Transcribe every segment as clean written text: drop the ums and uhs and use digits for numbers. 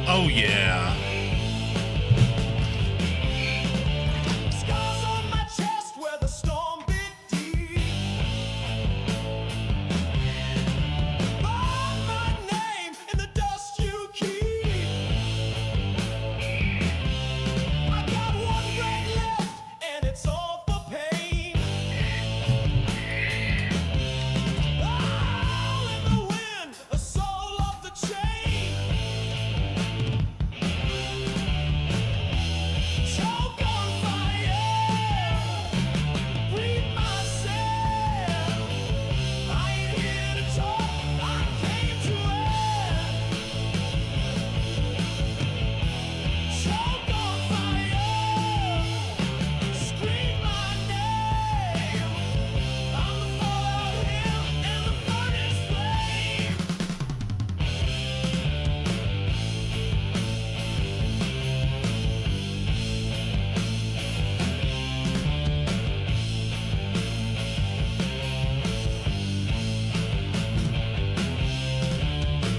Oh yeah. Scars on my chest where the storm bit deep. Burn my name in the dust you keep. I got one breath left and it's all for pain. All in the wind, a soul off the chain. Choke on fire, breathe myself. I ain't here to talk, I came to end. Choke on fire, scream my name. I'm the fallout here in the furnace flame.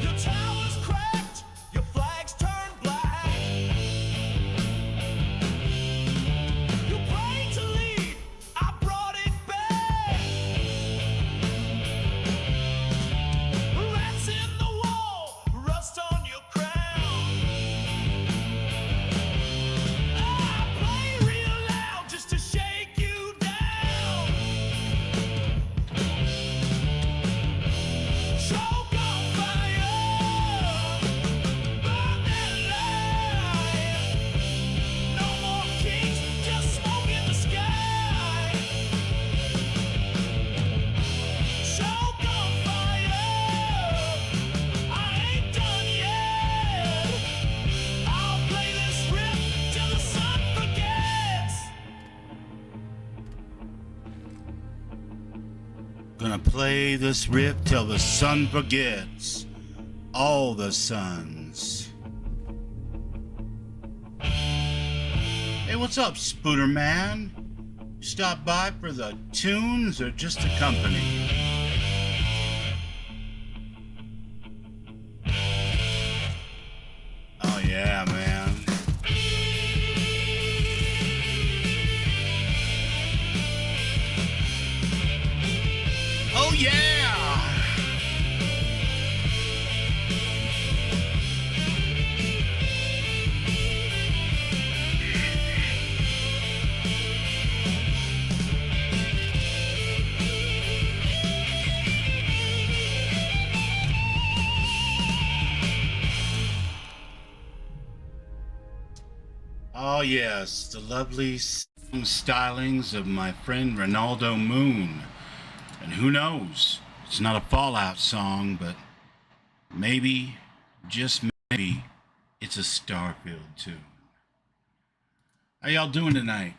Your tower's cracked, your flags turned black. You prayed to lead, I brought it back. Rats in the wall, rust on your crown. I play real loud just to shake you down. Choke on fire, burn that light. No more kings, just smoke in the sky. Choke on fire, I ain't done yet. I'll play this riff till the sun forgets. Gonna play this riff till the sun forgets. All the suns. Hey, what's up, Spooter Man? Stop by for the tunes or just the company? Oh yeah, man. Oh yeah! Oh yes, the lovely song stylings of my friend Ronaldo Moon. And who knows, it's not a Fallout song, but maybe, just maybe, it's a Starfield tune. How y'all doing tonight?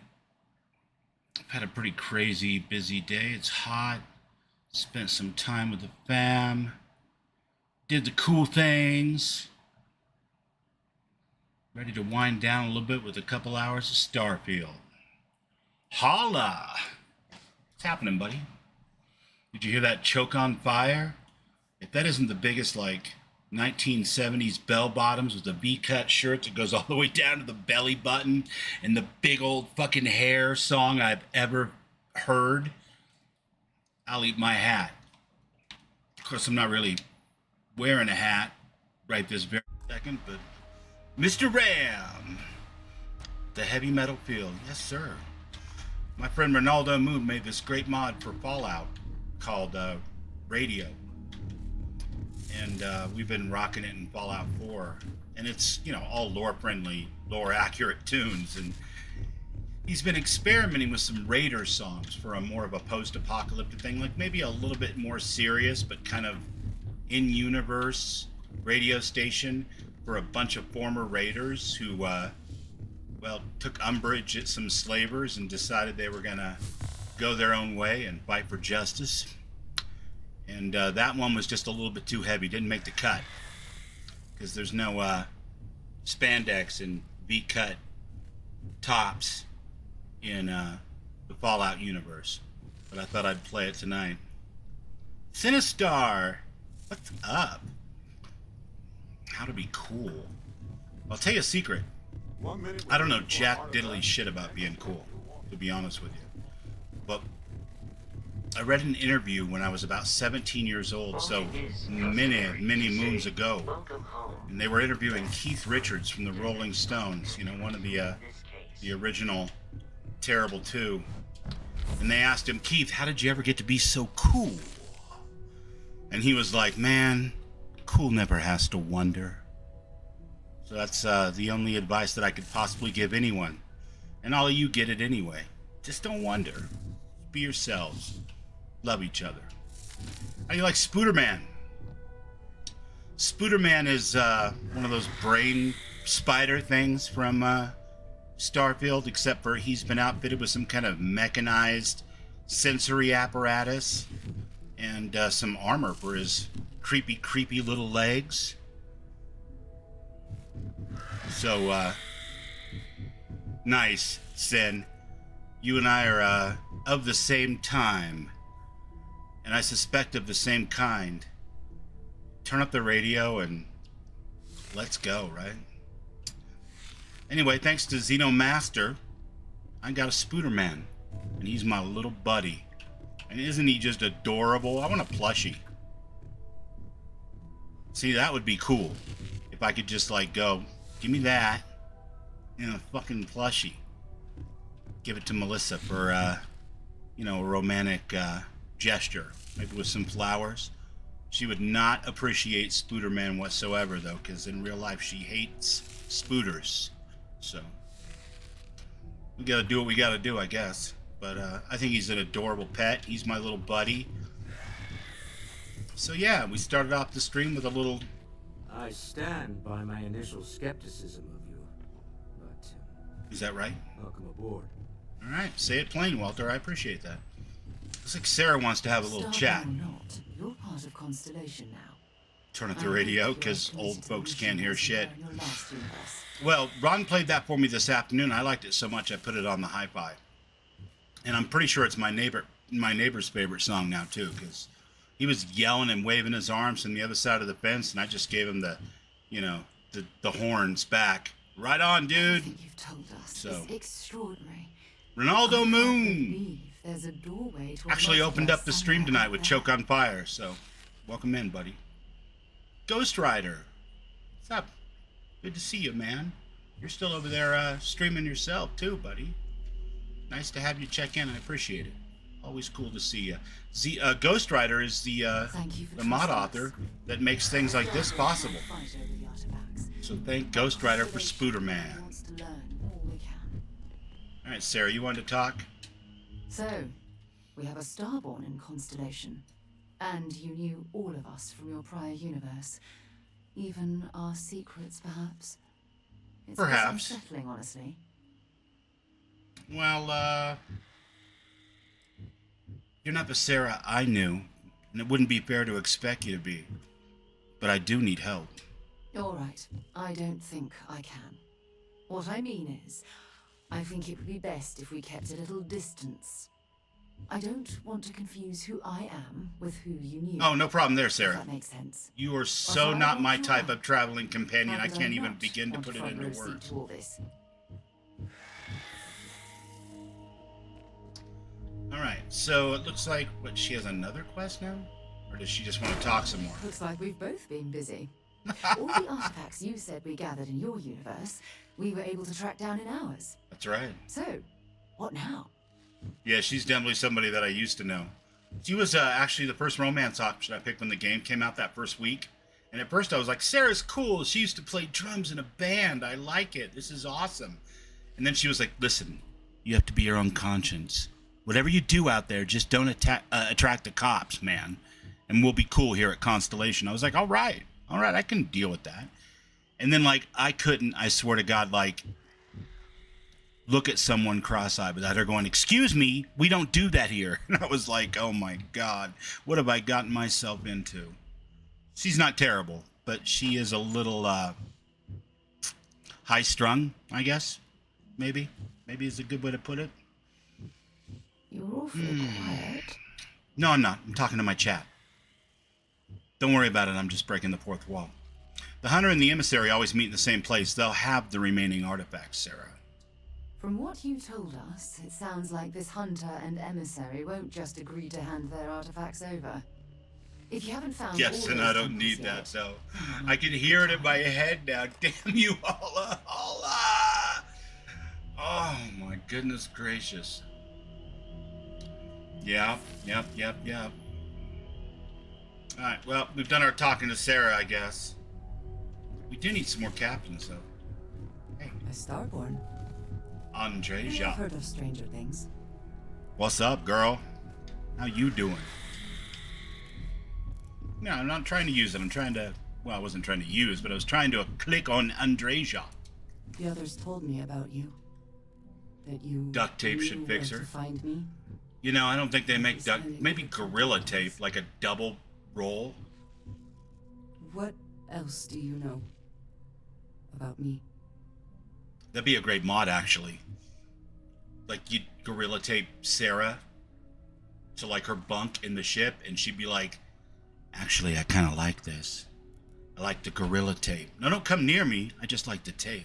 I've had a pretty crazy, busy day. It's hot. Spent some time with the fam. Did the cool things. Ready to wind down a little bit with a couple hours of Starfield. Holla! What's happening, buddy? Did you hear that choke on fire? If that isn't the biggest, like, 1970s bell bottoms with the V-cut shirt that goes all the way down to the belly button and the big old fucking hair song I've ever heard, I'll eat my hat. Of course, I'm not really wearing a hat right this very second, but Mr. Ram, the heavy metal field, yes sir. My friend Ronaldo Moon made this great mod for Fallout called rAIdio, and we've been rocking it in Fallout 4, and it's, you know, all lore-friendly, lore-accurate tunes, and he's been experimenting with some Raider songs for a more of a post-apocalyptic thing, like maybe a little bit more serious, but kind of in-universe radio station for a bunch of former Raiders who, well, took umbrage at some slavers and decided they were going to go their own way and fight for justice. And that one was just a little bit too heavy, didn't make the cut, because there's no spandex and V-cut tops in the Fallout universe. But I thought I'd play it tonight. Sinistar, what's up? How to be cool. I'll tell you a secret. 1 minute. I don't know jack diddly shit about being cool, to be honest with you. But I read an interview when I was about 17 years old, so many moons ago. And they were interviewing Keith Richards from the Rolling Stones, you know, one of the original Terrible Two. And they asked him, Keith, how did you ever get to be so cool? And he was like, man, cool never has to wonder. So that's the only advice that I could possibly give anyone. And all of you get it anyway. Just don't wonder. Be yourselves. Love each other. How do you like Spooderman? Spooderman is one of those brain spider things from Starfield, except for he's been outfitted with some kind of mechanized sensory apparatus and some armor for his creepy little legs. So, nice, Sin. You and I are of the same time, and I suspect of the same kind. Turn up the radio and let's go, right? Anyway, thanks to Xenomaster, I got a Spooderman, and he's my little buddy. And isn't he just adorable? I want a plushie. See, that would be cool. If I could just, like, go, give me that, and a fucking plushie. Give it to Melissa for, you know, a romantic gesture. Maybe with some flowers. She would not appreciate Spooderman whatsoever, though, because in real life she hates spooters. So, we gotta do what we gotta do, I guess. But I think he's an adorable pet. He's my little buddy. So yeah, we started off the stream with a little... I stand by my initial skepticism of you, but Is that right? welcome aboard. Alright, say it plain, Walter. I appreciate that. Looks like Sarah wants to have a little chat. Starfield or not, you're part of Constellation now. Turn up the radio, because old folks can't hear shit. In your last universe. Well, Ron played that for me this afternoon. I liked it so much I put it on the hi-fi. And I'm pretty sure it's my neighbor's favorite song now, too, because he was yelling and waving his arms from the other side of the fence, and I just gave him the, you know, the horns back. Right on, dude. Everything you've told us So. is extraordinary. Ronaldo I can't Moon believe there's a doorway to a actually opened up the multiverse stream somewhere tonight with out Choke there. on Fire, so welcome in, buddy. Ghost Rider, what's up? Good to see you, man. You're still over there streaming yourself, too, buddy. Nice to have you check in. I appreciate it. Always cool to see you. Ghost Rider is the Thank you for mod trusting author us. that makes things like this possible. Fight over the artifacts. So thank Ghost Rider for Constellation Spooderman. wants to learn all we can. All right, Sarah, you wanted to talk? So, we have a Starborn in Constellation. And you knew all of us from your prior universe. Even our secrets, perhaps. It's Perhaps. unsettling, honestly. Well, you're not the Sarah I knew, and it wouldn't be fair to expect you to be. But I do need help. All right. I don't think I can. What I mean is, I think it would be best if we kept a little distance. I don't want to confuse who I am with who you knew. Oh, no problem there, If Sarah. that makes sense. You are so Well, not I my want type to of traveling companion. I How could can't even not begin to want put it front into row seat words. to all this? All right, so it looks like she has another quest now, or does she just want to talk some more? Looks like we've both been busy. All the artifacts you said we gathered in your universe, we were able to track down in ours. That's right. So, what now? Yeah, she's definitely somebody that I used to know. She was actually the first romance option I picked when the game came out that first week. And at first I was like, Sarah's cool. She used to play drums in a band. I like it. This is awesome. And then she was like, listen, you have to be your own conscience. Whatever you do out there, just don't attract the cops, man. And we'll be cool here at Constellation. I was like, all right, I can deal with that. And then, like, I couldn't, I swear to God, like, look at someone cross-eyed without her going, excuse me, we don't do that here. And I was like, oh my God, what have I gotten myself into? She's not terrible, but she is a little high-strung, I guess. Maybe is a good way to put it. You're awfully quiet. No, I'm not. I'm talking to my chat. Don't worry about it. I'm just breaking the fourth wall. The hunter and the emissary always meet in the same place. They'll have the remaining artifacts, Sarah. From what you told us, it sounds like this hunter and emissary won't just agree to hand their artifacts over. If you haven't found Yes, all and those I don't temples need yet, that, though. I can hear it in my head now. Damn you, Holla! Holla! Oh, my goodness gracious. Yep. Alright, well, we've done our talking to Sarah, I guess. We do need some more captains, though. Hey, A Starborn. I've Andreja. heard of stranger things. What's up, girl? How you doing? No, I'm not trying to use it. I'm trying to... Well, I wasn't trying to use, but I was trying to click on Andreja. The others told me about you. That you Duct tape should knew fix where her. to find me. You know, I don't think they make duct... Maybe gorilla tape, like a double roll. What else do you know about me? That'd be a great mod, actually. Like, you'd gorilla tape Sarah to, like, her bunk in the ship, and she'd be like, actually, I kind of like this. I like the gorilla tape. No, don't come near me. I just like the tape.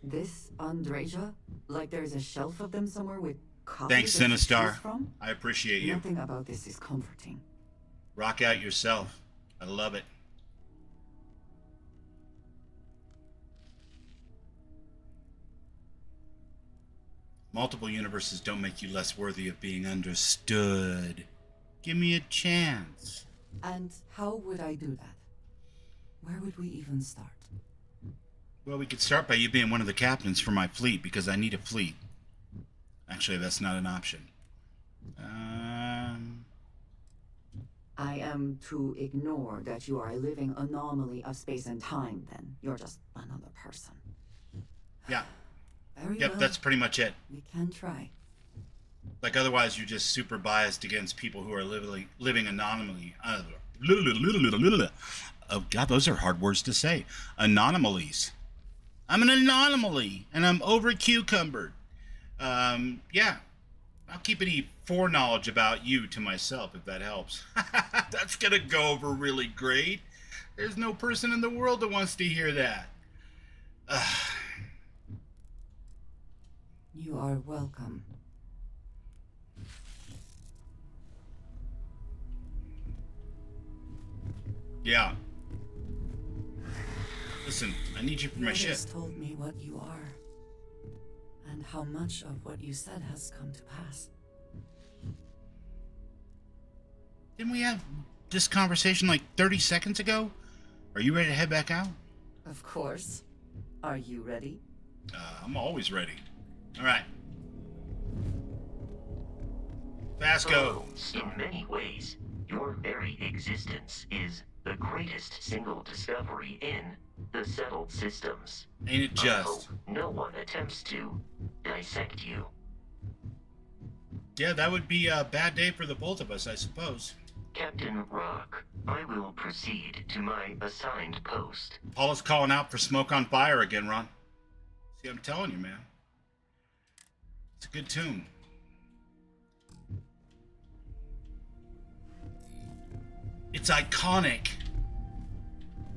This Andreja? Like there's a shelf of them somewhere with copies Thanks, that you choose Sinistar. from? I appreciate you. Nothing about this is comforting. Rock out yourself. I love it. Multiple universes don't make you less worthy of being understood. Give me a chance. And how would I do that? Where would we even start? Well, we could start by you being one of the captains for my fleet, because I need a fleet. Actually, that's not an option. I am to ignore that you are a living anomaly of space and time, then. You're just another person. Yeah. Very Yep, well. that's pretty much it. We can try. Like, otherwise, you're just super biased against people who are living anonymously. Oh, God, those are hard words to say. Anomalies. I'm an anomaly, and I'm over-cucumbered. Yeah. I'll keep any foreknowledge about you to myself, if that helps. That's gonna go over really great. There's no person in the world that wants to hear that. You are welcome. Yeah. Listen, I need you for my ship. Others told me what you are, and how much of what you said has come to pass. Didn't we have this conversation like 30 seconds ago? Are you ready to head back out? Of course. Are you ready? I'm always ready. All right. Vasco. In many ways, your very existence is the greatest single discovery in the settled systems. Ain't it I just? hope no one attempts to dissect you. Yeah, that would be a bad day for the both of us, I suppose. Captain Rock, I will proceed to my assigned post. Paula's calling out for Smoke on Fire again, Ron. See, I'm telling you, man. It's a good tune. It's iconic.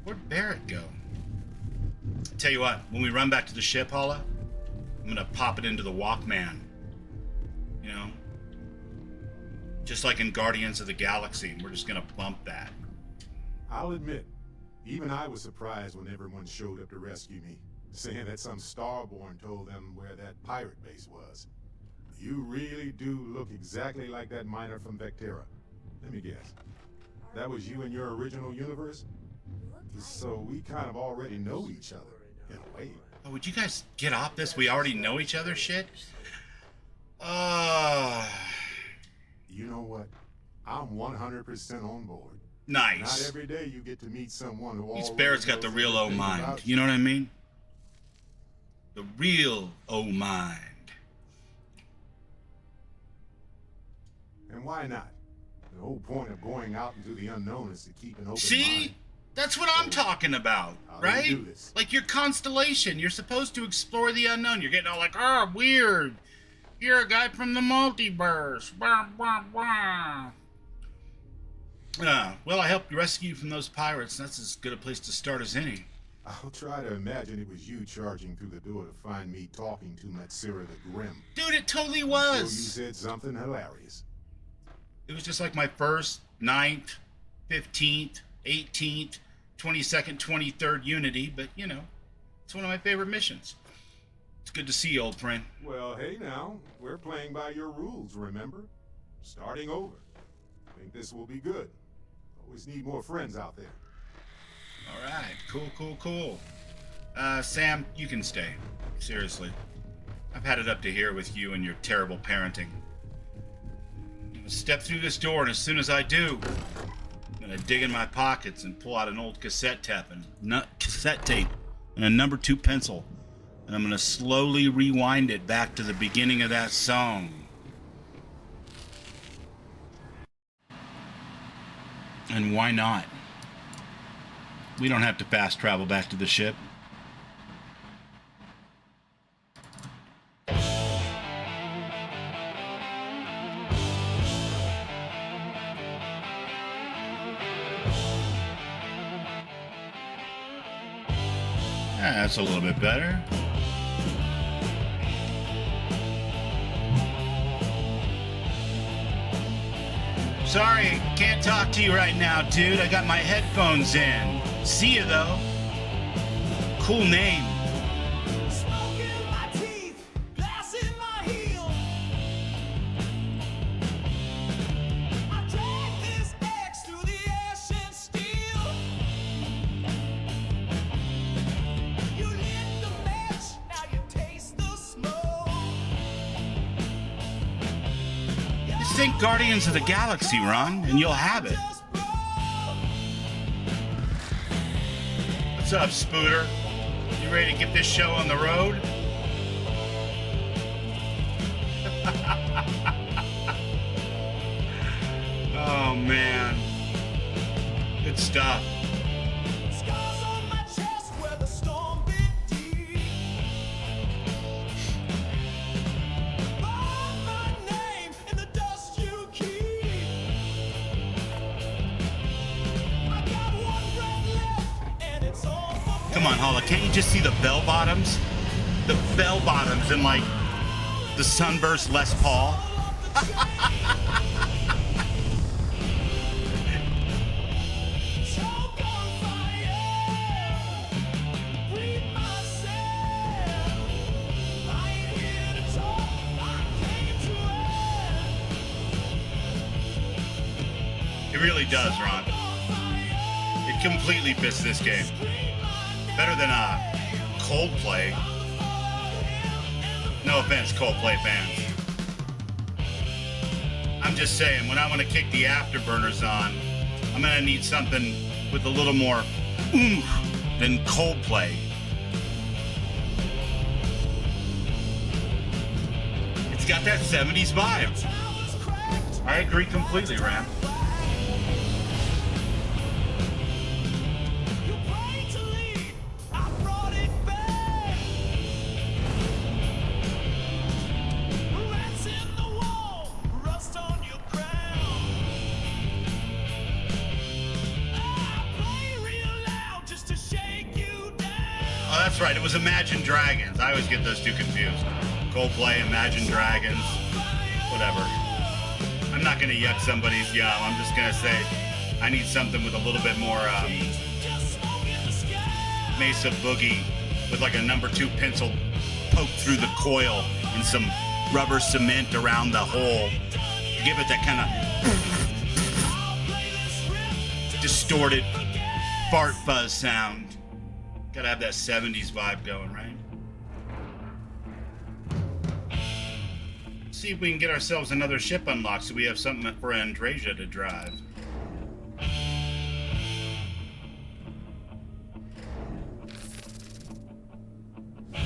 Where'd Barrett go? I tell you what, when we run back to the ship, Paula, I'm gonna pop it into the Walkman. You know? Just like in Guardians of the Galaxy, we're just gonna bump that. I'll admit, even I was surprised when everyone showed up to rescue me, saying that some Starborn told them where that pirate base was. You really do look exactly like that miner from Vectera. Let me guess. That was you in your original universe? So we kind of already know each other, in a way. Oh, would you guys get off this? We already know each other shit? You know what? I'm 100% on board. Nice. Not every day you get to meet someone who These already Barrett's got the knows real O everything mind. about You know what I mean? The real O mind. And why not? The whole point of going out into the unknown is to keep an open See? mind. That's what I'm talking about, How do we right? do this? Like your constellation. You're supposed to explore the unknown. You're getting all like, oh, weird. You're a guy from the multiverse. Blah, blah, blah. Well, I helped rescue you from those pirates. That's as good a place to start as any. I'll try to imagine it was you charging through the door to find me talking to Matsira the Grim. Dude, it totally So you was. said something hilarious. It was just like my 1st, 9th, 15th, 18th, 22nd, 23rd Unity, but you know, it's one of my favorite missions. It's good to see you, old friend. Well, hey now, we're playing by your rules, remember? Starting over. Think this will be good. Always need more friends out there. All right, cool. Sam, you can stay. Seriously. I've had it up to here with you and your terrible parenting. I'm gonna step through this door, and as soon as I do, I'm gonna dig in my pockets and pull out an old cassette tape and a number 2 pencil, and I'm gonna slowly rewind it back to the beginning of that song. And why not? We don't have to fast travel back to the ship. That's a little bit better. Sorry, can't talk to you right now, dude. I got my headphones in. See you, though. Cool name. Smoke in my teeth, glass in my heel. I drag this X through the ash and steel. You lit the match, now you taste the smoke. Just think Guardians of the Galaxy, Ron, and you'll have it. Just broke. What's up, Spooter? You ready to get this show on the road? Oh, man. Good stuff. Scars on my chest where the storm bit deep. Burn my name in the dust you keep. I got one breath left and it's all for Come on, Holla, can't you just see the bell bottoms? The bell bottoms and, like, the sunburst Les Paul? choke on fire. Breathe myself. I ain't here to talk, I came to It really does, Ron. It completely fits this game. Better than Coldplay. No offense, Coldplay fans. I'm just saying, when I want to kick the afterburners on, I'm gonna need something with a little more oomph than Coldplay. It's got that 70s vibe. I agree completely, Ram. You prayed to leave, I brought it back. Rats in the wall, rust on your crown. I play real loud just to shake you down. Oh, that's right. It was Imagine Dragons. I always get those two confused. Coldplay, Imagine Dragons, whatever. I'm not gonna yuck somebody's yum. I'm just gonna say I need something with a little bit more Just smoke in the sky. Mesa Boogie with like a number 2 pencil poked through the coil and some rubber cement around the hole. Give it that kind of distorted fart fuzz sound. Gotta have that 70s vibe going, right? See if we can get ourselves another ship unlocked so we have something for Andrasia to drive.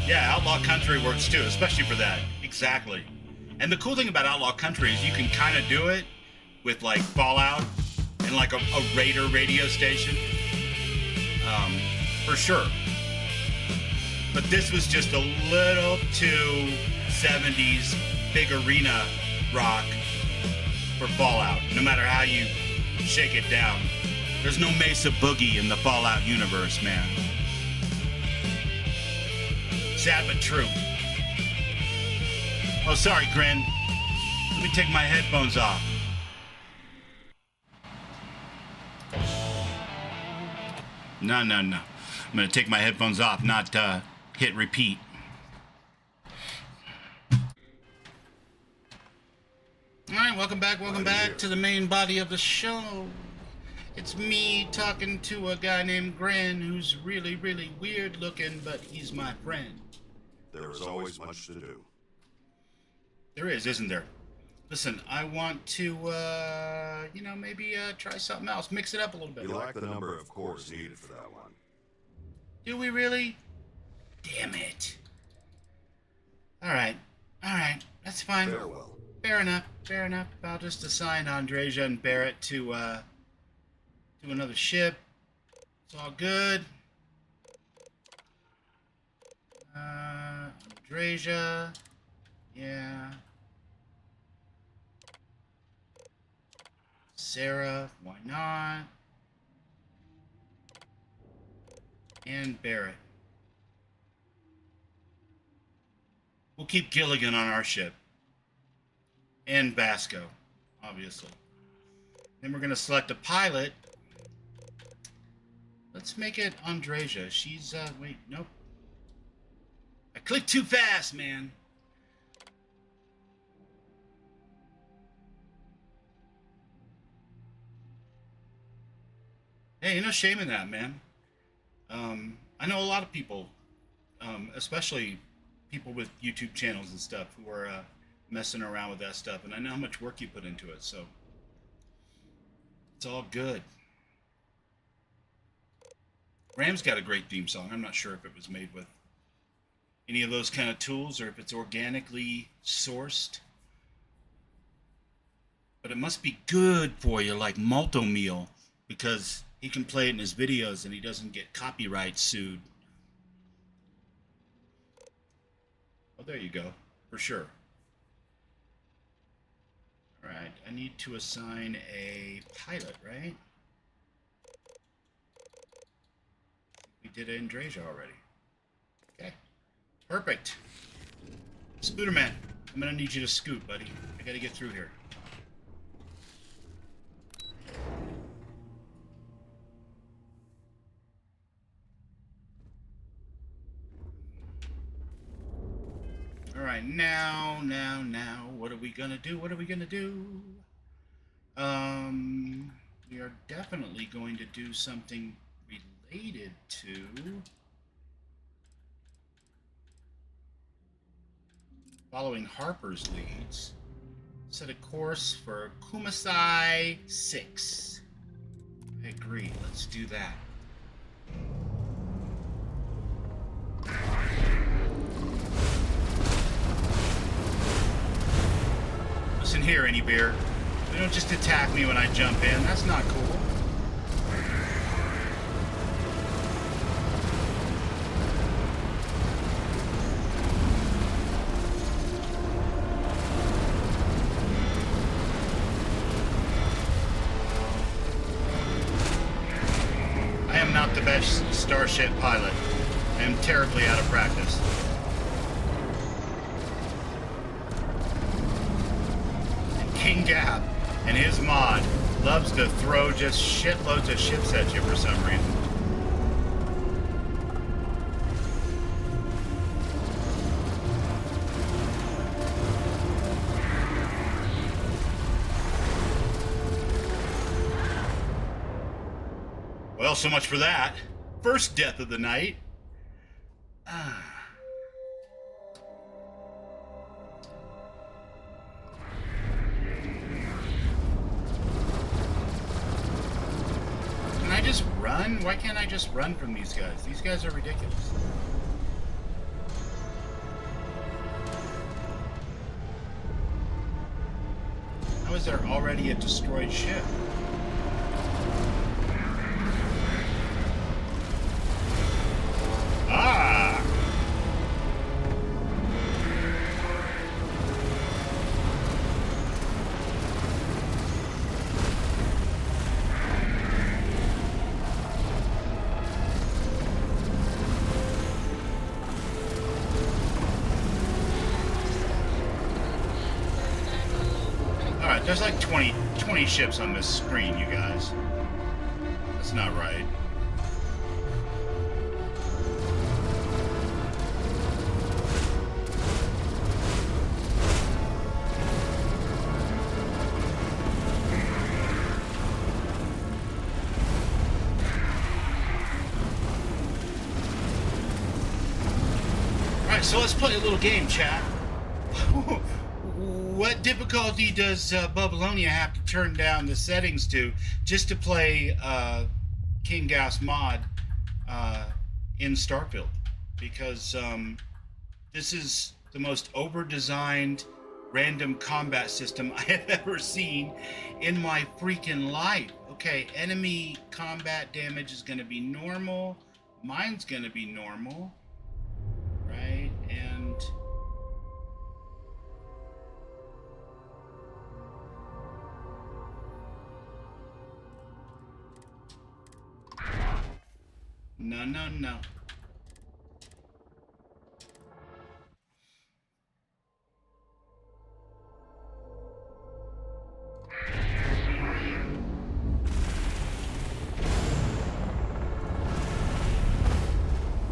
Yeah, Outlaw Country works too, especially for that. Exactly. And the cool thing about Outlaw Country is you can kind of do it with like Fallout and like a Raider radio station. For sure. But this was just a little too 70s big arena rock for Fallout. No matter how you Shake it down. There's no Mesa Boogie in the Fallout universe, man. Sad but true. Oh, sorry, Grin. Let me take my headphones off. No. I'm gonna take my headphones off, not hit repeat. Alright, welcome back to the main body of the show. It's me talking to a guy named Grin who's really, really weird looking, but he's my friend. There is always much to do. There is, isn't there? Listen, I want to, maybe try something else. Mix it up a little bit. You lack the number of cores needed for that one. Do we really? Damn it. Alright, that's fine. Farewell. Fair enough. I'll just assign Andreja and Barrett to another ship. It's all good. Andreja. Yeah. Sarah, why not? And Barrett. We'll keep Gilligan on our ship. And Vasco, obviously. Then we're going to select a pilot. Let's make it Andreja. She's, wait, nope. I clicked too fast, man. Hey, no shame in that, man. I know a lot of people, especially people with YouTube channels and stuff, who are messing around with that stuff, and I know how much work you put into it, so it's all good. Ram's got a great theme song. I'm not sure if it was made with any of those kind of tools or if it's organically sourced, but it must be good for you, like Malto Meal, because he can play it in his videos and he doesn't get copyright sued. Oh, there you go, for sure. Alright, I need to assign a pilot, right? We did Andreja already. Okay, perfect. Spooderman, I'm gonna need you to scoot, buddy. I gotta get through here. Alright, now, what are we gonna do? We are definitely going to do something related to following Harper's leads. Set a course for Kumasai 6. I agree, let's do that. Listen here, Any Beer. You don't just attack me when I jump in. That's not cool. I am not the best starship pilot. I am terribly out of practice. King Gap and his mod loves to throw just shitloads of ships at you for some reason. Well, so much for that. First death of the night. Can I just run? Why can't I just run from these guys? These guys are ridiculous. How is there already a destroyed ship? Ah! there's like 20 ships on this screen, you guys. That's not right. Alright, so let's play a little game, chat. What difficulty does Bubblonia have to turn down the settings to just to play King Gas mod in Starfield? Because this is the most over-designed random combat system I have ever seen in my freaking life. Okay, enemy combat damage is going to be normal. Mine's going to be normal. Right? And... No.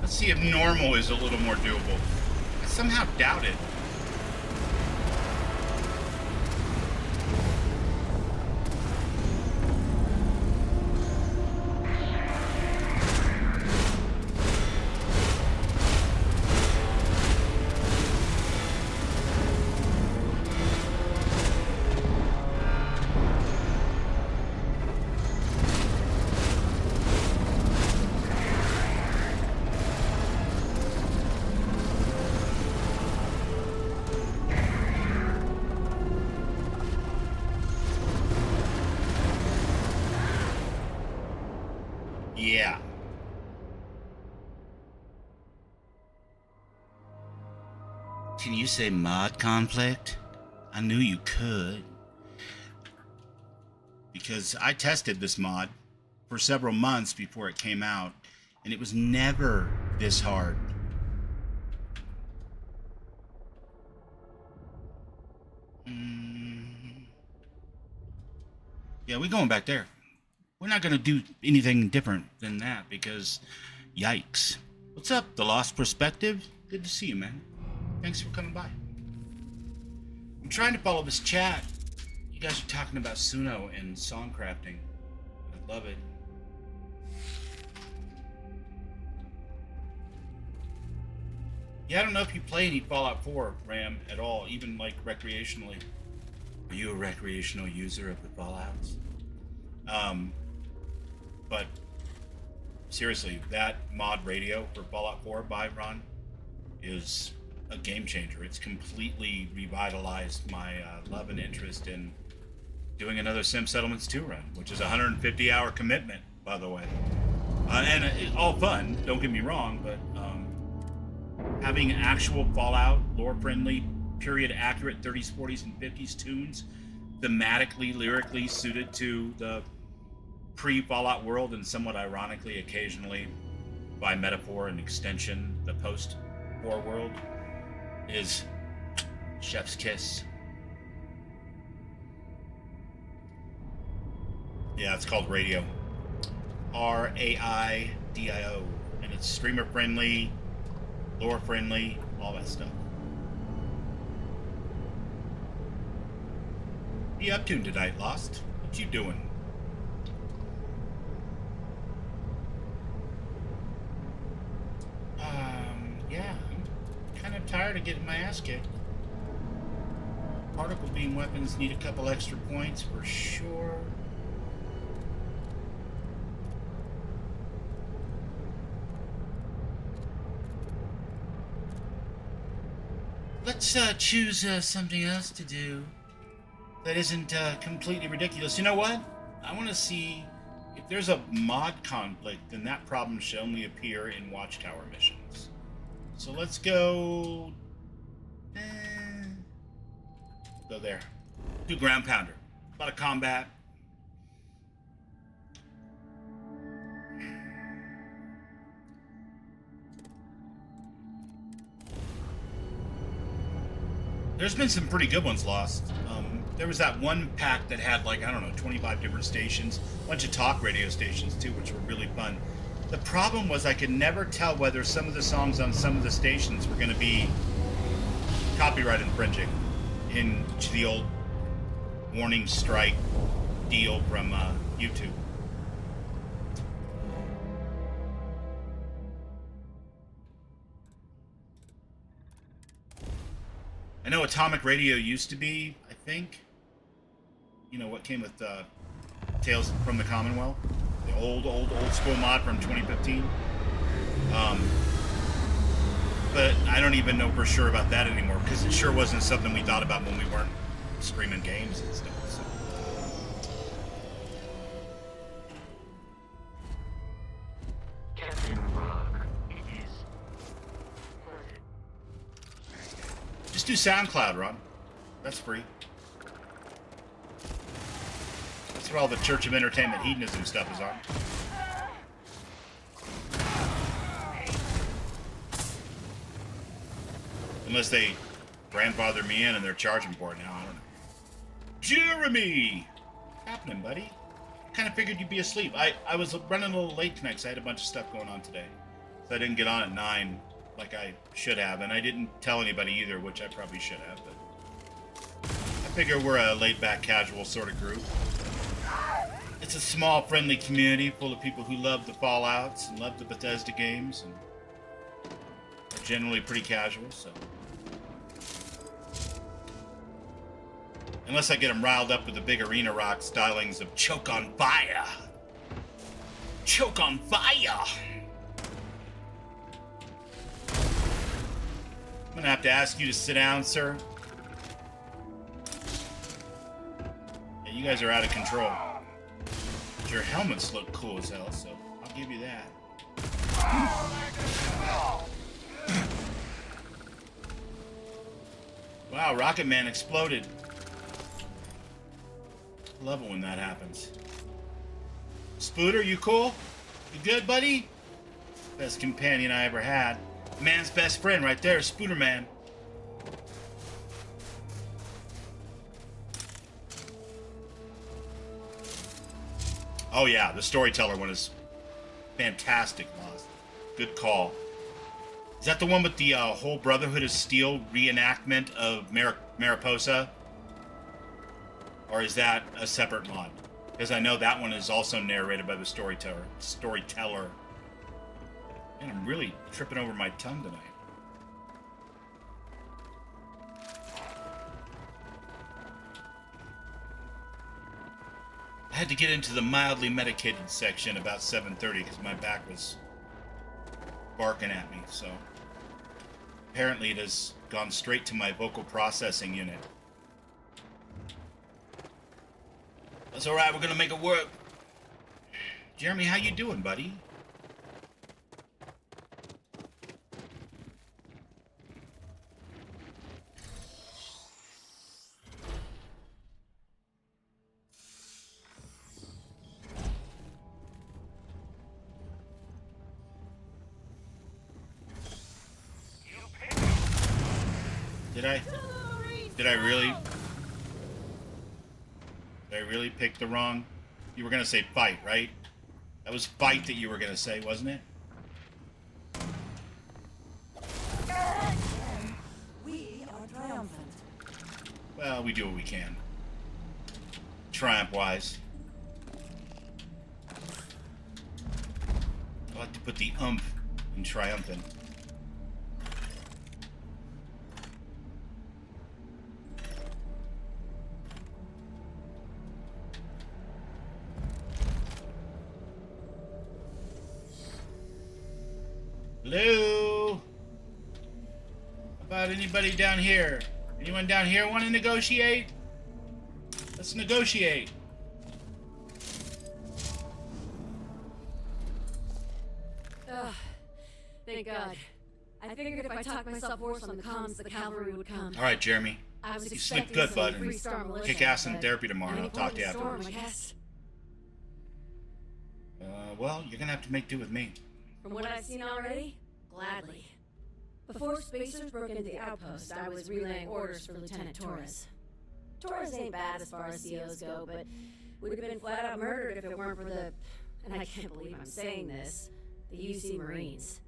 Let's see if normal is a little more doable. I somehow doubt it. Yeah. Can you say mod conflict? I knew you could. Because I tested this mod for several months before it came out, and it was never this hard. Yeah, we're going back there. We're not going to do anything different than that because, yikes. What's up, The Lost Perspective? Good to see you, man. Thanks for coming by. I'm trying to follow this chat. You guys are talking about Suno and song crafting. I love it. Yeah, I don't know if you play any Fallout 4, Ram, at all, even like recreationally. Are you a recreational user of the Fallouts? But seriously, that mod radio for Fallout 4 by Ron is a game changer. It's completely revitalized my love and interest in doing another Sim Settlements 2 run, which is a 150-hour commitment, by the way. And all fun, don't get me wrong, but having actual Fallout, lore-friendly, period-accurate 30s, 40s, and 50s tunes, thematically, lyrically suited to the pre-Fallout world, and somewhat ironically, occasionally, by metaphor and extension, the post-war world, is chef's kiss. Yeah, it's called rAIdio. rAIdio. And it's streamer-friendly, lore-friendly, all that stuff. What you up to tonight, Lost? What you doing? Yeah, I'm kind of tired of getting my ass kicked. Particle beam weapons need a couple extra points for sure. Let's choose something else to do that isn't completely ridiculous. You know what? I want to see if there's a mod conflict, then that problem should only appear in Watchtower missions. So let's go... go there. Do Ground Pounder. A lot of combat. There's been some pretty good ones, Lost. There was that one pack that had like, I don't know, 25 different stations, a bunch of talk radio stations too, which were really fun. The problem was I could never tell whether some of the songs on some of the stations were going to be copyright infringing into the old warning strike deal from YouTube. I know Atomic Radio used to be, I think, you know, what came with Tales from the Commonwealth, the old school mod from 2015. But I don't even know for sure about that anymore, because it sure wasn't something we thought about when we weren't streaming games and stuff. So. Captain Rock, it is pleasant. Just do SoundCloud, Ron. That's free. That's where all the Church of Entertainment Hedonism stuff is on. Unless they grandfather me in and they're charging for it now, I don't know. Jeremy! What's happening, buddy? Kind of figured you'd be asleep. I was running a little late tonight because I had a bunch of stuff going on today. So I didn't get on at 9 like I should have, and I didn't tell anybody either, which I probably should have, but I figure we're a laid-back, casual sort of group. It's a small, friendly community full of people who love the Fallouts and love the Bethesda games, and are generally pretty casual, so... Unless I get them riled up with the big arena rock stylings of Choke on Fire. Choke on Fire! I'm gonna have to ask you to sit down, sir. Yeah, you guys are out of control. But your helmets look cool as hell, so I'll give you that. Wow, Rocket Man exploded. I love it when that happens. Spooter, you cool? You good, buddy? Best companion I ever had. Man's best friend right there, Spooter Man. Oh yeah, the storyteller one is fantastic, Moz. Good call. Is that the one with the whole Brotherhood of Steel reenactment of Mariposa? Or is that a separate mod? Because I know that one is also narrated by the storyteller. Man, I'm really tripping over my tongue tonight. I had to get into the mildly medicated section about 7:30 because my back was barking at me, so... Apparently it has gone straight to my vocal processing unit. That's alright, we're gonna make it work. Jeremy, how you doing, buddy? Did I really? Did I really pick the wrong? You were gonna say fight, right? That was fight that you were gonna say, wasn't it? We are triumphant. Well, we do what we can. Triumph-wise. I like to put the umph in triumphant. Hello? How about anybody down here? Anyone down here want to negotiate? Let's negotiate. Ugh. Thank God. I figured if I talked myself hoarse on the comms, the cavalry would come. All right, Jeremy. I was You sleep expecting good, some bud. and three-star militia, Kick ass in but therapy tomorrow. any I'll talk to you point in the storm, afterwards. I guess. Well, you're gonna have to make do with me. From what I've seen already, gladly. Before spacers broke into the outpost, I was relaying orders for Lieutenant Torres. Taurus ain't bad as far as COs go, but would have been flat out murdered if it weren't for the, and I can't believe I'm saying this, the UC Marines.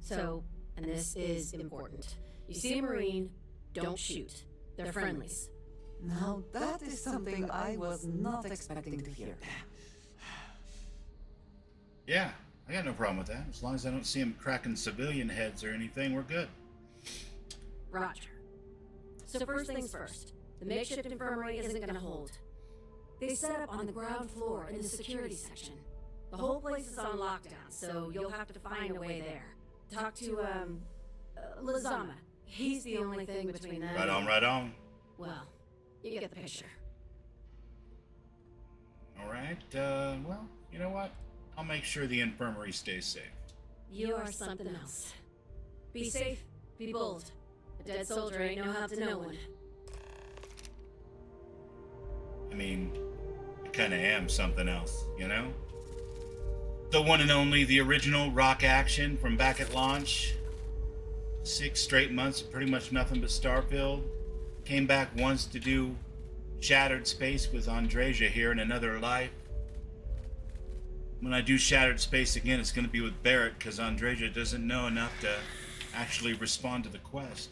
So, and this is important. You see a Marine, don't shoot. They're friendlies. Now that is something I was not expecting to hear. Yeah, I got no problem with that. As long as I don't see them cracking civilian heads or anything, we're good. Roger. So first things first, the makeshift infirmary isn't gonna hold. They set up on the ground floor in the security section. The whole place is on lockdown, so you'll have to find a way there. Talk to, Lazama. He's the only thing between them. Right on, right on. Well, you get the picture. Alright, well, you know what? I'll make sure the infirmary stays safe. You are something else. Be safe, be bold. A dead soldier ain't no help to no one. I mean, I kinda am something else, you know? The one and only, the original rock action from back at launch. 6 straight months of pretty much nothing but Starfield. Came back once to do Shattered Space with Andreja here in another life. When I do Shattered Space again, it's going to be with Barrett, because Andreja doesn't know enough to actually respond to the quest.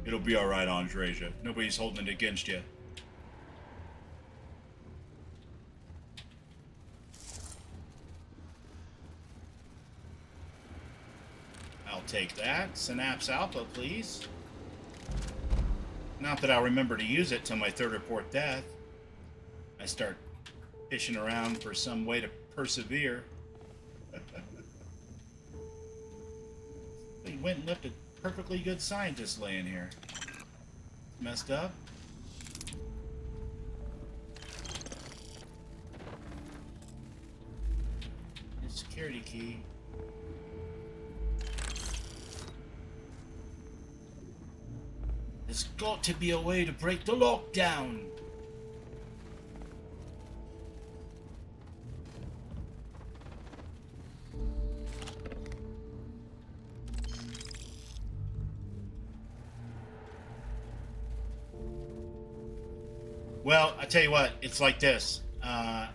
It'll be alright, Andreja. Nobody's holding it against you. I'll take that. Synapse Alpha, please. Not that I'll remember to use it till my 3rd or 4th death. I start fishing around for some way to persevere. He went and left a perfectly good scientist laying here. Messed up. His security key. There's got to be a way to break the lockdown. Well, I tell you what, it's like this. I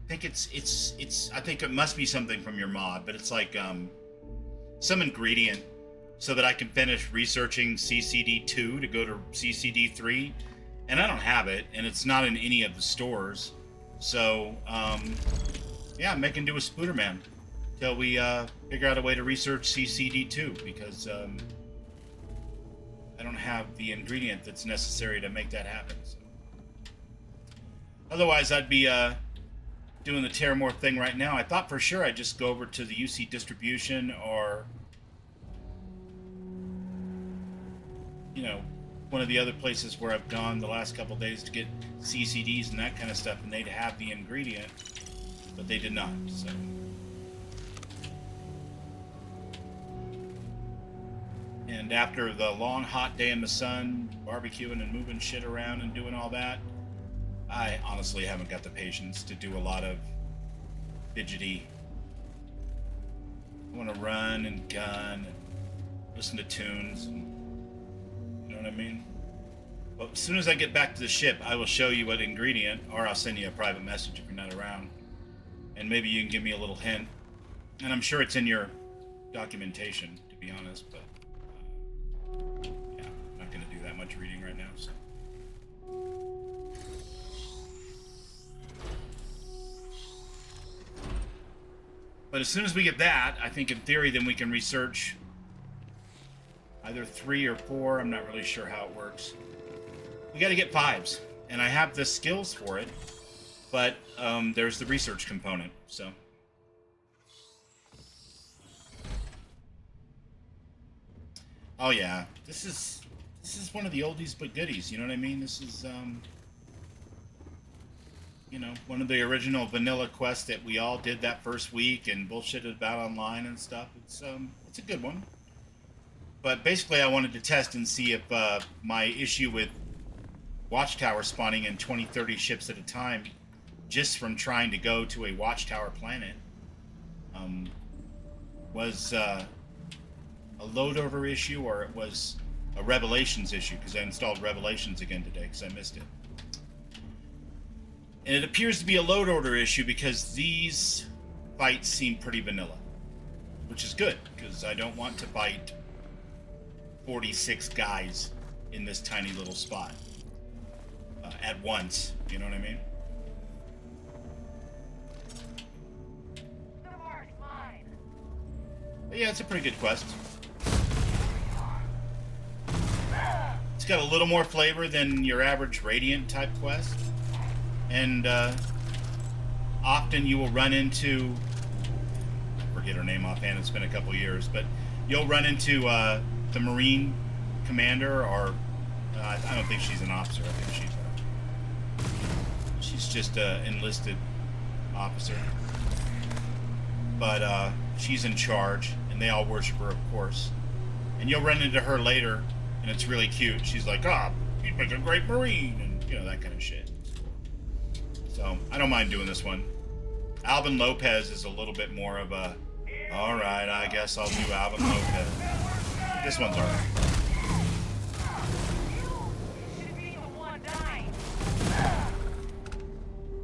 think I think it must be something from your mod, but it's like some ingredient so that I can finish researching CCD2 to go to CCD3, and I don't have it, and it's not in any of the stores. So, yeah, I'm making do with Spooderman till we figure out a way to research CCD2, because I don't have the ingredient that's necessary to make that happen. So. Otherwise, I'd be doing the Terramore thing right now. I thought for sure I'd just go over to the UC distribution, or you know, one of the other places where I've gone the last couple days to get CCDs and that kind of stuff, and they'd have the ingredient, but they did not, so. And after the long hot day in the sun, barbecuing and moving shit around and doing all that, I honestly haven't got the patience to do a lot of fidgety. I want to run and gun and listen to tunes and, you know what I mean? Well, as soon as I get back to the ship, I will show you what ingredient, or I'll send you a private message if you're not around. And maybe you can give me a little hint. And I'm sure it's in your documentation, to be honest, but yeah, I'm not going to do that much reading right now, so. But as soon as we get that, I think in theory then we can research either 3 or 4, I'm not really sure how it works. We got to get 5s, and I have the skills for it, but there's the research component, so. Oh yeah, this is one of the oldies but goodies, you know what I mean? This is you know, one of the original vanilla quests that we all did that first week and bullshitted about online and stuff. It's a good one. But basically I wanted to test and see if my issue with Watchtower spawning in 20, 30 ships at a time, just from trying to go to a Watchtower planet, was a load over issue, or it was a Revelations issue, because I installed Revelations again today because I missed it. And it appears to be a load order issue because these fights seem pretty vanilla, which is good because I don't want to fight 46 guys in this tiny little spot at once. You know what I mean? But yeah, it's a pretty good quest. It's got a little more flavor than your average Radiant type quest. And often you will run into, I forget her name offhand, it's been a couple years, but you'll run into the Marine commander, or I don't think she's an officer, I think she's just an enlisted officer. But she's in charge, and they all worship her, of course. And you'll run into her later, and it's really cute. She's like, you'd make a great Marine, and you know, that kind of shit. So, I don't mind doing this one. Alvin Lopez is a little bit more of a, alright, I guess I'll do Alvin Lopez. This one's alright.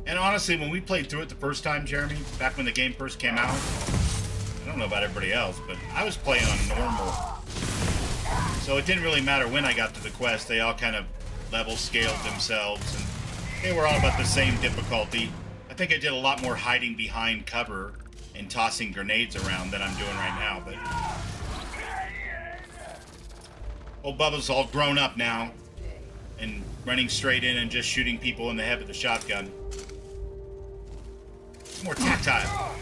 And honestly, when we played through it the first time, Jeremy, back when the game first came out, I don't know about everybody else, but I was playing on normal. So it didn't really matter when I got to the quest, they all kind of level scaled themselves, and they were all about the same difficulty. I think I did a lot more hiding behind cover and tossing grenades around than I'm doing right now, but old Bubba's all grown up now and running straight in and just shooting people in the head with a shotgun. It's more tactile.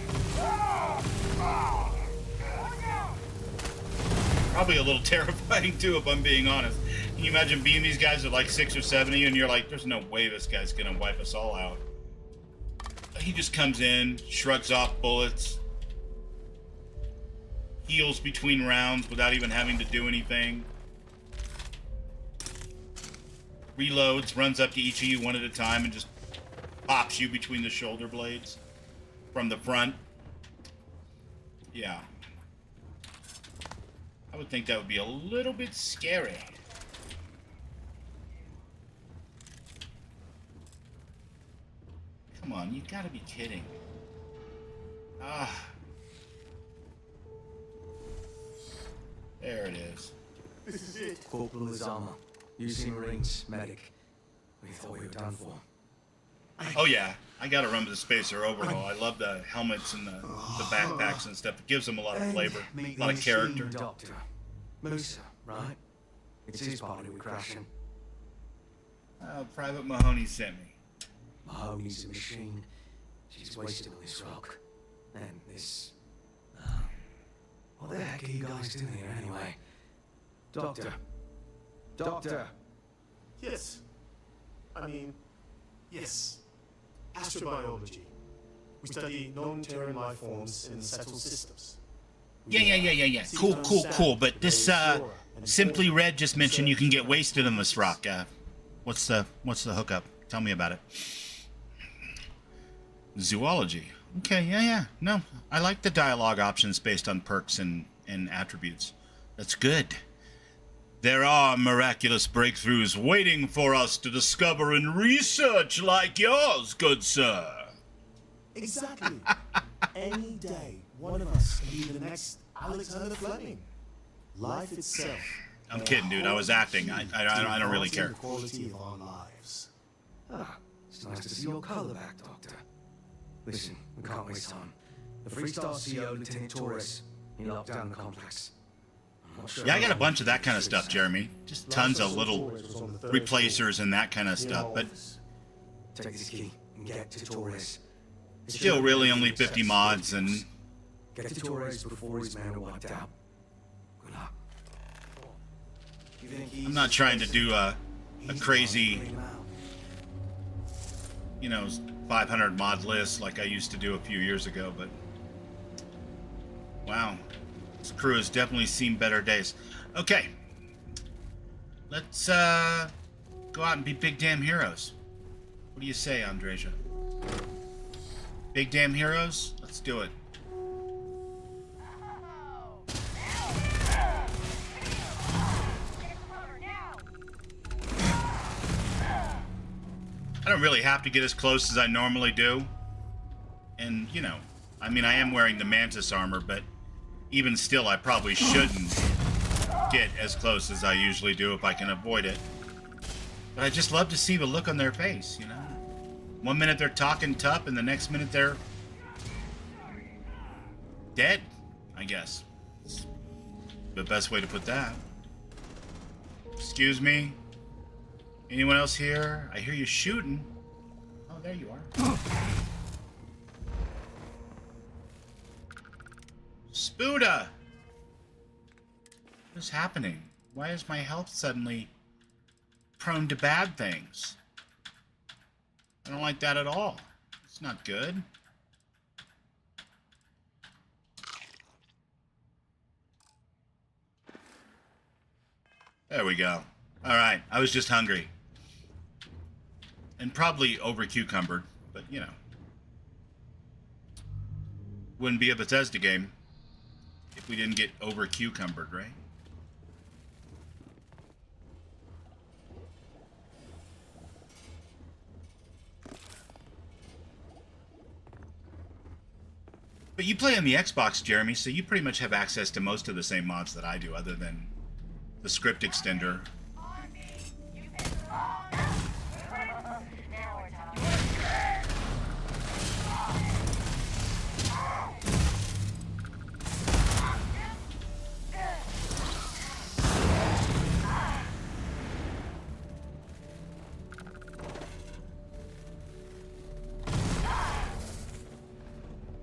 Probably a little terrifying too, if I'm being honest. Can you imagine being these guys at like 6 or 7 and you're like, there's no way this guy's gonna wipe us all out. He just comes in, shrugs off bullets, heals between rounds without even having to do anything, reloads, runs up to each of you one at a time and just pops you between the shoulder blades from the front. Yeah. I would think that would be a little bit scary. Come on, you gotta be kidding. There it is. This is it. Corporal Azama, using Marines, medic. We thought we were done for. Oh yeah, I gotta run with the Spacer overhaul. I love the helmets and the backpacks and stuff. It gives them a lot of flavor, a lot of character. Doctor. Musa, right? It's his party we're crashing. Private Mahoney sent me. Mahoney's a machine. She's wasted on this rock. And this... what the heck are you guys doing here anyway? Doctor. Doctor! Yes. Yes. Astrobiology. We study non-Terran life forms in settled systems. Yeah. Cool. But this, Simply Red just mentioned you can get wasted on this rock. What's the hookup? Tell me about it. Zoology. Okay, yeah. No, I like the dialogue options based on perks and attributes. That's good. There are miraculous breakthroughs waiting for us to discover and research like yours, good sir. Exactly. Any day, one of us can be the next Alexander Fleming. Life itself. I'm kidding, dude. I was acting. I don't really care. The quality of our lives. It's nice to see your color back, Doctor. Listen, we can't waste time. The Freestar CEO, Lieutenant Torres, he locked down the complex. Yeah, I got a bunch of that kind of stuff, Jeremy. Just tons of little replacers and that kind of stuff, but take this key and get to Torres. Still really only 50 mods and... Get to Torres before his men are wiped out. Good luck. I'm not trying to do a crazy, 500 mod list like I used to do a few years ago, but... Wow. This crew has definitely seen better days. Okay. Let's, go out and be big damn heroes. What do you say, Andreja? Big damn heroes? Let's do it. I don't really have to get as close as I normally do. And, you know, I mean, I am wearing the Mantis armor, but even still, I probably shouldn't get as close as I usually do if I can avoid it. But I just love to see the look on their face, you know? One minute they're talking tough, and the next minute they're dead, I guess. It's the best way to put that. Excuse me? Anyone else here? I hear you shooting. Oh, there you are. Spuda! What is happening? Why is my health suddenly prone to bad things? I don't like that at all. It's not good. There we go. Alright, I was just hungry. And probably over-cucumbered, but you know. Wouldn't be a Bethesda game if we didn't get over-cucumbered, right? But you play on the Xbox, Jeremy, so you pretty much have access to most of the same mods that I do, other than the script extender.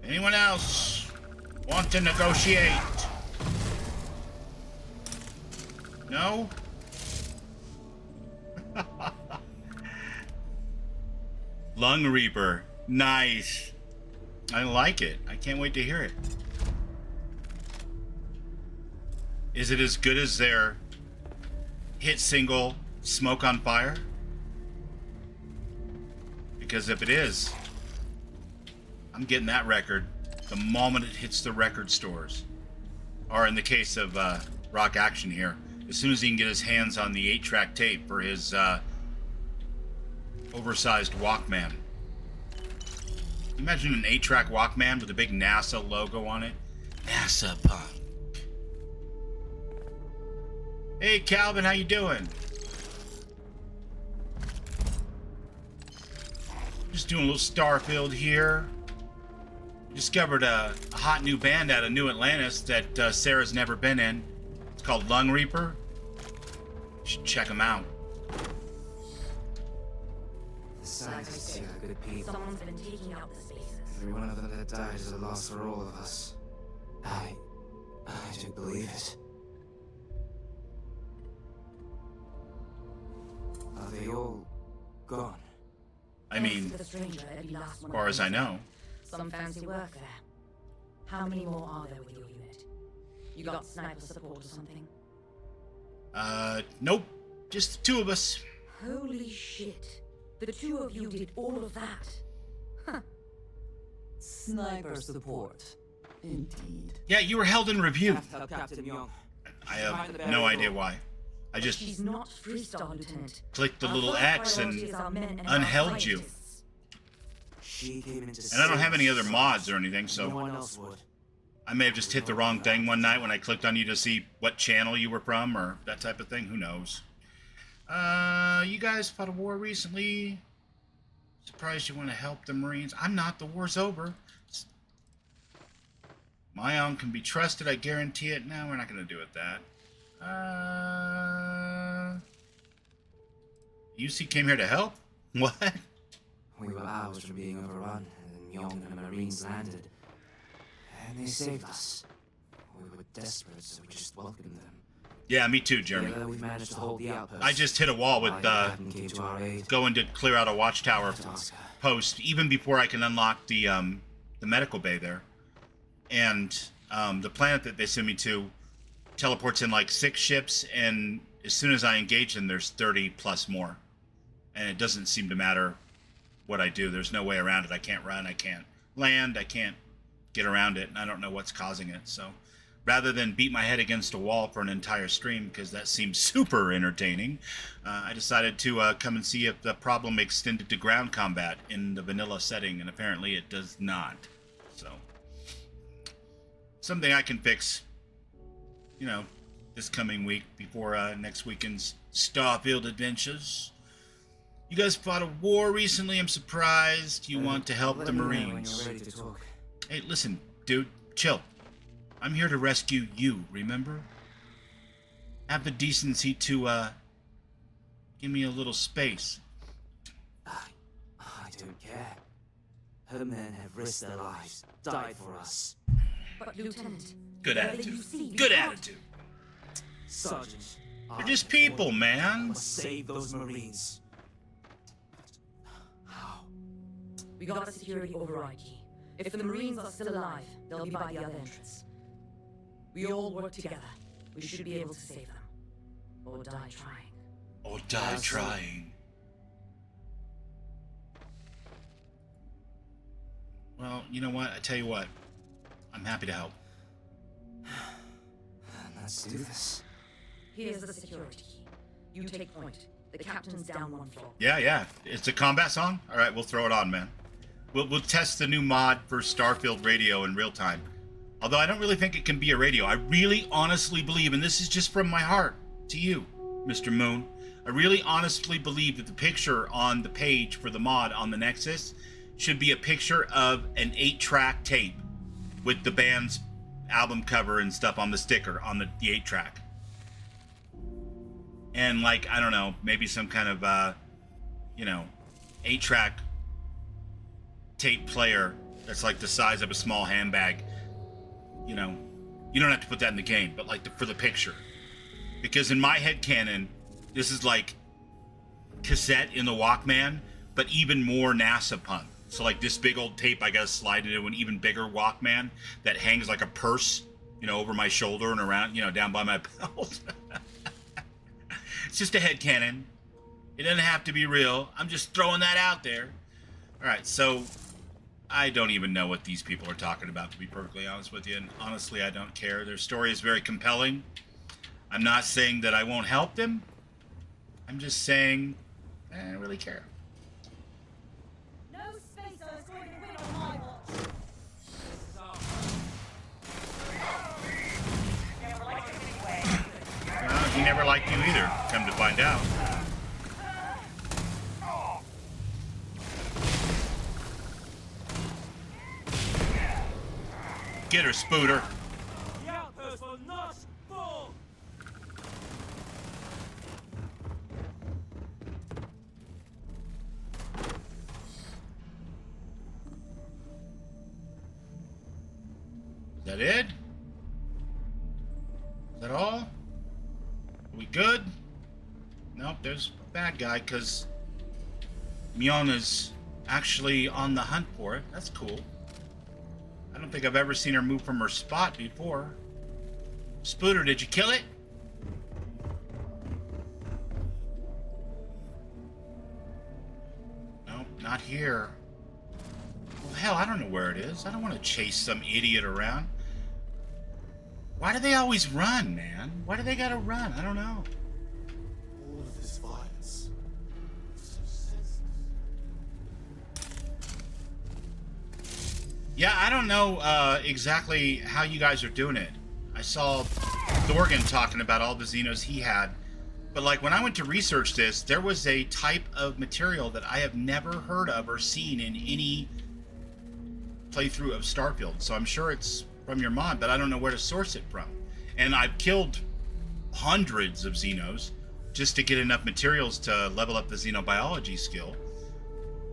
Anyone else want to negotiate? No? Lung Reaper. Nice. I like it. I can't wait to hear it. Is it as good as their hit single, Smoke on Fire? Because if it is, I'm getting that record the moment it hits the record stores. Or in the case of Rock Action here, as soon as he can get his hands on the 8-track tape for his oversized Walkman. Imagine an 8-track Walkman with a big NASA logo on it. NASA punk. Hey Calvin, how you doing? Just doing a little Starfield here. Discovered a hot new band out of New Atlantis that Sarah's never been in. It's called Lung Reaper. You should check them out. The scientists here are good people. Someone's been taking out the spaces. Every one of them that died is a loss for all of us. I do believe it. Are they all gone? I mean, The stranger, every last as one far of as them. I know. Some fancy work there. How many more are there with your unit? You got sniper support or something? Nope. Just the two of us. Holy shit. The two of you did all of that. Huh. Sniper support. Indeed. Yeah, you were held in review. Help Captain Young. I have no idea why. I just She's not Freestar, Lieutenant. clicked the Our little first X priority and is our men and unheld our you. scientists. She came into And I don't have any other service. mods or anything, No so one else would. I may have just hit the wrong thing one night when I clicked on you to see what channel you were from or that type of thing. Who knows? You guys fought a war recently. Surprised you want to help the Marines. I'm not. The war's over. Mayon can be trusted. I guarantee it. No, we're not going to do it that. UC came here to help? What? We were hours from being overrun, and then Young and the Marines landed. And they saved us. We were desperate, so we just welcomed them. Yeah, me too, Jeremy. Together, we managed to hold the outpost. I just hit a wall with Captain came to our aid. going to clear out a watchtower To Oscar. post, even before I can unlock the medical bay there. And the planet that they send me to teleports in like 6 ships, and as soon as I engage them, there's 30 plus more. And it doesn't seem to matter what I do. There's no way around it. I can't run. I can't land. I can't get around it. And I don't know what's causing it. So rather than beat my head against a wall for an entire stream, because that seems super entertaining, I decided to come and see if the problem extended to ground combat in the vanilla setting, and apparently it does not. So, something I can fix, you know, this coming week before next weekend's Starfield adventures. You guys fought a war recently. I'm surprised you want to help the Marines. Ready to talk. Hey, listen, dude, chill. I'm here to rescue you, remember? Have the decency to, give me a little space. I don't care. Her men have risked their lives, died for us. But, Lieutenant... Good attitude. Good attitude. Sergeant, They're just people, man. must save those Marines. How? We got a security override key. If the Marines are still alive, they'll be by the other entrance. We all work together. We should be able to save them. Or die trying. Or die trying. Well, you know what? I tell you what. I'm happy to help. Let's do this. Here's the security key. You take point. The captain's down one floor. Yeah. It's a combat song? Alright, we'll throw it on, man. We'll test the new mod for Starfield radio in real time. Although I don't really think it can be a radio. I really honestly believe, and this is just from my heart to you, Mr. Moon, I really honestly believe that the picture on the page for the mod on the Nexus should be a picture of an 8-track tape with the band's album cover and stuff on the sticker on the 8-track. And like, I don't know, maybe some kind of, 8-track tape player that's like the size of a small handbag. You know, you don't have to put that in the game, but like for the picture. Because in my head canon, this is like cassette in the Walkman, but even more NASA punk. So like this big old tape, I gotta slide into an even bigger Walkman that hangs like a purse, over my shoulder and around, down by my belt. It's just a headcanon. It doesn't have to be real. I'm just throwing that out there. All right, so I don't even know what these people are talking about, to be perfectly honest with you. And honestly, I don't care. Their story is very compelling. I'm not saying that I won't help them. I'm just saying I don't really care. No spacer is going to win on my watch. Well, he never liked you either, come to find out. Get her, Spooter. The outpost will not fall. Is that it? Is that all? Are we good? Nope, there's a bad guy, because Miona's actually on the hunt for it. That's cool. I don't think I've ever seen her move from her spot before. Spooter, did you kill it? Nope, not here. Well, hell, I don't know where it is. I don't want to chase some idiot around. Why do they always run, man? Why do they gotta run? I don't know. All of this violence. Yeah, I don't know exactly how you guys are doing it. I saw Thorgan talking about all the Xenos he had. But like when I went to research this, there was a type of material that I have never heard of or seen in any playthrough of Starfield. So I'm sure it's from your mod, but I don't know where to source it from. And I've killed hundreds of Xenos just to get enough materials to level up the xenobiology skill.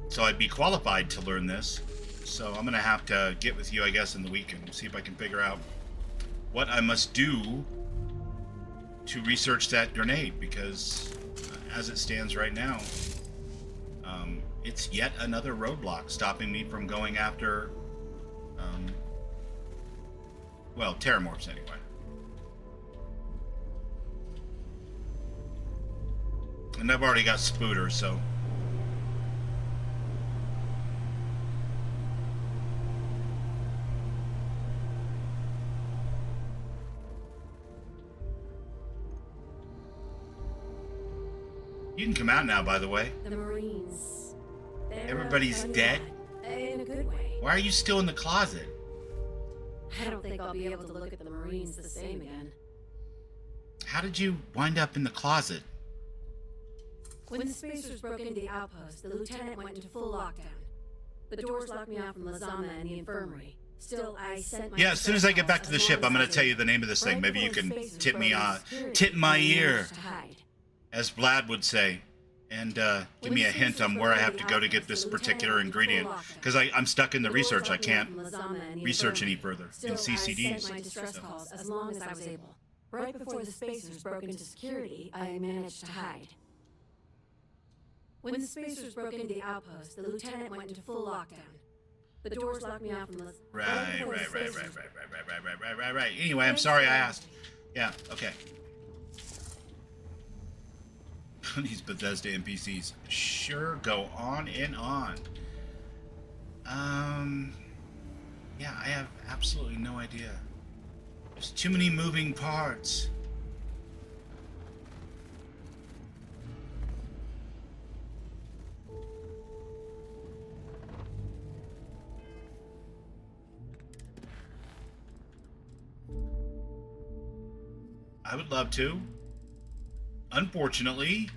So I'd be qualified to learn this. So I'm gonna have to get with you, I guess, in the weekend and see if I can figure out what I must do to research that grenade, because as it stands right now, it's yet another roadblock stopping me from going after, well, Terramorphs anyway. And I've already got Spooter, so... You can come out now, by the way. The Marines. They're Everybody's funny dead? bad, in a good way. Why are you still in the closet? I don't think I'll be able to look at the Marines the same again. How did you wind up in the closet? When the spacers broke into the outpost, the lieutenant went into full lockdown. The doors locked me out from Lazama and the infirmary. Still, I sent my... Yeah, as soon as I get back to the ship, I'm going to tell you the name of this thing. Maybe you can tip me tip my ear, as Vlad would say, and give me a hint on where I have to get this particular ingredient. Because I'm stuck in the research. I can't research any further in CCDs. I sent my distress calls as long as I was able. Right before the spacers broke into security, I managed to hide. When the spacers broke into the outpost, the lieutenant went into full lockdown. The doors locked me out from the... Right. Anyway, I'm sorry I asked. Yeah, okay. These Bethesda NPCs sure go on and on. Yeah, I have absolutely no idea. There's too many moving parts. I would love to. Unfortunately,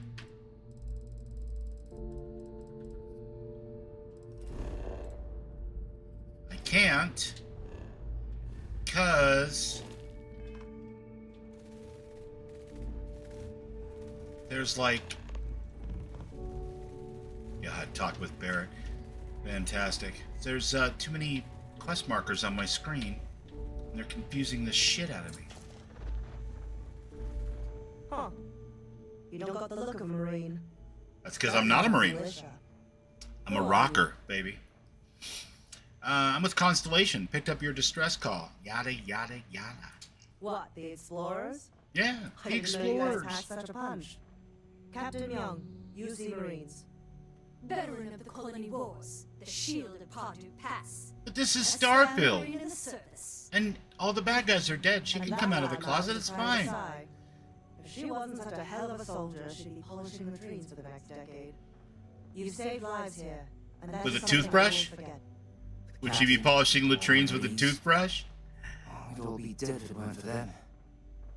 I can't, because there's like, yeah, I talked with Barrett. Fantastic. There's too many quest markers on my screen, and they're confusing the shit out of me. Huh. You don't got the look of a Marine. That's because I'm not a Marine. I'm a rocker, baby. I'm with Constellation. Picked up your distress call. Yada, yada, yada. What, the Explorers? Yeah, I the didn't know you guys Explorers. had such a punch. Captain Young, UC Marines. Veteran of the colony wars, the shielded Pardew Pass. But this is A stand Starfield. Marine in the service. And all the bad guys are dead. She can come out of the closet. It's fine. If she wasn't such a hell of a soldier, she'd be polishing latrines for the next decade. You've saved lives here, and that's With a something I toothbrush? won't forget. Would she be polishing latrines with a toothbrush? We'd all be dead if it weren't for them.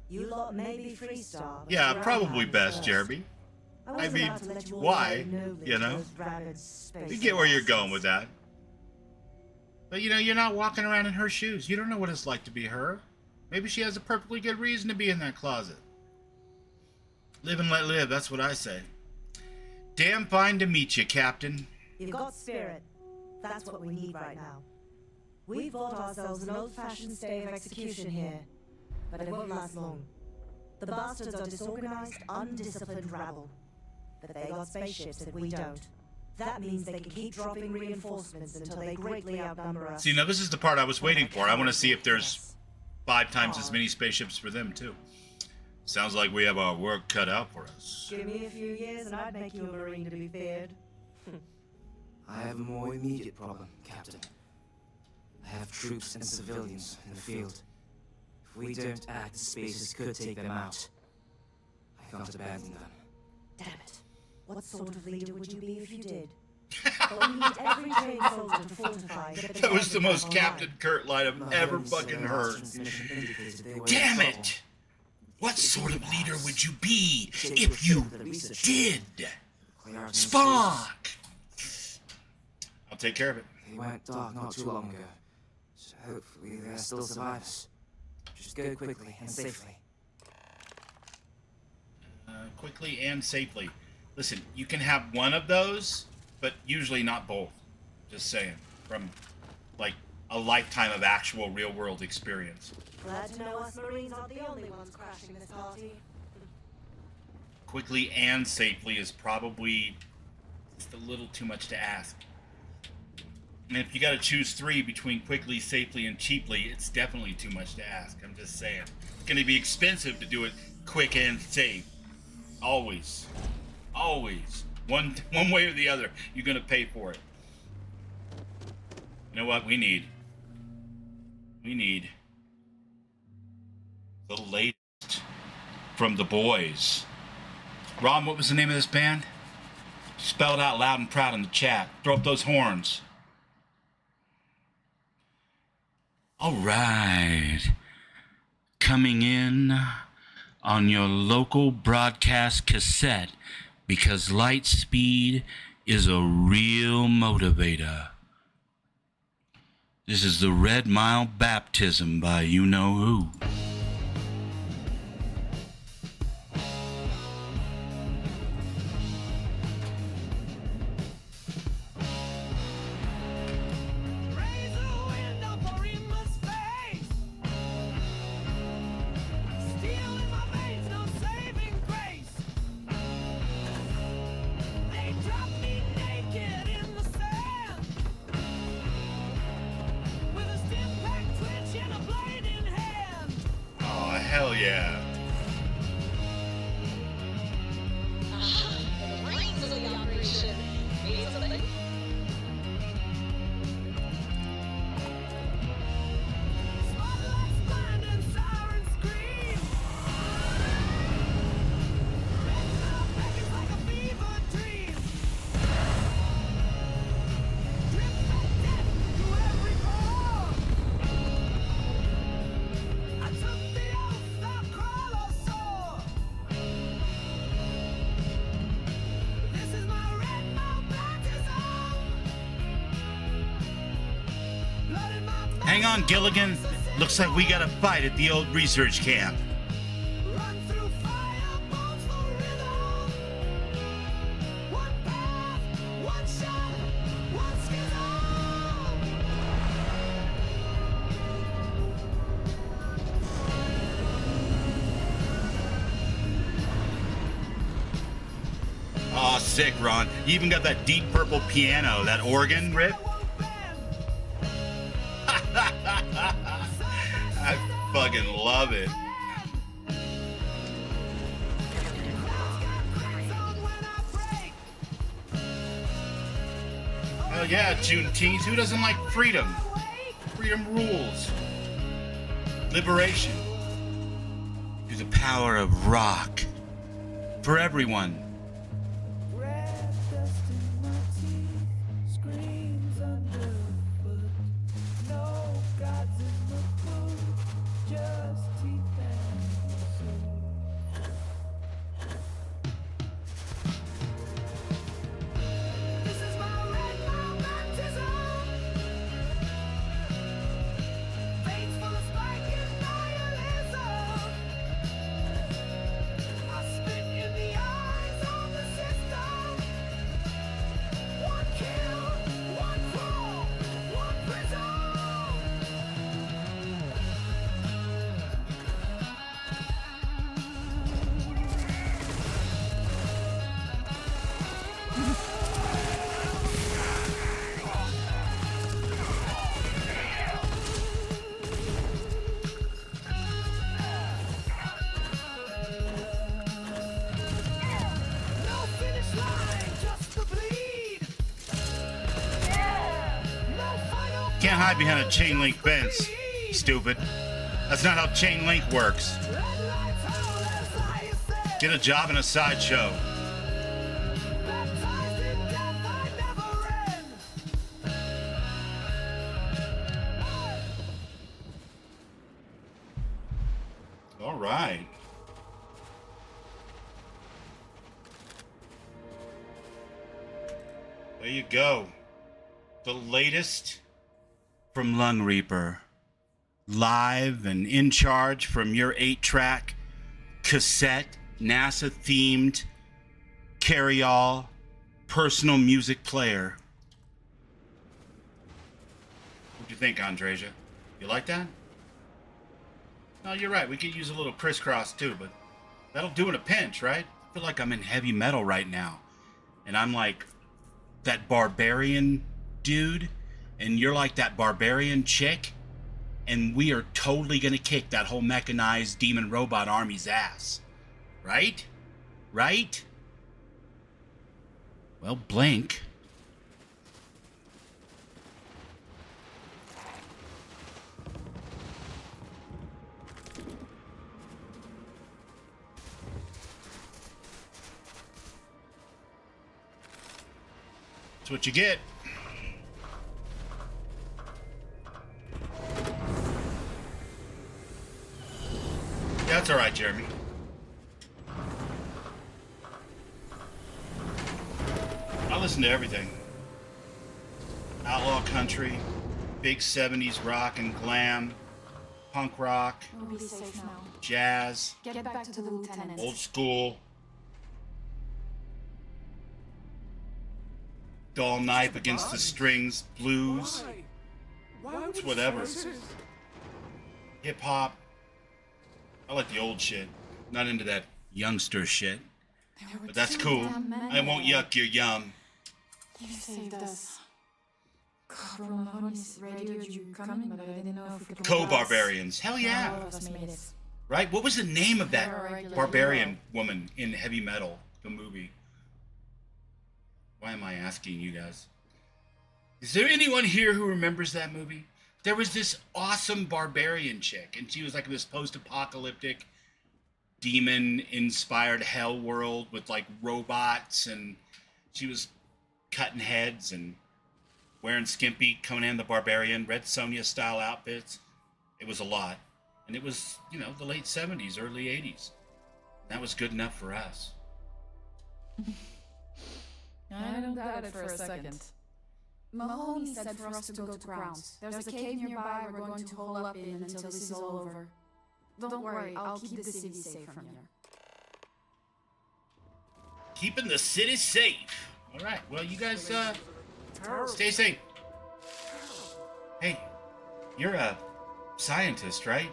You lot may be freestar, but Yeah, you're probably outsiders best, first. Jeremy. I I wasn't mean, about to let you all why? die nobly You to know? those rabid space You get where you're assassins. going with that. But you know, you're not walking around in her shoes. You don't know what it's like to be her. Maybe she has a perfectly good reason to be in that closet. Live and let live, that's what I say. Damn fine to meet you, Captain. You've got spirit. That's what we need right now. We've bought ourselves an old-fashioned stay of execution here, but it won't last long. The bastards are disorganized, undisciplined rabble. But they got spaceships and we don't. That means they can keep dropping reinforcements until they greatly outnumber us. See, now this is the part I was waiting for. I want to see if there's 5 times as many spaceships for them, too. Sounds like we have our work cut out for us. Give me a few years and I'd make you a Marine to be feared. I have a more immediate problem, Captain. I have troops and civilians in the field. If we don't act, the spacers could take them out. I can't abandon them. Damn it. What sort of leader would you be if you did? But we need every trained soldier to fortify. That was the most Captain Kurt line I've ever fucking heard. Damn it! What sort of leader would you be if you did? Spock! I'll take care of it. They went dark not too long ago, so hopefully there are still survivors. Just go quickly and safely. Quickly and safely. Listen, you can have one of those, but usually not both. Just saying. From, like, a lifetime of actual real-world experience. Glad to know us Marines aren't the only ones crashing this party. Quickly and safely is probably just a little too much to ask. And if you gotta choose 3 between quickly, safely, and cheaply, it's definitely too much to ask. I'm just saying. It's gonna be expensive to do it quick and safe. Always. Always. One way or the other, you're gonna pay for it. You know what we need? We need the latest from the boys Ron, what was the name of this band? Spell it out loud and proud in the chat. Throw up those horns. All right. Coming in on your local broadcast cassette, because light speed is a real motivator. This is the Red Mile Baptism by you know who. Hell yeah. Hang on, Gilligan. Looks like we got a fight at the old research camp. Aw, sick, Ron. You even got that deep purple piano, that organ riff. I fucking love it. Hell yeah, Juneteenth. Who doesn't like freedom? Freedom rules. Liberation. Through the power of rock. For everyone. Can't hide behind a chain link fence, stupid. That's not how chain link works. Get a job in a sideshow. All right. There you go. The latest from Lung Reaper. Live and in charge from your 8-track cassette, NASA-themed, carry-all, personal music player. What'd you think, Andreja? You like that? No, you're right. We could use a little crisscross too, but that'll do in a pinch, right? I feel like I'm in heavy metal right now. And I'm like that barbarian dude, and you're like that barbarian chick, and we are totally gonna kick that whole mechanized demon robot army's ass. Right? Right? Well, blink. That's what you get. That's all right, Jeremy. I listen to everything. Outlaw country, big 70s rock and glam, punk rock, We'll be safe now. jazz, Get back to the lieutenant. old school, dull knife against the strings, blues, it's whatever. Hip hop. I like the old shit. Not into that youngster shit. But that's cool. I won't yuck your yum. You saved us. Corporal Mahoney's radioed you coming, but I didn't know if we could. Co-barbarians. Hell yeah. All of us made it. Right? What was the name of that You're a regular barbarian woman in Heavy Metal, the movie? Why am I asking you guys? Is there anyone here who remembers that movie? There was this awesome barbarian chick, and she was like this post-apocalyptic demon-inspired hell world with like robots, and she was cutting heads and wearing skimpy Conan the Barbarian, Red Sonja style outfits. It was a lot. And it was, you know, the late 70s, early 80s. That was good enough for us. I don't doubt it for a second. Mahoney said for us to go to ground. There's a cave nearby we're going to hole up in until this is all over. Don't worry, I'll keep the city safe from here. Keeping the city safe. All right. Well, you guys stay safe. Hey, you're a scientist, right?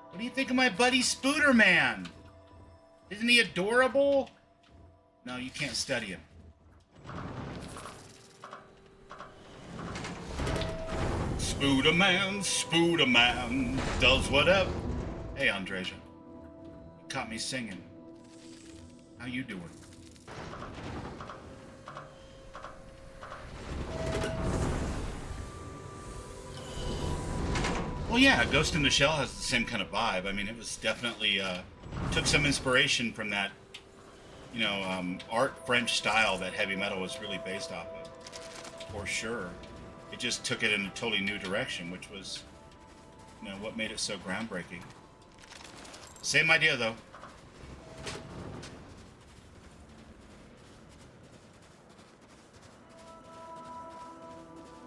What do you think of my buddy Spooder Man? Isn't he adorable? No, you can't study him. Spooder Man, does whatever. Hey, Andreja. You caught me singing. How you doing? Well, yeah, Ghost in the Shell has the same kind of vibe. I mean, it was definitely, took some inspiration from that, you know, art French style that heavy metal was really based off of. For sure. It just took it in a totally new direction, which was, you know, what made it so groundbreaking. Same idea, though.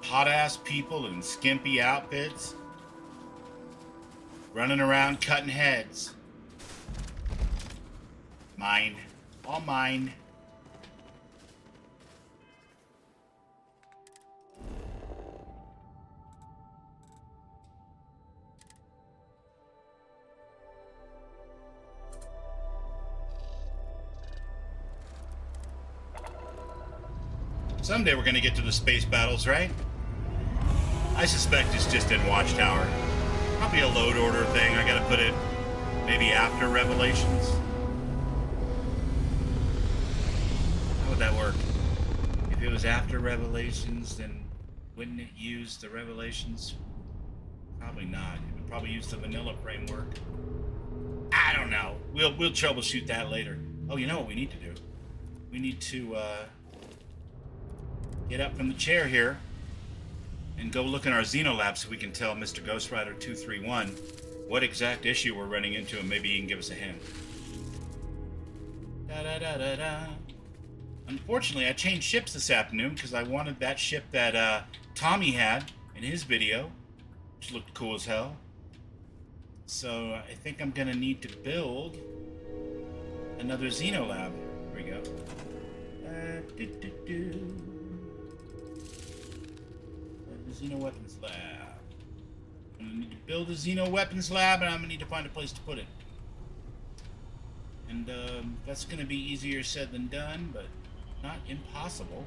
Hot-ass people in skimpy outfits. Running around cutting heads. Mine. All mine. Someday we're gonna get to the space battles, right? I suspect it's just in Watchtower. Probably a load order thing. I gotta put it maybe after Revelations. How would that work? If it was after Revelations, then wouldn't it use the Revelations? Probably not. It would probably use the vanilla framework. I don't know. We'll troubleshoot that later. Oh, you know what we need to do? We need to get up from the chair here and go look in our Xenolab so we can tell Mr. Ghost Rider 231 what exact issue we're running into, and maybe he can give us a hint. Da-da-da-da-da. Unfortunately, I changed ships this afternoon because I wanted that ship that Tommy had in his video, which looked cool as hell. So I think I'm going to need to build another Xenolab. Here we go. Xeno Weapons Lab. I'm gonna need to build a Xeno Weapons Lab, and I'm gonna need to find a place to put it. And that's gonna be easier said than done, but not impossible.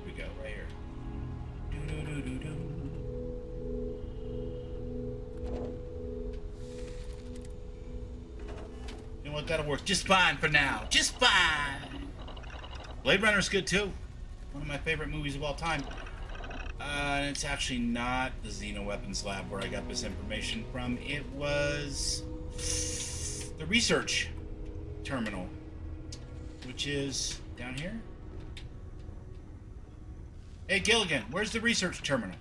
Here we go, right here. Do-do-do-do-do. You know what? That'll work just fine for now. Just fine. Blade Runner's good too. One of my favorite movies of all time. And it's actually not the Xeno Weapons Lab where I got this information from. It was the research terminal, which is down here. Hey, Gilligan, where's the research terminal?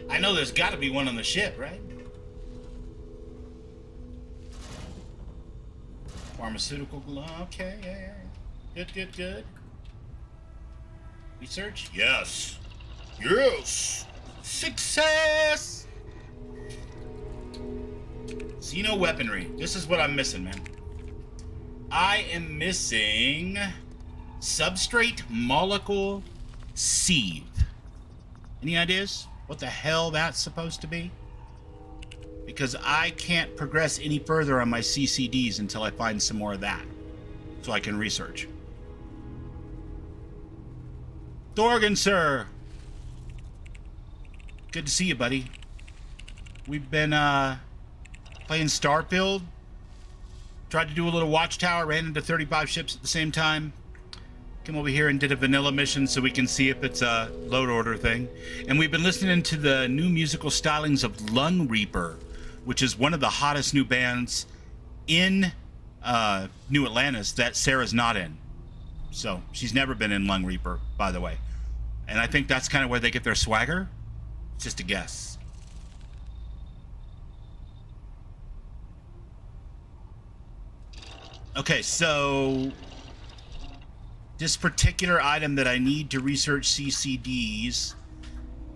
I know there's got to be one on the ship, right? Pharmaceutical glove. Okay, yeah. Good. Research? Yes. Yes. Success. Xeno weaponry. This is what I'm missing, man. I am missing substrate molecule sieve. Any ideas what the hell that's supposed to be? Because I can't progress any further on my CCDs until I find some more of that, so I can research. Dorgan, sir. Good to see you, buddy. We've been playing Starfield. Tried to do a little watchtower, ran into 35 ships at the same time. Came over here and did a vanilla mission so we can see if it's a load order thing. And we've been listening to the new musical stylings of Lung Reaper, which is one of the hottest new bands in New Atlantis that Sarah's not in. So she's never been in Lung Reaper, by the way. And I think that's kind of where they get their swagger. It's just a guess. Okay, so this particular item that I need to research CCDs,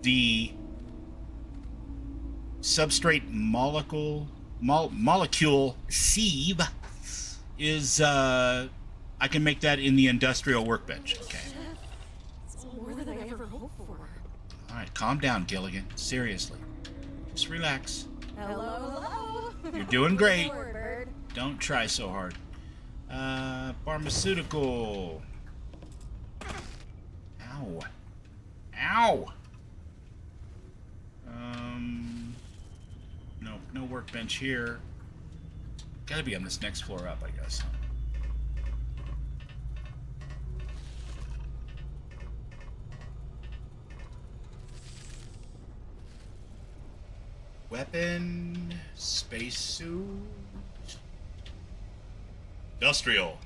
the substrate molecule sieve is I can make that in the industrial workbench. Okay. It's more than I ever hoped for. All right, calm down, Gilligan. Seriously, just relax. Hello. You're doing great. Forward, bird. Don't try so hard. Pharmaceutical. Ow. Ow. No workbench here. Gotta be on this next floor up, I guess. Weapon, spacesuit, industrial.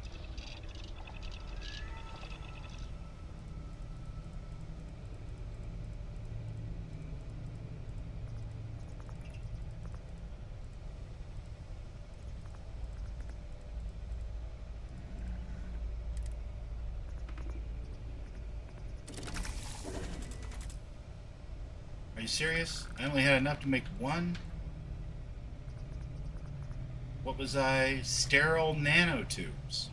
Are you serious? I only had enough to make one? What was I? Sterile nanotubes.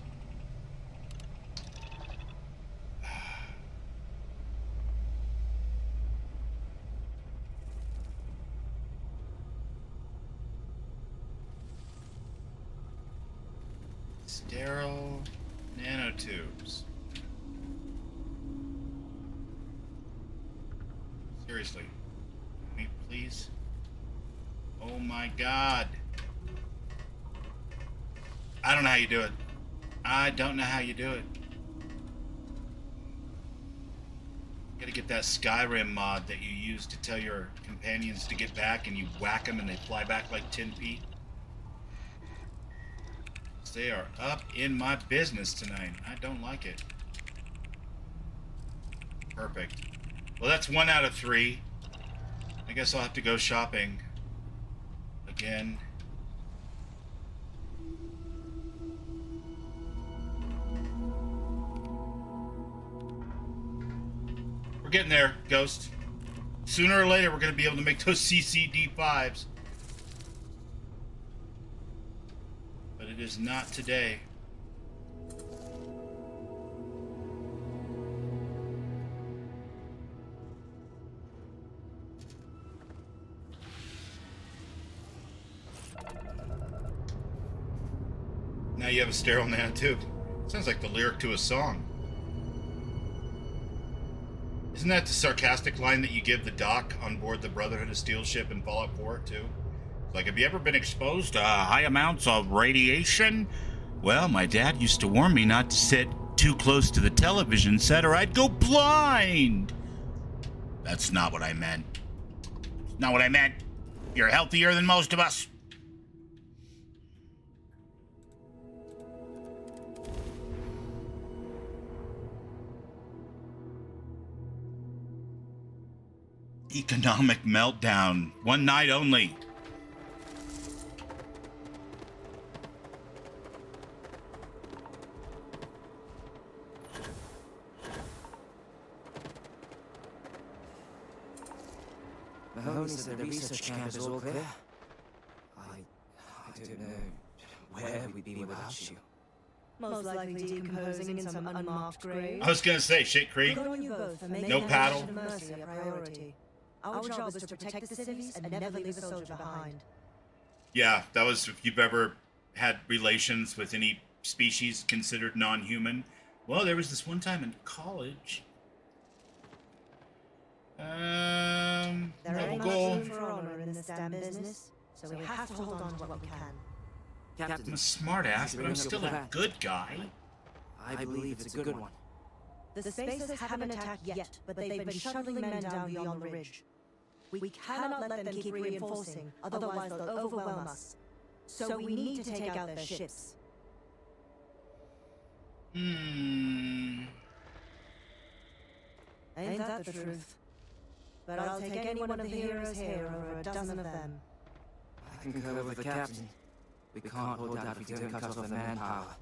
Sterile nanotubes. Seriously. Me, please. Oh my god. I don't know how you do it. I don't know how you do it. Gotta get that Skyrim mod that you use to tell your companions to get back and you whack them and they fly back like 10 feet. They are up in my business tonight. I don't like it. Perfect. Well, that's 1 out of 3. I guess I'll have to go shopping again. We're getting there, Ghost. Sooner or later, we're going to be able to make those CCD5s. But it is not today. Now you have a sterile nanotube. Sounds like the lyric to a song. Isn't that the sarcastic line that you give the doc on board the Brotherhood of Steel ship in Fallout 4, too? Like, have you ever been exposed to high amounts of radiation? Well, my dad used to warn me not to sit too close to the television set or I'd go blind. That's not what I meant. Not what I meant. You're healthier than most of us. Economic meltdown. One night only. Mahoney said the research camp is all clear. I don't know where we'd be without you. Most likely decomposing in some unmarked grave. I was gonna say, shit creek. No paddle. Mercy a priority. Our job is to protect the cities and never leave a soldier behind. Yeah, that was if you've ever had relations with any species considered non-human. Well, there was this one time in college. There ain't much room for honor in this damn business, so we have to hold on to what we can. I'm a smart-ass, but I'm still a good guy. I believe it's a good one. The Spacers haven't attacked yet, but they've been shuttling men down beyond the ridge. We cannot let them keep reinforcing, otherwise they'll overwhelm us. So we need to take out their ships. Hmm. Ain't that the truth? But I'll take any one of the heroes here over a dozen of them. I concur with the captain. We can't hold out if we don't cut off their manpower.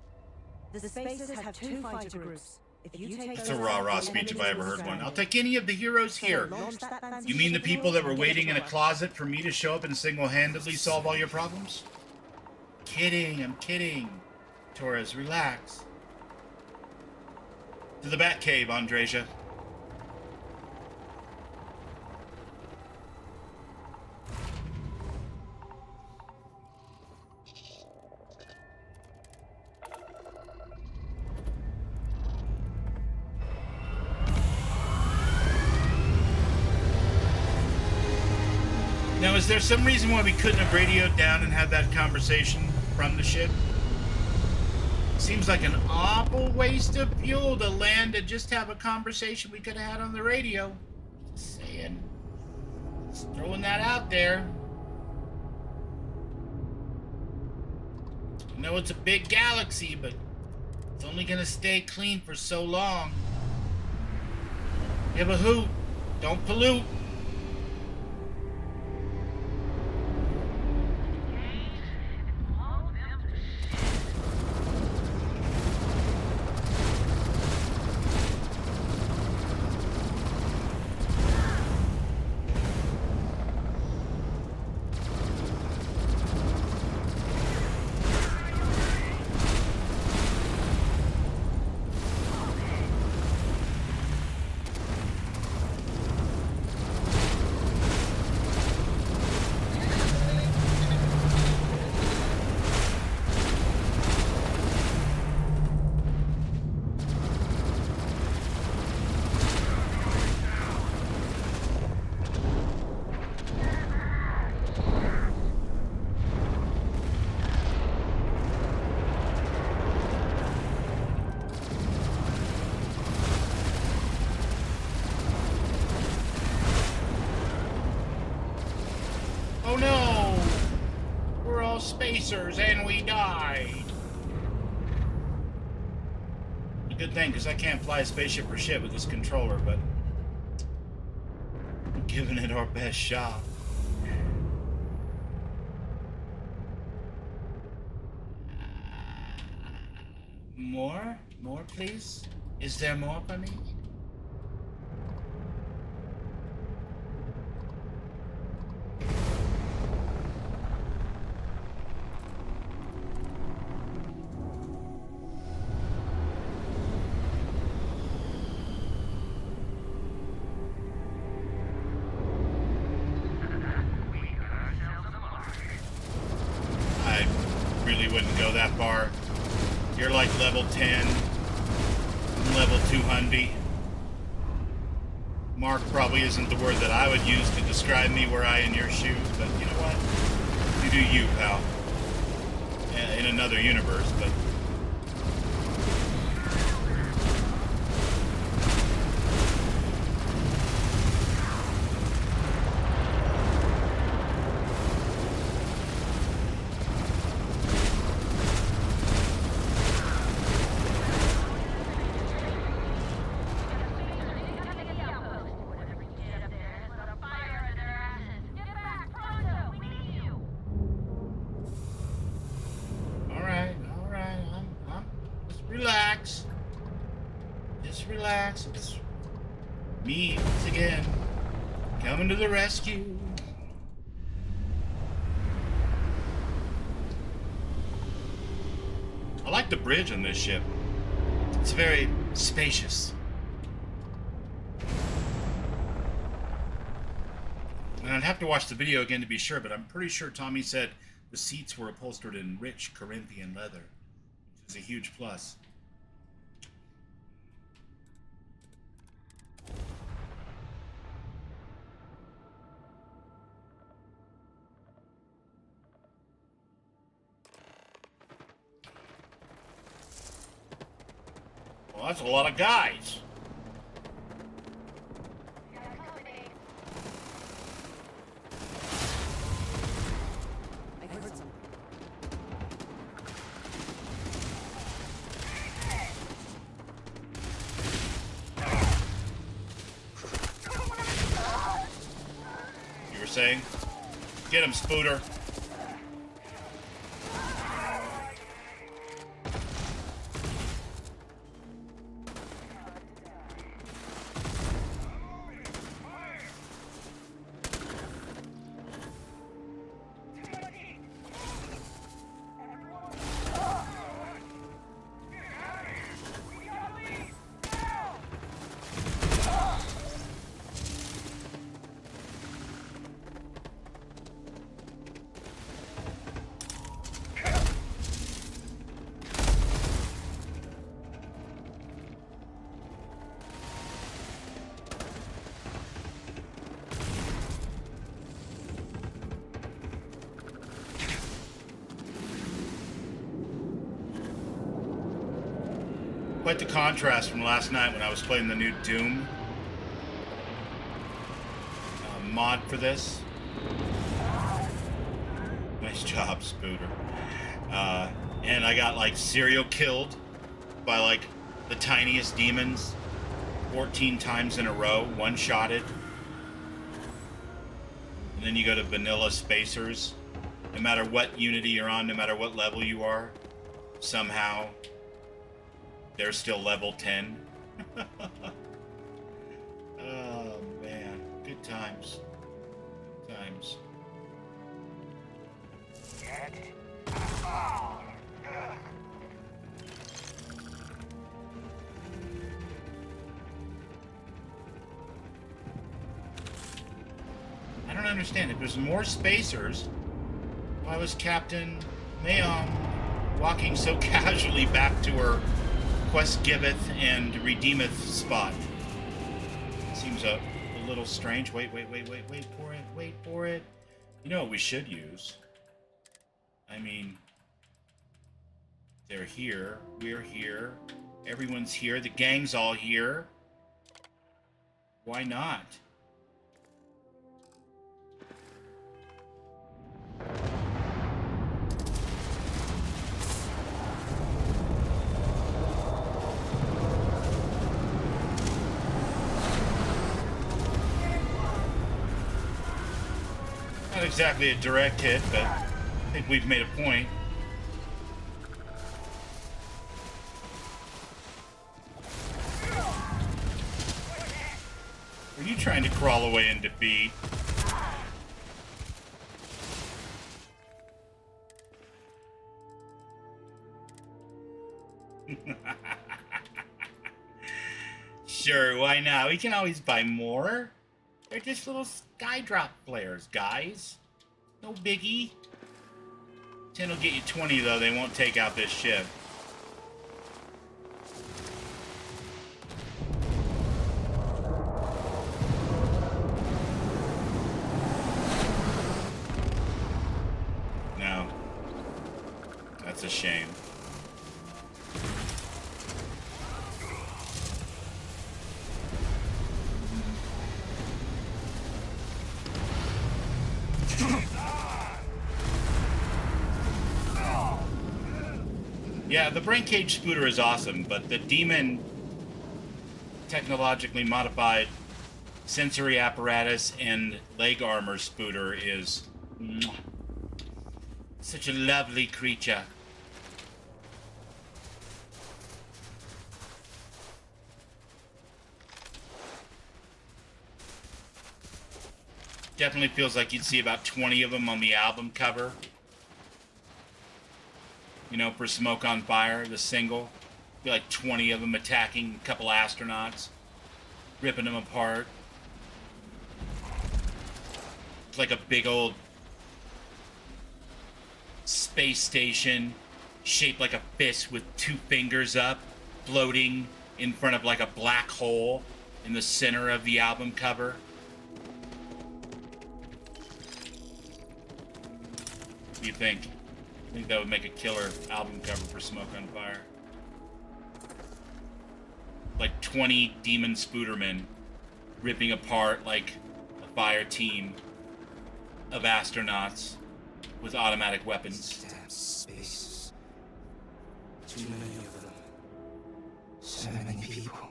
The Spacers have 2 fighter groups. If you take That's a rah-rah speech if I ever heard one. I'll take any of the heroes here. You mean the people that were waiting in a closet for me to show up and single-handedly solve all your problems? Kidding, I'm kidding. Torres, relax. To the Batcave, Andreja. Now, is there some reason why we couldn't have radioed down and had that conversation from the ship? Seems like an awful waste of fuel to land and just have a conversation we could have had on the radio. Just saying. Just throwing that out there. I know it's a big galaxy, but it's only gonna stay clean for so long. Give a hoot. Don't pollute. Oh no! We're all spacers and we died. A good thing, because I can't fly a spaceship for shit with this controller, but we're giving it our best shot. More? More, please? Is there more for me? Wouldn't go that far. You're like level 10, I'm level 200. Mark probably isn't the word that I would use to describe me were I in your shoes, but you know what? You do you, pal. In another universe, but... relax. It's me once again, coming to the rescue. I like the bridge on this ship. It's very spacious. And I'd have to watch the video again to be sure, but I'm pretty sure Tommy said the seats were upholstered in rich Corinthian leather, which is a huge plus. Well, that's a lot of guys. You were saying? Get him, Spooter. Quite the contrast from last night when I was playing the new Doom mod for this. Nice job, Spooter. And I got like serial killed by like the tiniest demons 14 times in a row, one-shotted. And then you go to vanilla spacers. No matter what unity you're on, no matter what level you are, somehow they're still level 10. Oh, man. Good times. Good times. I don't understand. If there's more spacers, why was Captain Mayom walking so casually back to her quest giveth and redeemeth spot? Seems a little strange. Wait for it. Wait for it. You know what we should use? I mean, they're here. We're here. Everyone's here. The gang's all here. Why not? Not exactly a direct hit, but I think we've made a point. Are you trying to crawl away in defeat? Sure, why not? We can always buy more. They're just little sky drop flares, guys. No biggie. 10 will get you 20, though. They won't take out this ship. No. That's a shame. Yeah, the brain cage Spooter is awesome, but the demon technologically modified sensory apparatus and leg armor Spooter is such a lovely creature. Definitely feels like you'd see about 20 of them on the album cover. You know, for Smoke on Fire, the single. Be like 20 of them attacking a couple astronauts, ripping them apart. It's like a big old space station shaped like a fist with two fingers up, floating in front of like a black hole in the center of the album cover. What do you think? I think that would make a killer album cover for Smoke on Fire. Like 20 demon spoodermen ripping apart like a fire team of astronauts with automatic weapons. Damn space. Too many of them. So many people.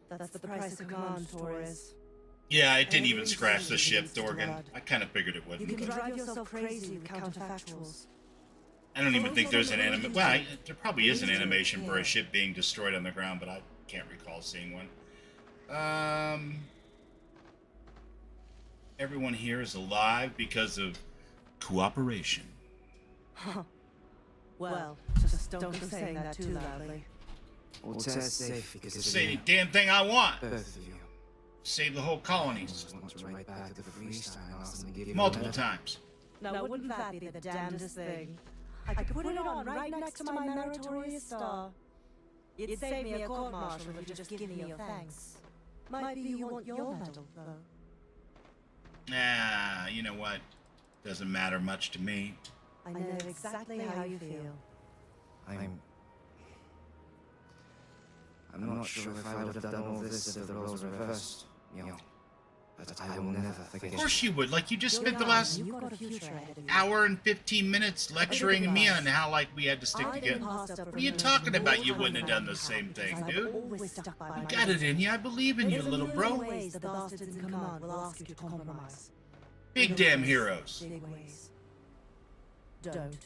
That's the price of command, Torres. Yeah, it didn't even scratch the ship, Dorgan. I kind of figured it You would. can drive yourself crazy with counterfactuals. I don't even think there's an anime. Well, there probably is an animation for a ship being destroyed on the ground, but I can't recall seeing one. Everyone here is alive because of cooperation. Well, just don't go saying that too loudly. Ortez safe because of Say you. the damn thing I want. Both of you. Save the whole colony. Just want to write back to the freestyle and ask them to give you Multiple another. times. Now, wouldn't that be the damnedest thing? I could put it on right next to my meritorious star. It'd save me a court-martial if you just give me your thanks. Might be you want your medal, though. Nah, you know what? Doesn't matter much to me. I know exactly how you feel. I'm not sure if I would have done all this if the roles were reversed, you know. But I will never forget. Of course you would. Like, you just spent the last You've got a future ahead of you. hour and 15 minutes lecturing me on how, like, we had to stick together. What are you talking about? You wouldn't have done the same thing, dude. You got it in you. I believe in you, little bro. Ways the bastards in command will ask you to compromise. Big damn heroes. Big ways. Don't.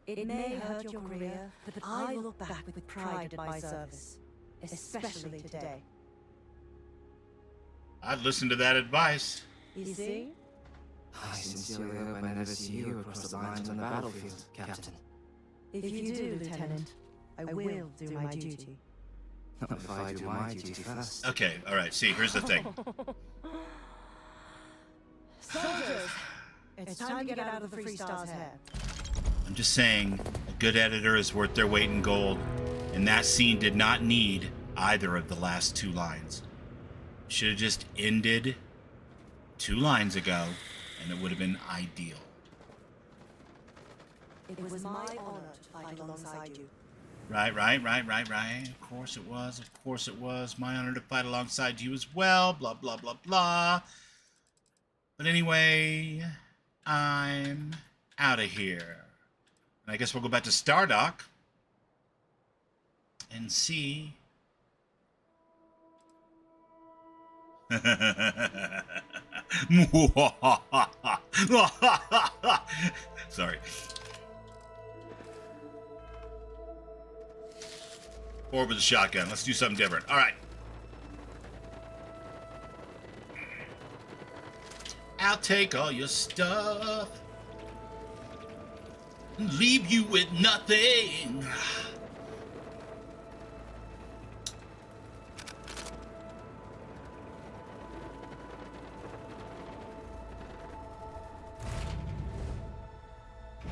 It may hurt your career, but I look back with pride at my service. Especially today. I'd listen to that advice. You see? I sincerely hope I never see you across the lines on the battlefield, Captain. If you do, Lieutenant, I will do my duty. Not if I do my duty first. Okay, alright, see, here's the thing. Soldiers, it's time to get out of the Free Star's hair. I'm just saying, a good editor is worth their weight in gold, and that scene did not need either of the last two lines. Should have just ended 2 lines ago, and it would have been ideal. It was my honor to fight alongside you. Right. Of course it was. My honor to fight alongside you as well. Blah, blah, blah, blah. But anyway, I'm out of here. And I guess we'll go back to Stardock and see. Sorry. Forward with the shotgun. Let's do something different. All right. I'll take all your stuff and leave you with nothing.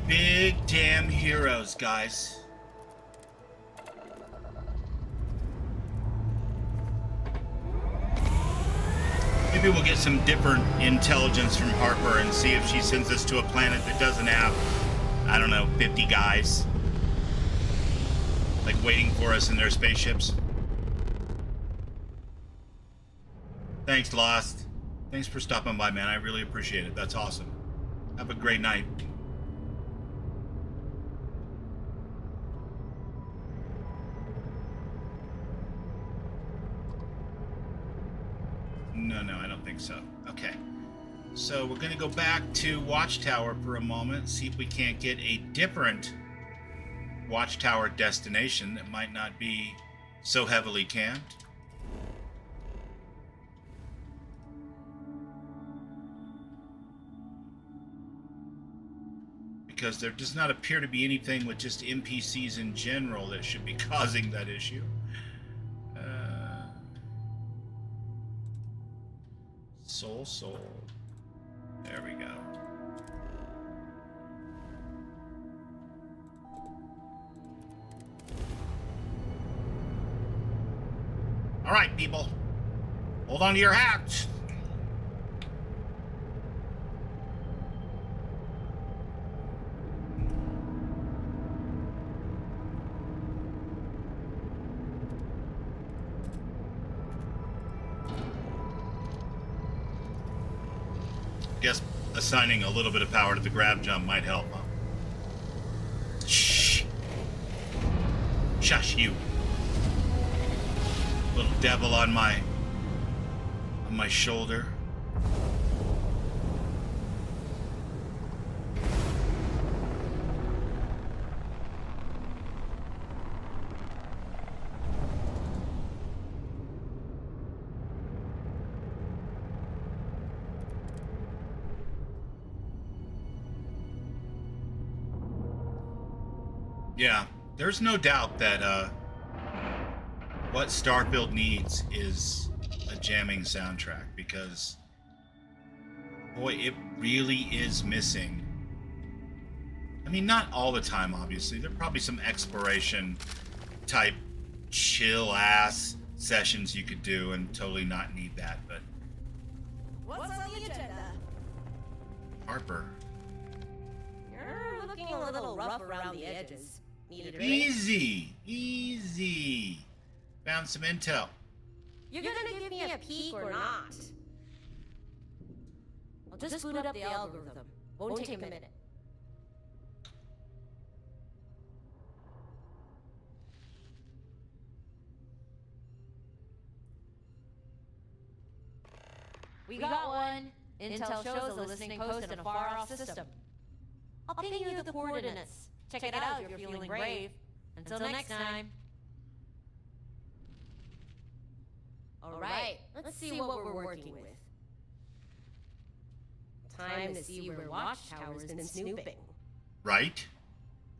Big damn heroes, guys. Maybe we'll get some different intelligence from Harper and see if she sends us to a planet that doesn't have, I don't know, 50 guys. Like waiting for us in their spaceships. Thanks, Lost. Thanks for stopping by, man. I really appreciate it. That's awesome. Have a great night. No, I don't think so. Okay. So we're going to go back to Watchtower for a moment, see if we can't get a different Watchtower destination that might not be so heavily camped. because there does not appear to be anything with just NPCs in general that should be causing that issue. Soul. There we go. All right, people. Hold on to your hats. Guess assigning a little bit of power to the grab jump might help, huh? Shh. Shush, you. Little devil on my shoulder. Yeah, there's no doubt that what Starfield needs is a jamming soundtrack, because boy, it really is missing. I mean, not all the time, obviously. There are probably some exploration type chill ass sessions you could do and totally not need that, but What's on the agenda? Harper. You're looking a little rough around the edges. Need a drink? Easy. Found some intel. You're gonna give me a peek or not? I'll just boot up the algorithm. Won't take a minute. We got one. Intel shows a listening post in a far-off system. I'll ping you the coordinates. Check it out if you're feeling brave. Until next time. Alright, let's see what we're working with. Time to see where Watchtower's been snooping. Right?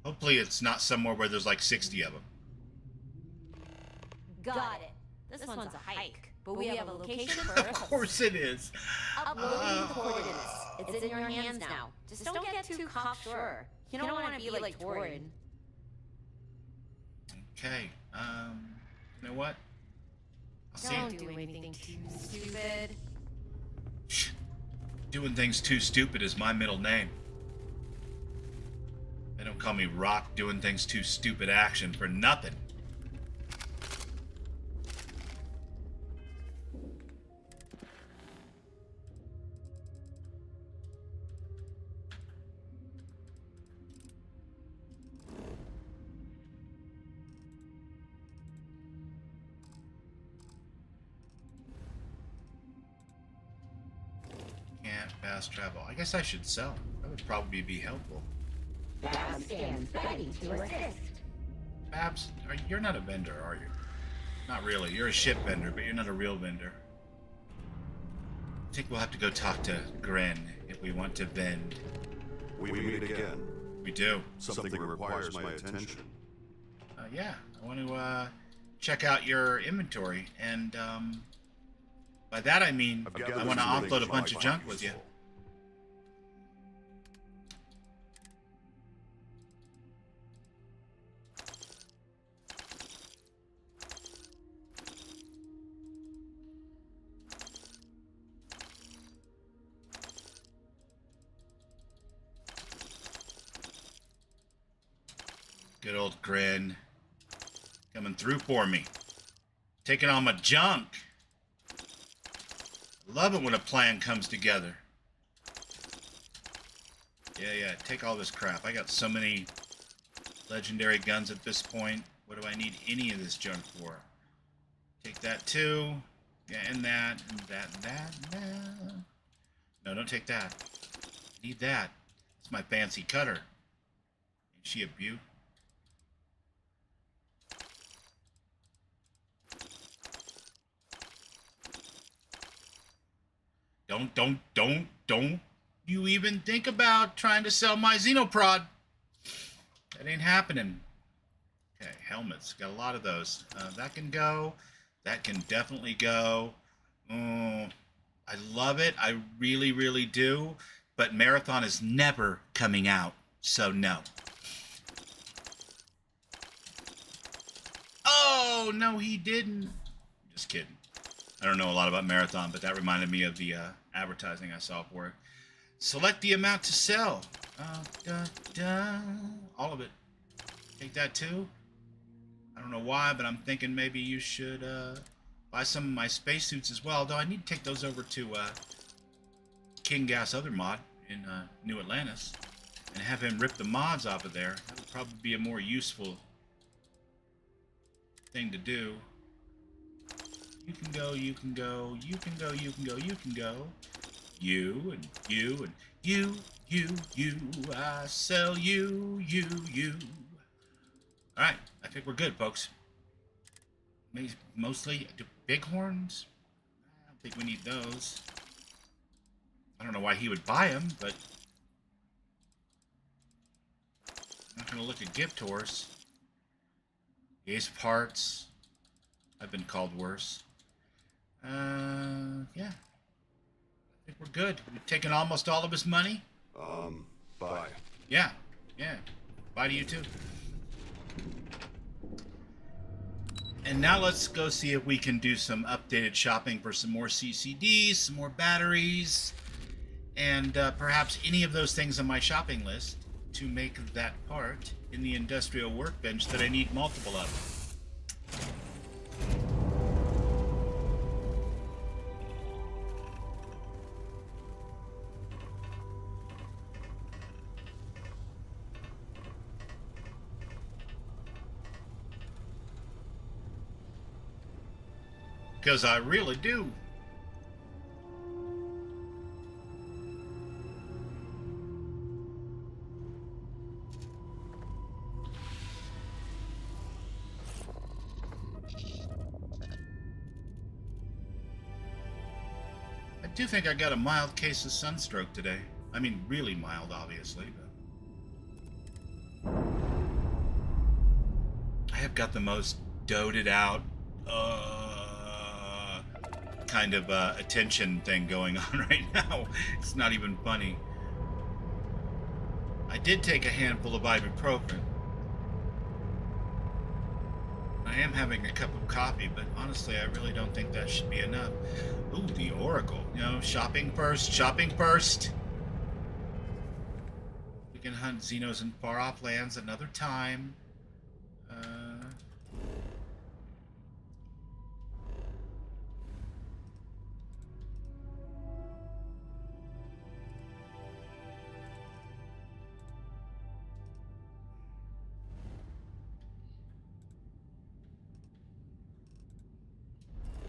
Hopefully it's not somewhere where there's like 60 of them. Got it. This one's a hike, but we have a location first. Of course it is. Uploading the coordinates. It's in your hands now. Just don't get too cocksure. You don't want to be like Torin. Okay, you know what? Don't do anything too stupid. Shh. Doing things too stupid is my middle name. They don't call me Rock doing things too stupid action for nothing. Fast travel. I guess I should sell. That would probably be helpful. Babs stands ready to assist. Babs, you're not a vendor, are you? Not really. You're a ship vendor, but you're not a real vendor. I think we'll have to go talk to Gren if we want to vend. We meet again. We do. Something requires my attention. Yeah. I want to check out your inventory, and by that I mean I want to offload a bunch of junk with you. Good old Grin. Coming through for me. Taking all my junk. Love it when a plan comes together. Yeah, take all this crap. I got so many legendary guns at this point. What do I need any of this junk for? Take that too. Yeah, and that, and that, and that, and that. No, don't take that. I need that. It's my fancy cutter. Ain't she a beaut? Don't you even think about trying to sell my Xenoprod. That ain't happening. Okay, helmets. Got a lot of those. That can go. That can definitely go. I love it. I really, really do. But Marathon is never coming out. So no. Oh, no, he didn't. Just kidding. I don't know a lot about Marathon, but that reminded me of the advertising I saw for it. Select the amount to sell. All of it. Take that too. I don't know why, but I'm thinking maybe you should buy some of my spacesuits as well. Though I need to take those over to King Gas Other Mod in New Atlantis and have him rip the mods off of there. That would probably be a more useful thing to do. You can go, you can go, you can go, you can go, you can go. You and you and you. I sell you. Alright, I think we're good, folks. Mostly bighorns? I don't think we need those. I don't know why he would buy them, but I'm not going to look at gift horse. Ace parts. I've been called worse. Yeah. I think we're good. We've taken almost all of his money. Bye. Yeah. Bye to you too. And now let's go see if we can do some updated shopping for some more CCDs, some more batteries, and perhaps any of those things on my shopping list to make that part in the industrial workbench that I need multiple of. Because I really do. I do think I got a mild case of sunstroke today. I mean, really mild, obviously, but I have got the most doted out, kind of attention thing going on right now. It's not even funny. I did take a handful of ibuprofen. I am having a cup of coffee, but honestly, I really don't think that should be enough. Ooh, the Oracle. You know, shopping first, shopping first. We can hunt Xenos in far-off lands another time.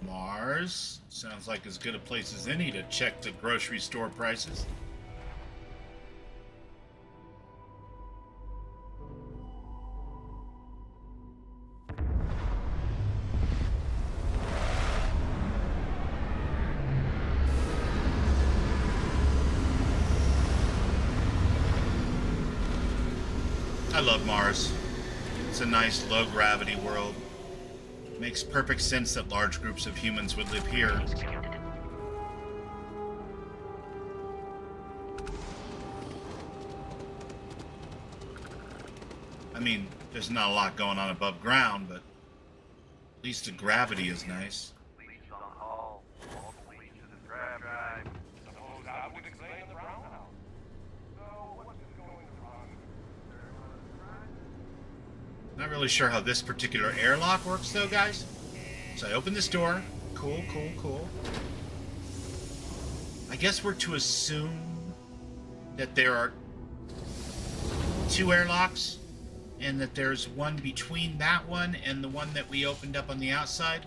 Mars. Sounds like as good a place as any to check the grocery store prices. I love Mars. It's a nice low-gravity world. Makes perfect sense that large groups of humans would live here. I mean, there's not a lot going on above ground, but at least the gravity is nice. Not really sure how this particular airlock works though, guys. So I open this door. Cool. I guess we're to assume that there are two airlocks and that there's one between that one and the one that we opened up on the outside.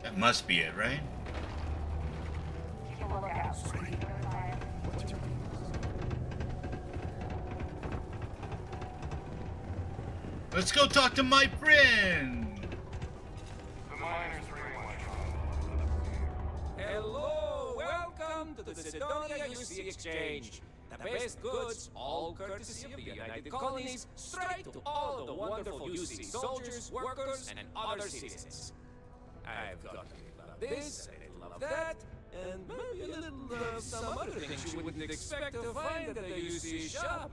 That must be it, right? Let's go talk to my friend! Hello! Welcome to the Sidonia UC Exchange. the best goods, all courtesy of the United Colonies, straight to all of the wonderful UC soldiers, workers, and other citizens. I've got a little of this, a little of that, and maybe a little of some other things you wouldn't expect to find at the UC shop,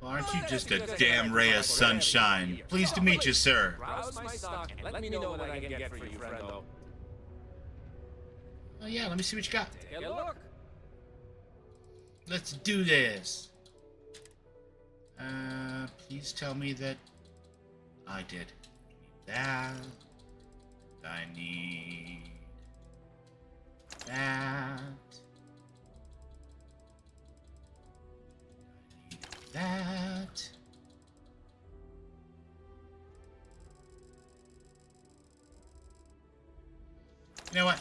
Well, aren't you just a damn ray of sunshine? Pleased to meet you, sir. Browse my stock and let me know what I can get for you, friendo. Oh yeah, let me see what you got. Take a look. Let's do this. Please tell me that I did. That. I need that. I need that. You know what?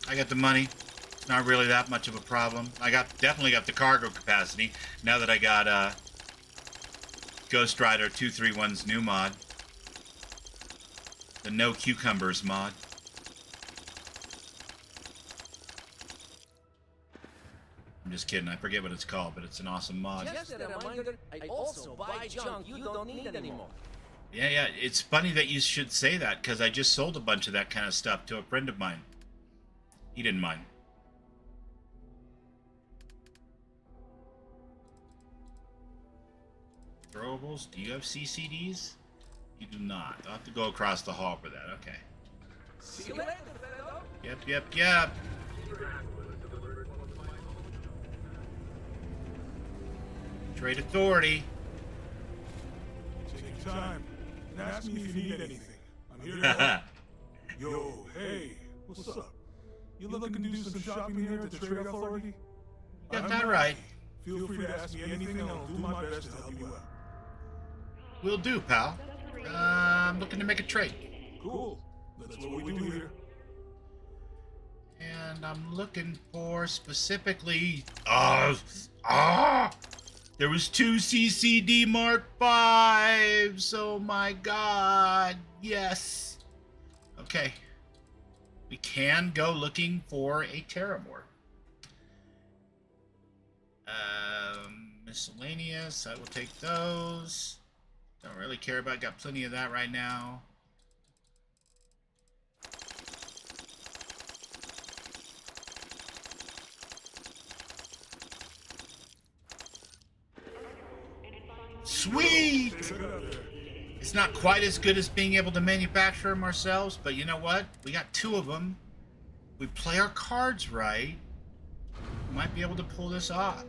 I got the money. It's not really that much of a problem. I definitely got the cargo capacity now that I got Ghost Rider 231's new mod. The No Cucumbers mod. I'm just kidding. I forget what it's called, but it's an awesome mod. Just a reminder, I also buy junk you don't need anymore. Yeah. It's funny that you should say that, because I just sold a bunch of that kind of stuff to a friend of mine. He didn't mind. Throwables? Do you have CCDs? You do not. I'll have to go across the hall for that. Okay. See you later, fellow. Yep. Trade authority. Take your time and ask me if you need anything. I'm here to help. Yo, hey, what's up? You looking to do some shopping here at the Trade Authority? Got that right. Feel free to ask me anything and I'll do my best to help you out. Will do, pal. I'm looking to make a trade. Cool. That's what we do here. And I'm looking for specifically... There was 2 CCD Mark 5s. Oh my god. Yes. Okay. We can go looking for a Terramorph. Miscellaneous. I will take those. Don't really care about. Got plenty of that right now. Sweet! It's not quite as good as being able to manufacture them ourselves, but you know what? We got 2 of them. We play our cards right. We might be able to pull this off.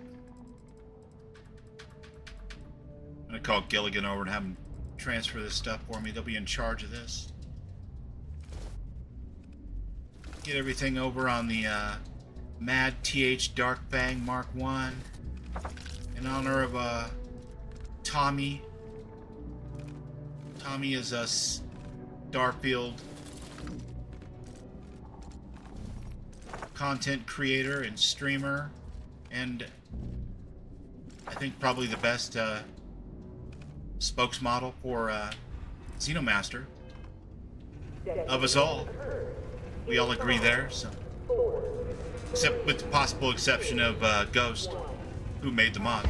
I'm gonna call Gilligan over and have him transfer this stuff for me. They'll be in charge of this. Get everything over on the Mad TH Dark Fang Mark 1 in honor of Tommy. Tommy is a Starfield content creator and streamer, and I think probably the best spokesmodel for Xenomaster of us all. We all agree there, so except with the possible exception of Ghost, who made the mod.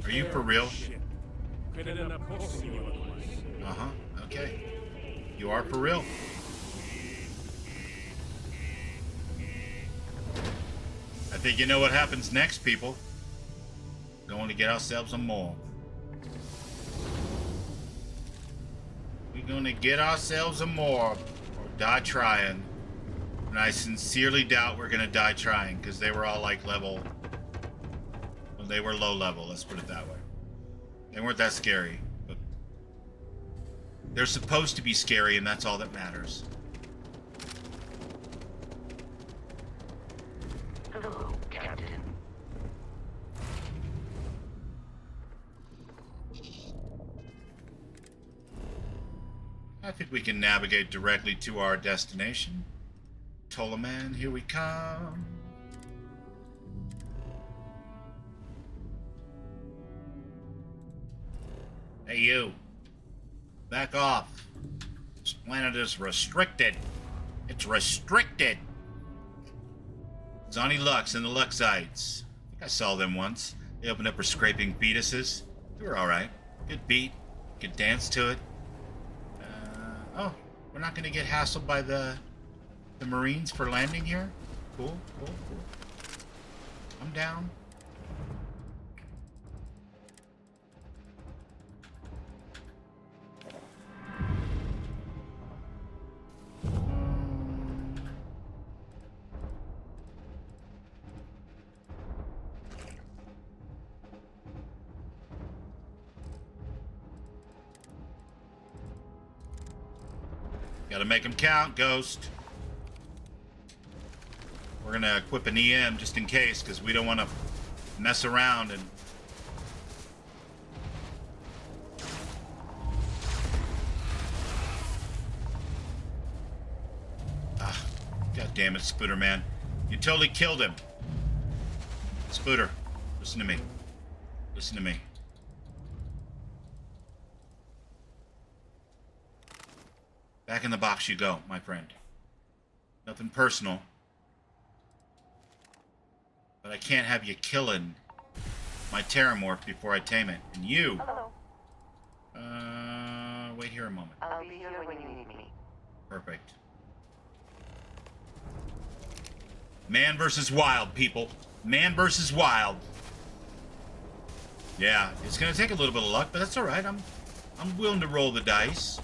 Are you for real? Uh-huh. Okay. You are for real. I think you know what happens next, people. Going to get ourselves a morph. We're going to get ourselves a morph or die trying. And I sincerely doubt we're going to die trying, because they were all like level... Well, they were low level, let's put it that way. They weren't that scary, but they're supposed to be scary, and that's all that matters. Hello, Captain. I think we can navigate directly to our destination. Tolaman, here we come. Hey, you. Back off. This planet is restricted. It's restricted. Zonnie Lux and the Luxites. I think I saw them once. They opened up for scraping fetuses. They were alright. Good beat. Could dance to it. Oh, we're not going to get hassled by the Marines for landing here? Cool. I'm down. Gotta make them count, Ghost. We're gonna equip an EM just in case, because we don't want to mess around and... God damn it, Spooter, man. You totally killed him. Spooter, listen to me. Listen to me. Back in the box you go, my friend. Nothing personal. But I can't have you killing my Terramorph before I tame it. And you... Hello. Wait here a moment. I'll be here when you need me. Perfect. Man versus wild, people. Man versus wild. Yeah, it's gonna take a little bit of luck, but that's alright. I'm willing to roll the dice.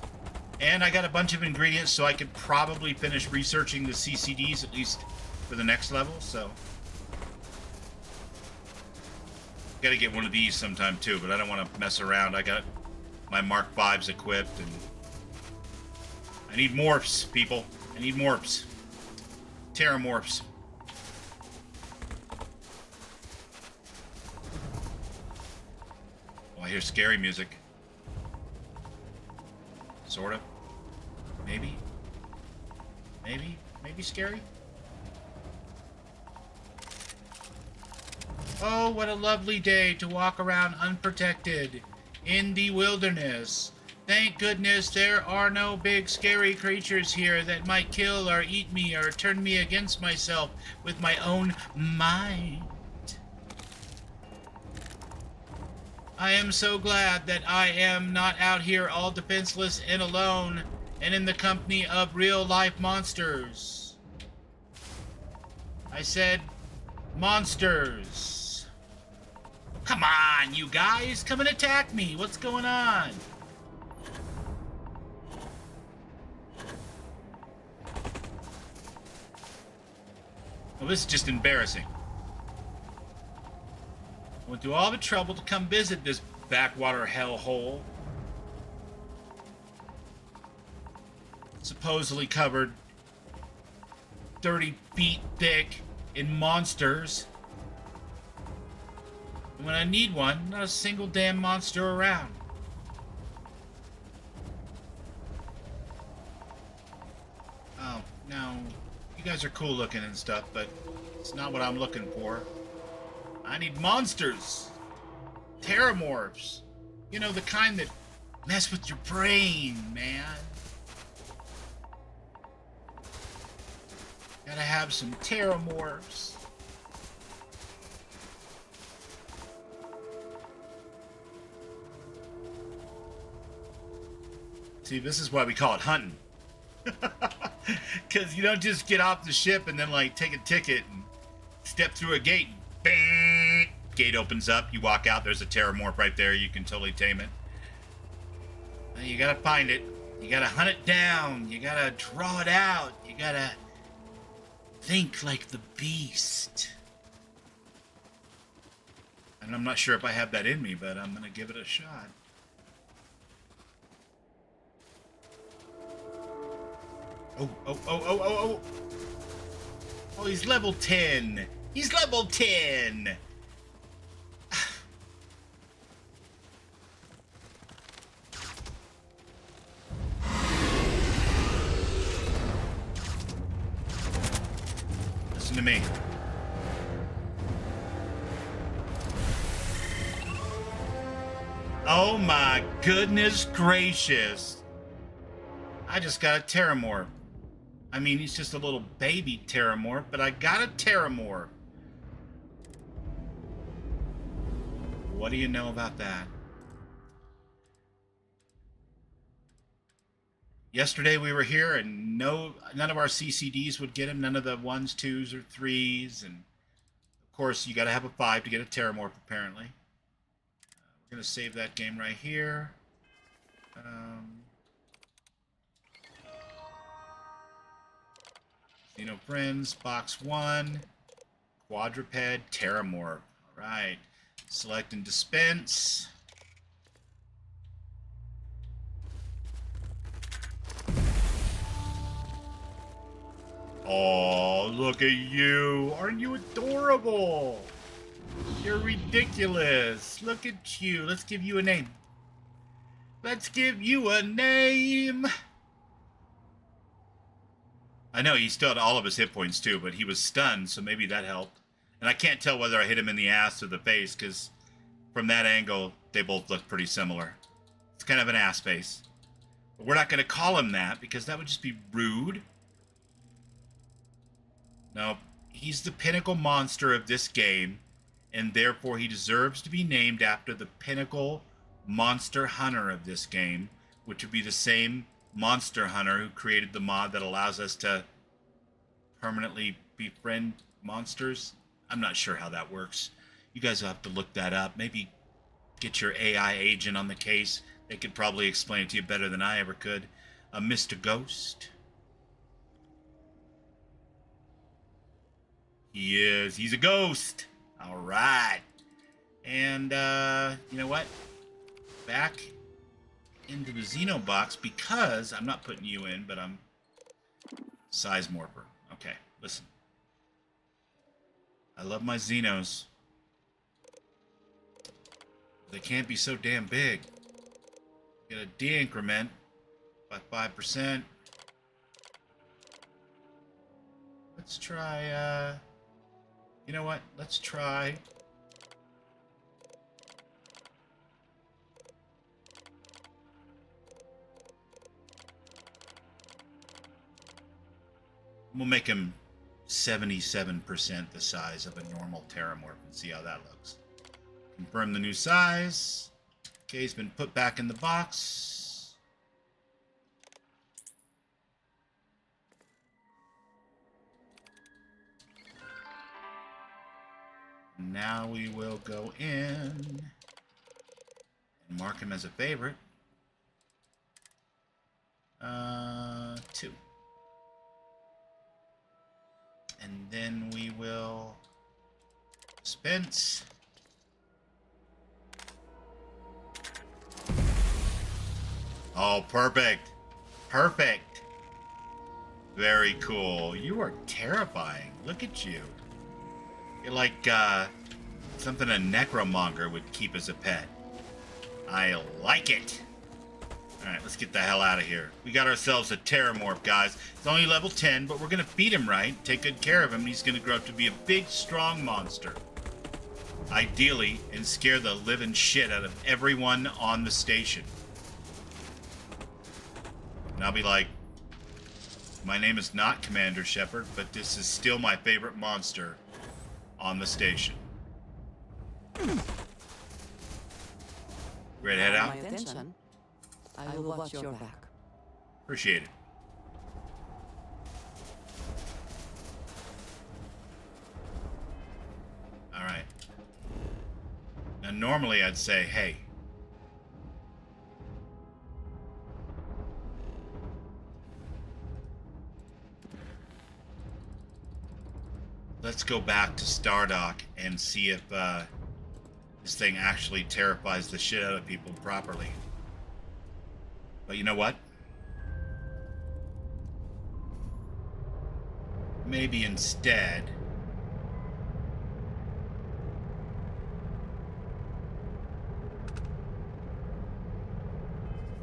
And I got a bunch of ingredients, so I could probably finish researching the CCDs, at least for the next level, so... Gotta get one of these sometime, too, but I don't want to mess around. I got my Mark 5s equipped, and... I need morphs, people. I need morphs. Terramorphs. Oh, I hear scary music. Sort of. Maybe. Maybe scary. Oh, what a lovely day to walk around unprotected in the wilderness. Thank goodness there are no big scary creatures here that might kill or eat me or turn me against myself with my own mind. I am so glad that I am not out here all defenseless and alone and in the company of real-life monsters. I said monsters. Come on, you guys. Come and attack me. What's going on? Well, this is just embarrassing. I went through all the trouble to come visit this backwater hellhole. Supposedly covered 30 feet thick in monsters. And when I need one, not a single damn monster around. Oh, no. You guys are cool looking and stuff, but it's not what I'm looking for. I need monsters. Terramorphs. You know, the kind that mess with your brain, man. Gotta have some Terramorphs. See, this is why we call it hunting. Because you don't just get off the ship and then, like, take a ticket and step through a gate and bang! Gate opens up, you walk out, there's a Terramorph right there, you can totally tame it. You gotta find it. You gotta hunt it down. You gotta draw it out. You gotta think like the beast. And I'm not sure if I have that in me, but I'm gonna give it a shot. Oh, he's level 10. He's level 10. Listen to me. Oh my goodness gracious. I just got a Terramorph. I mean, he's just a little baby Terramorph, but I got a Terramorph. What do you know about that? Yesterday we were here and none of our CCDs would get him. None of the 1s, 2s, or 3s. And of course, you got to have a 5 to get a Terramorph, apparently. We're going to save that game right here. Xeno Friends, Box 1, Quadruped, Terramorph. All right. Select and dispense. Oh, look at you. Aren't you adorable? You're ridiculous. Look at you. Let's give you a name. Let's give you a name. I know he still had all of his hit points too, but he was stunned, so maybe that helped. And I can't tell whether I hit him in the ass or the face, because from that angle, they both look pretty similar. It's kind of an ass face. But we're not going to call him that, because that would just be rude. No, he's the pinnacle monster of this game, and therefore he deserves to be named after the pinnacle monster hunter of this game, which would be the same monster hunter who created the mod that allows us to permanently befriend monsters. I'm not sure how that works. You guys will have to look that up. Maybe get your AI agent on the case. They could probably explain it to you better than I ever could. Mr. Ghost. He is. He's a ghost. All right. And, you know what? Back into the Xeno box, because I'm not putting you in, but I'm size morpher. Okay, listen. I love my Xenos. They can't be so damn big. Get a de-increment by 5%. Let's try, you know what? Let's try... We'll make him 77% the size of a normal Terramorph and see how that looks. Confirm the new size. Okay, he's been put back in the box. Now we will go in and mark him as a favorite. 2. And then we will dispense. Oh, perfect. Perfect. Very cool. You are terrifying. Look at you. You're like something a necromonger would keep as a pet. I like it. Alright, let's get the hell out of here. We got ourselves a Terramorph, guys. It's only level 10, but we're going to feed him right, take good care of him, and he's going to grow up to be a big, strong monster. Ideally, and scare the living shit out of everyone on the station. And I'll be like, my name is not Commander Shepard, but this is still my favorite monster on the station. Ready to head out? I will watch your back. Appreciate it. All right. Now, normally I'd say, hey. Let's go back to Stardock and see if this thing actually terrifies the shit out of people properly. But you know what? Maybe instead...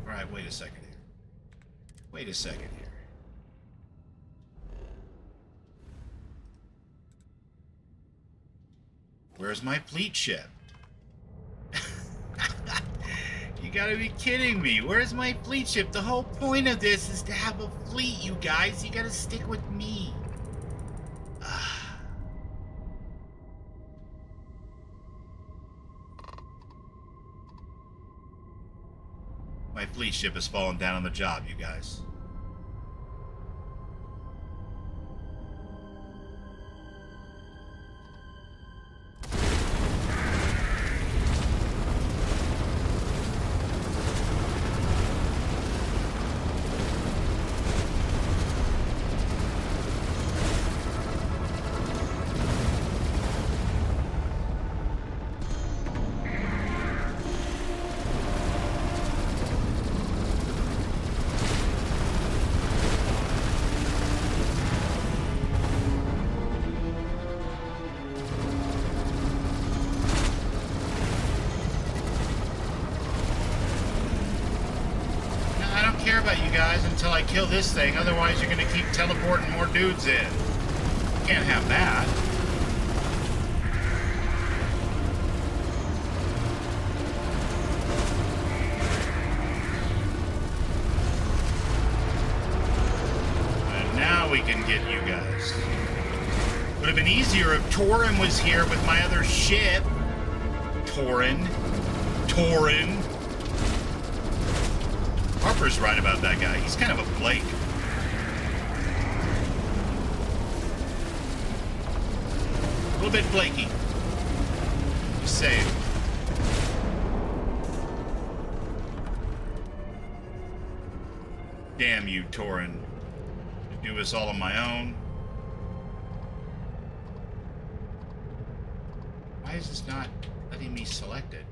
Alright, wait a second here. Wait a second here. Where's my fleet ship? You gotta be kidding me. Where's my fleet ship? The whole point of this is to have a fleet, you guys. You gotta stick with me. My fleet ship has fallen down on the job, you guys. Until I kill this thing, otherwise you're gonna keep teleporting more dudes in. Can't have that. And now we can get you guys. Would have been easier if Torin was here with my other ship. Torin. Harper's right about that guy. He's kind of a flake. A little bit flaky. Just saying. Damn you, Torin. I do this all on my own. Why is this not letting me select it?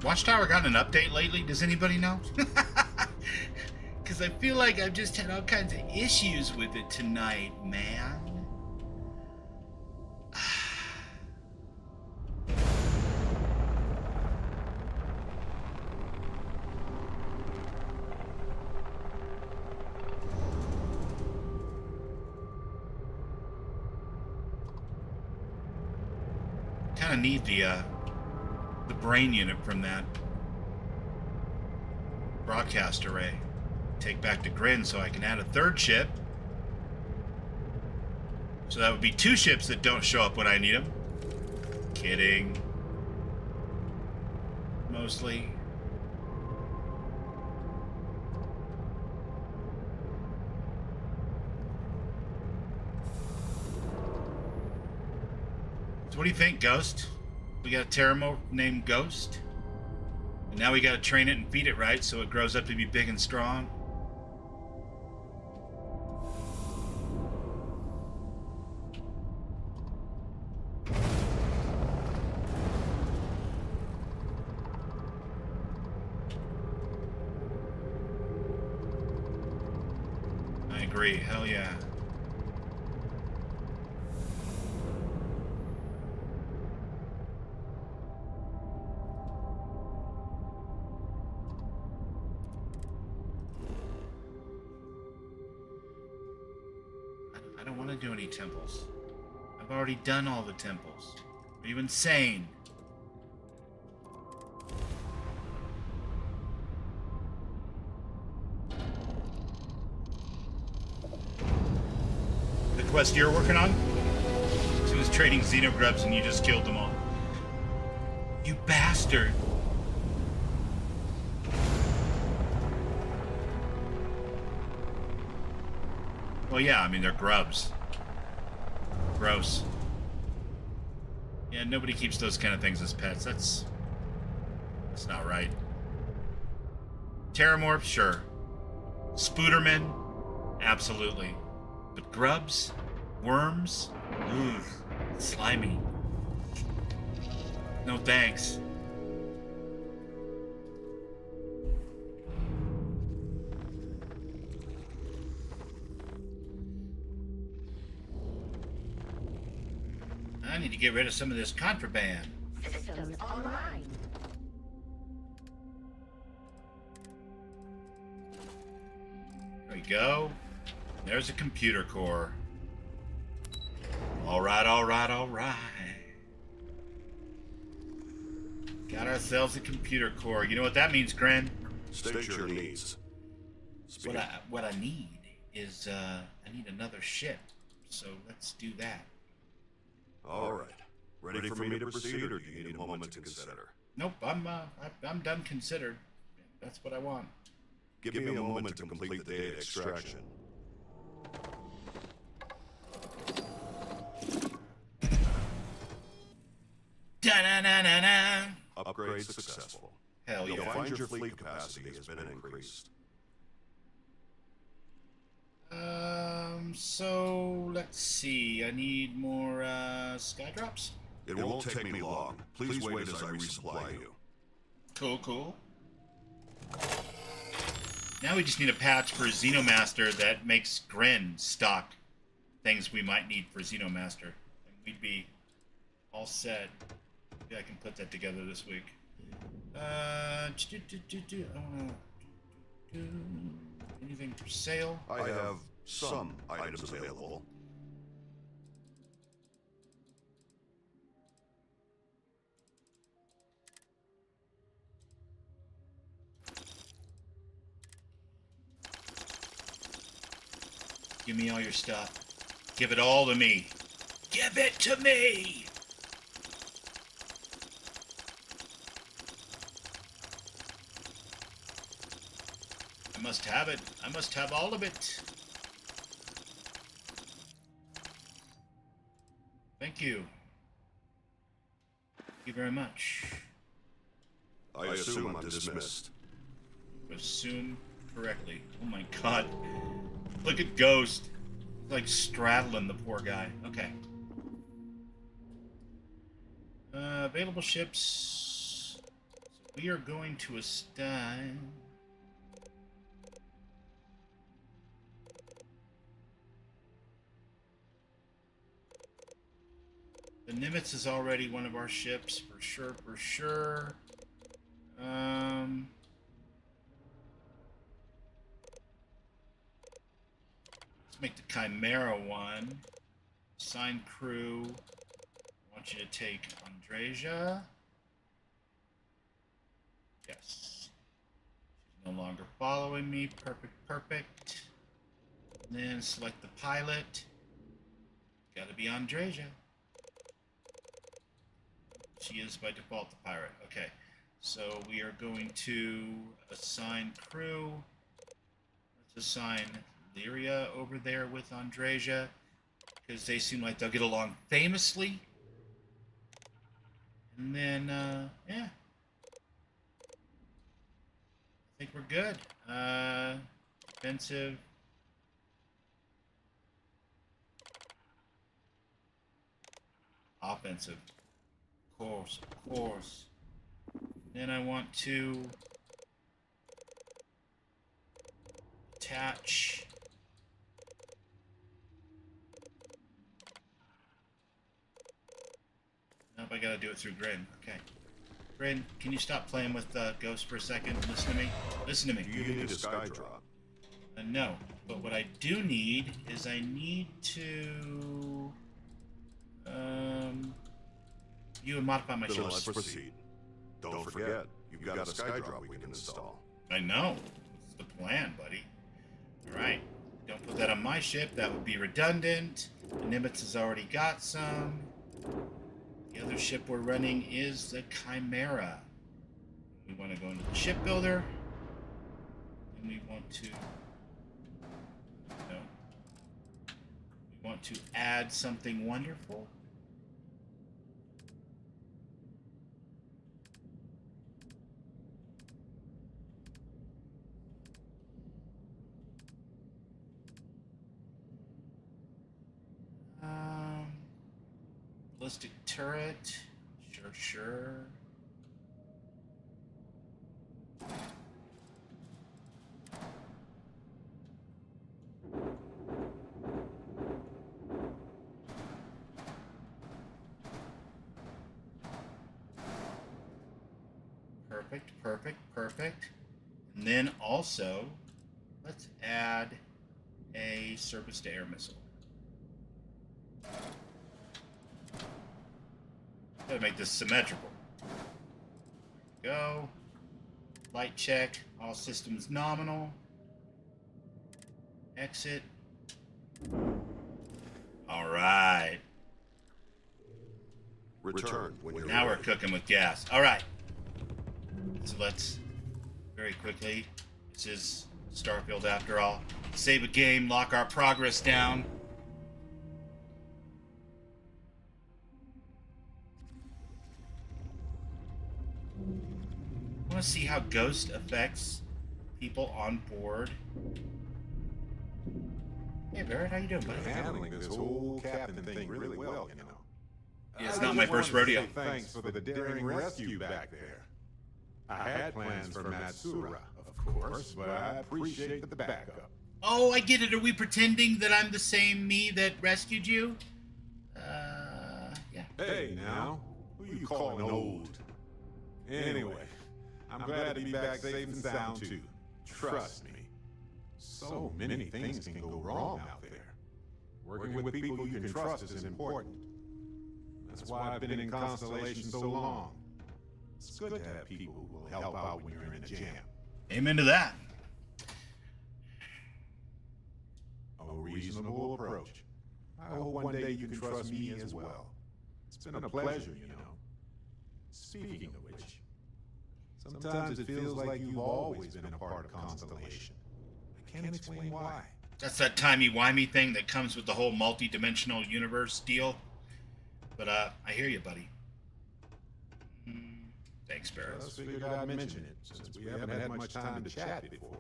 Watchtower gotten an update lately? Does anybody know? Because I feel like I've just had all kinds of issues with it tonight, man. Kind of need the brain unit from that broadcast array. Take back to Grin so I can add a third ship. So that would be 2 ships that don't show up when I need them. Kidding. Mostly. So what do you think, Ghost? We got a Terramorph named Ghost. And now we gotta train it and feed it right so it grows up to be big and strong. I agree, hell yeah. Do any temples. I've already done all the temples. Are you insane? The quest you're working on? She was trading xenogrubs and you just killed them all. You bastard! Well, yeah, I mean, they're grubs. Gross. Yeah, nobody keeps those kind of things as pets. That's not right. Terramorph, sure. Spooderman, absolutely. But grubs? Worms? Ooh, slimy. No thanks. I need to get rid of some of this contraband. Systems online. There we go. There's a computer core. All right, all right, all right. Got ourselves a computer core. You know what that means, Gren? State your needs. What I need is I need another ship. So let's do that. All right. Ready for me to proceed, or do you need a moment to consider? Nope, I'm done considered. That's what I want. Give me a moment to complete the data extraction. Da-na-na-na-na. Upgrade successful. Hell yeah. You'll find your fleet capacity has been increased. So let's see. I need more skydrops. It won't take me long. Please wait as I resupply you. Cool. Now we just need a patch for Xenomaster that makes Gren stock things we might need for Xenomaster. And we'd be all set. Maybe I can put that together this week. Anything for sale? I have some items available. Give me all your stuff. Give it all to me. Give it to me! I must have it. I must have all of it. Thank you. Thank you very much. I assume I'm dismissed. Assume correctly. Oh my god. Look at Ghost. He's like straddling the poor guy. Okay. Available ships. So we are going to assign. The Nimitz is already one of our ships, for sure. Let's make the Chimera one. Assign crew. I want you to take Andreja. Yes. She's no longer following me. Perfect. And then select the pilot. Gotta be Andreja. She is by default the pirate. Okay. So we are going to assign crew. Let's assign Lyria over there with Andreja, because they seem like they'll get along famously. And then, yeah. I think we're good. Defensive. Offensive. Of course. Then I want to attach nope, I gotta do it through Grin. Okay. Grin, can you stop playing with Ghost for a second? Listen to me. Listen to me. Do you need a sky drop? No. But what I do need is I need to you and modify my Then ships. let's proceed. Don't forget, you've got a sky drop we can install. I know. It's the plan, buddy. Alright. Don't put that on my ship. That would be redundant. The Nimitz has already got some. The other ship we're running is the Chimera. We want to go into the shipbuilder. And we want to... No. We want to add something wonderful. Ballistic turret. Sure. Perfect. And then also, let's add a surface-to-air missile. Gotta make this symmetrical. Go. Light check. All systems nominal. Exit. All right. Return when you're Now we're ready. cooking with gas. All right. So let's very quickly. This is Starfield after all. Save a game, lock our progress down. I want to see how Ghost affects people on board. Hey, Barrett, how you doing, buddy? You're handling this whole captain thing really well, you know. Yeah, it's I not just my first wanted to rodeo. say thanks for the daring rescue back there. I had plans for Matsura, of course, but I appreciate the backup. Oh, I get it. Are we pretending that I'm the same me that rescued you? Yeah. Hey, now, who you calling old? Anyway, I'm glad to be back safe and sound too. Trust me. So many things can go wrong out there. Working with people you can trust is important. That's why I've been in Constellation so long. It's good to have people who will help out when you're in a jam. Amen to that. A reasonable approach. I hope one day you can trust me as well. It's been a pleasure, you know. Speaking of which, sometimes it feels like you've always been a part of Constellation. I can't explain why. That's that timey-wimey thing that comes with the whole multi-dimensional universe deal. But, I hear you, buddy. Thanks, Barrett. Just figured I'd mention it, since we haven't had much time to chat before.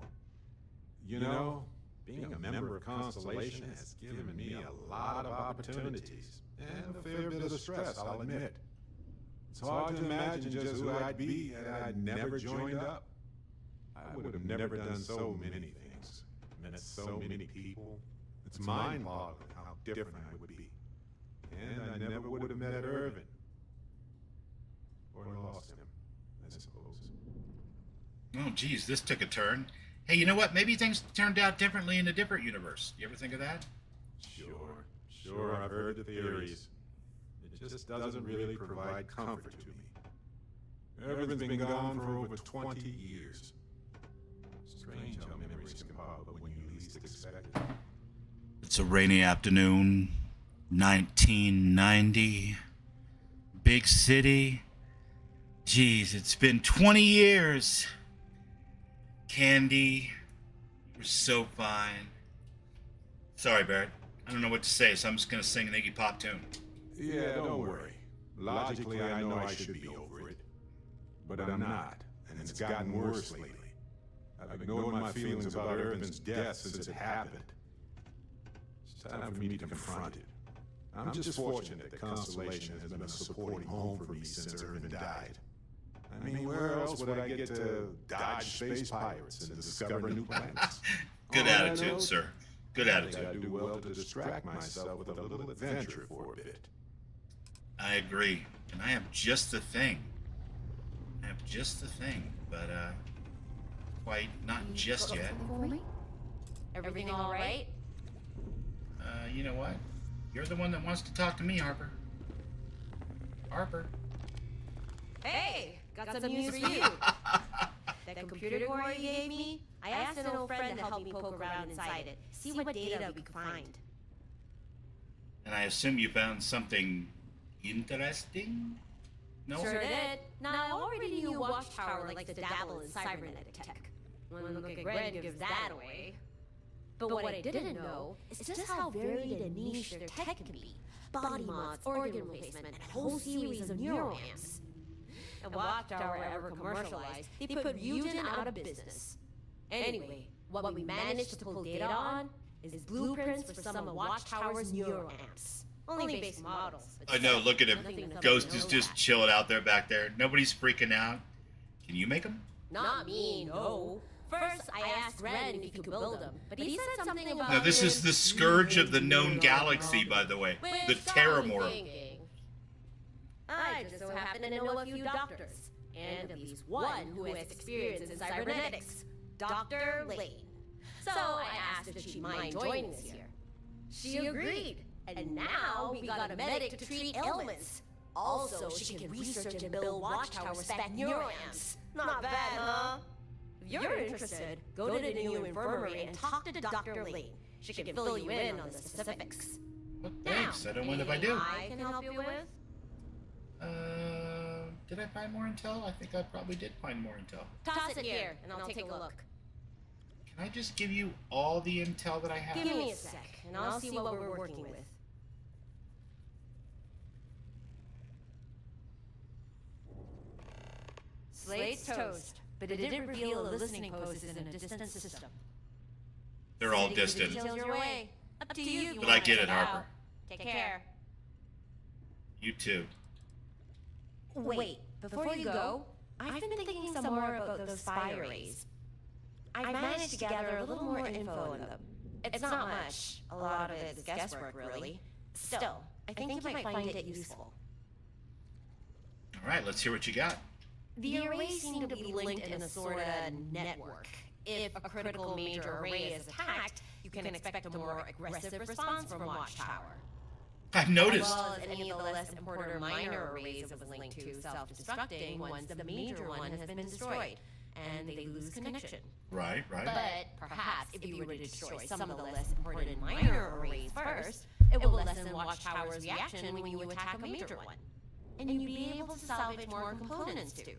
You know, being a member of Constellation has given me a lot of opportunities, and a fair bit of stress, I'll admit. It's hard to imagine just who I'd be had I never joined up. I would have never done so many things, met so many people. It's mind-boggling how different I would be. And I never would have met Irvin. Or lost him, I suppose. Oh, geez, this took a turn. Hey, you know what? Maybe things turned out differently in a different universe. You ever think of that? Sure, I've heard the theories. It just doesn't really provide comfort to me. Irvin's been gone for over 20 years. Strange how memories can pop up when you least expect it. It's a rainy afternoon, 1990. Big city. Geez, it's been 20 years. Candy, you're so fine. Sorry, Barrett. I don't know what to say, so I'm just gonna sing an Iggy Pop tune. Yeah, don't worry. Logically, I know I should be over it. But I'm not, and it's gotten worse lately. I've ignored my feelings about Irvin's death since it happened. It's time for me to confront it. I'm just fortunate that Constellation has been a supporting home for me since Irvin died. I mean, where else would I get to dodge space pirates and discover new planets? Good attitude, sir. Good attitude. I do well to distract myself with a little adventure for a bit. I agree. And I have just the thing. But, quite not just yet. Everything all right? You know what? You're the one that wants to talk to me, Harper. Harper. Hey, got some news for you. That computer core you gave me, I asked an old friend to help me poke around inside it, see what data we could find. And I assume you found something interesting? No? Sure did. Now, I already knew Watchtower likes to dabble in cybernetic tech. One look at Gren gives that away. But what I didn't know is just how varied and niche their tech can be. Body mods, organ replacement, and a whole series of neuroamps. And Watchtower ever commercialized, they put Ryujin out of business. Anyway, what we managed to pull data on is blueprints for some of Watchtower's neuroamps. Only basic models. I know, look at him. Ghost is just chilling out there back there. Nobody's freaking out. Can you make them? Not me, no. First, I asked Ren if he could build them, but he said something about... Now, this is the scourge of the known galaxy, by the way. The Terramorph. I just so happen to know a few doctors, and at least one who has experience in cybernetics, Dr. Lane. So I asked if she'd mind joining us here. She agreed, and now we got a medic to treat ailments. Also, she can research and build watchtower spec neuroamps. Not bad, huh? If you're interested, go to the new infirmary and talk to Dr. Lane. She can fill you in on the specifics. Well, thanks. I don't mind if I do. I can help you with? Did I find more intel? I think I probably did find more intel. Toss it here, and I'll take a look. Can I just give you all the intel that I have? Give me a sec, and I'll see what we're working with. Slate's toast, but it did reveal a listening post is in a distant system. They're all distant. Your way. Up to you if you But want I get to it, check Harper. out. Take care. You too. Wait, before you go, I've been thinking some more about those spy arrays. I managed to gather a little more info on them. It's not much. A lot of it's guesswork, really. Still, I think you might find it useful. All right, let's hear what you got. The arrays seem to be linked in a sort of network. If a critical major array is attacked, you can expect a more aggressive response from Watchtower. I've noticed. As well as any of the less important or minor arrays it was linked to self-destructing once the major one has been destroyed, and they lose connection. Right. But perhaps if you were to destroy some of the less important and minor arrays first, it will lessen Watchtower's reaction when you attack a major one. And you'd be able to salvage more components too.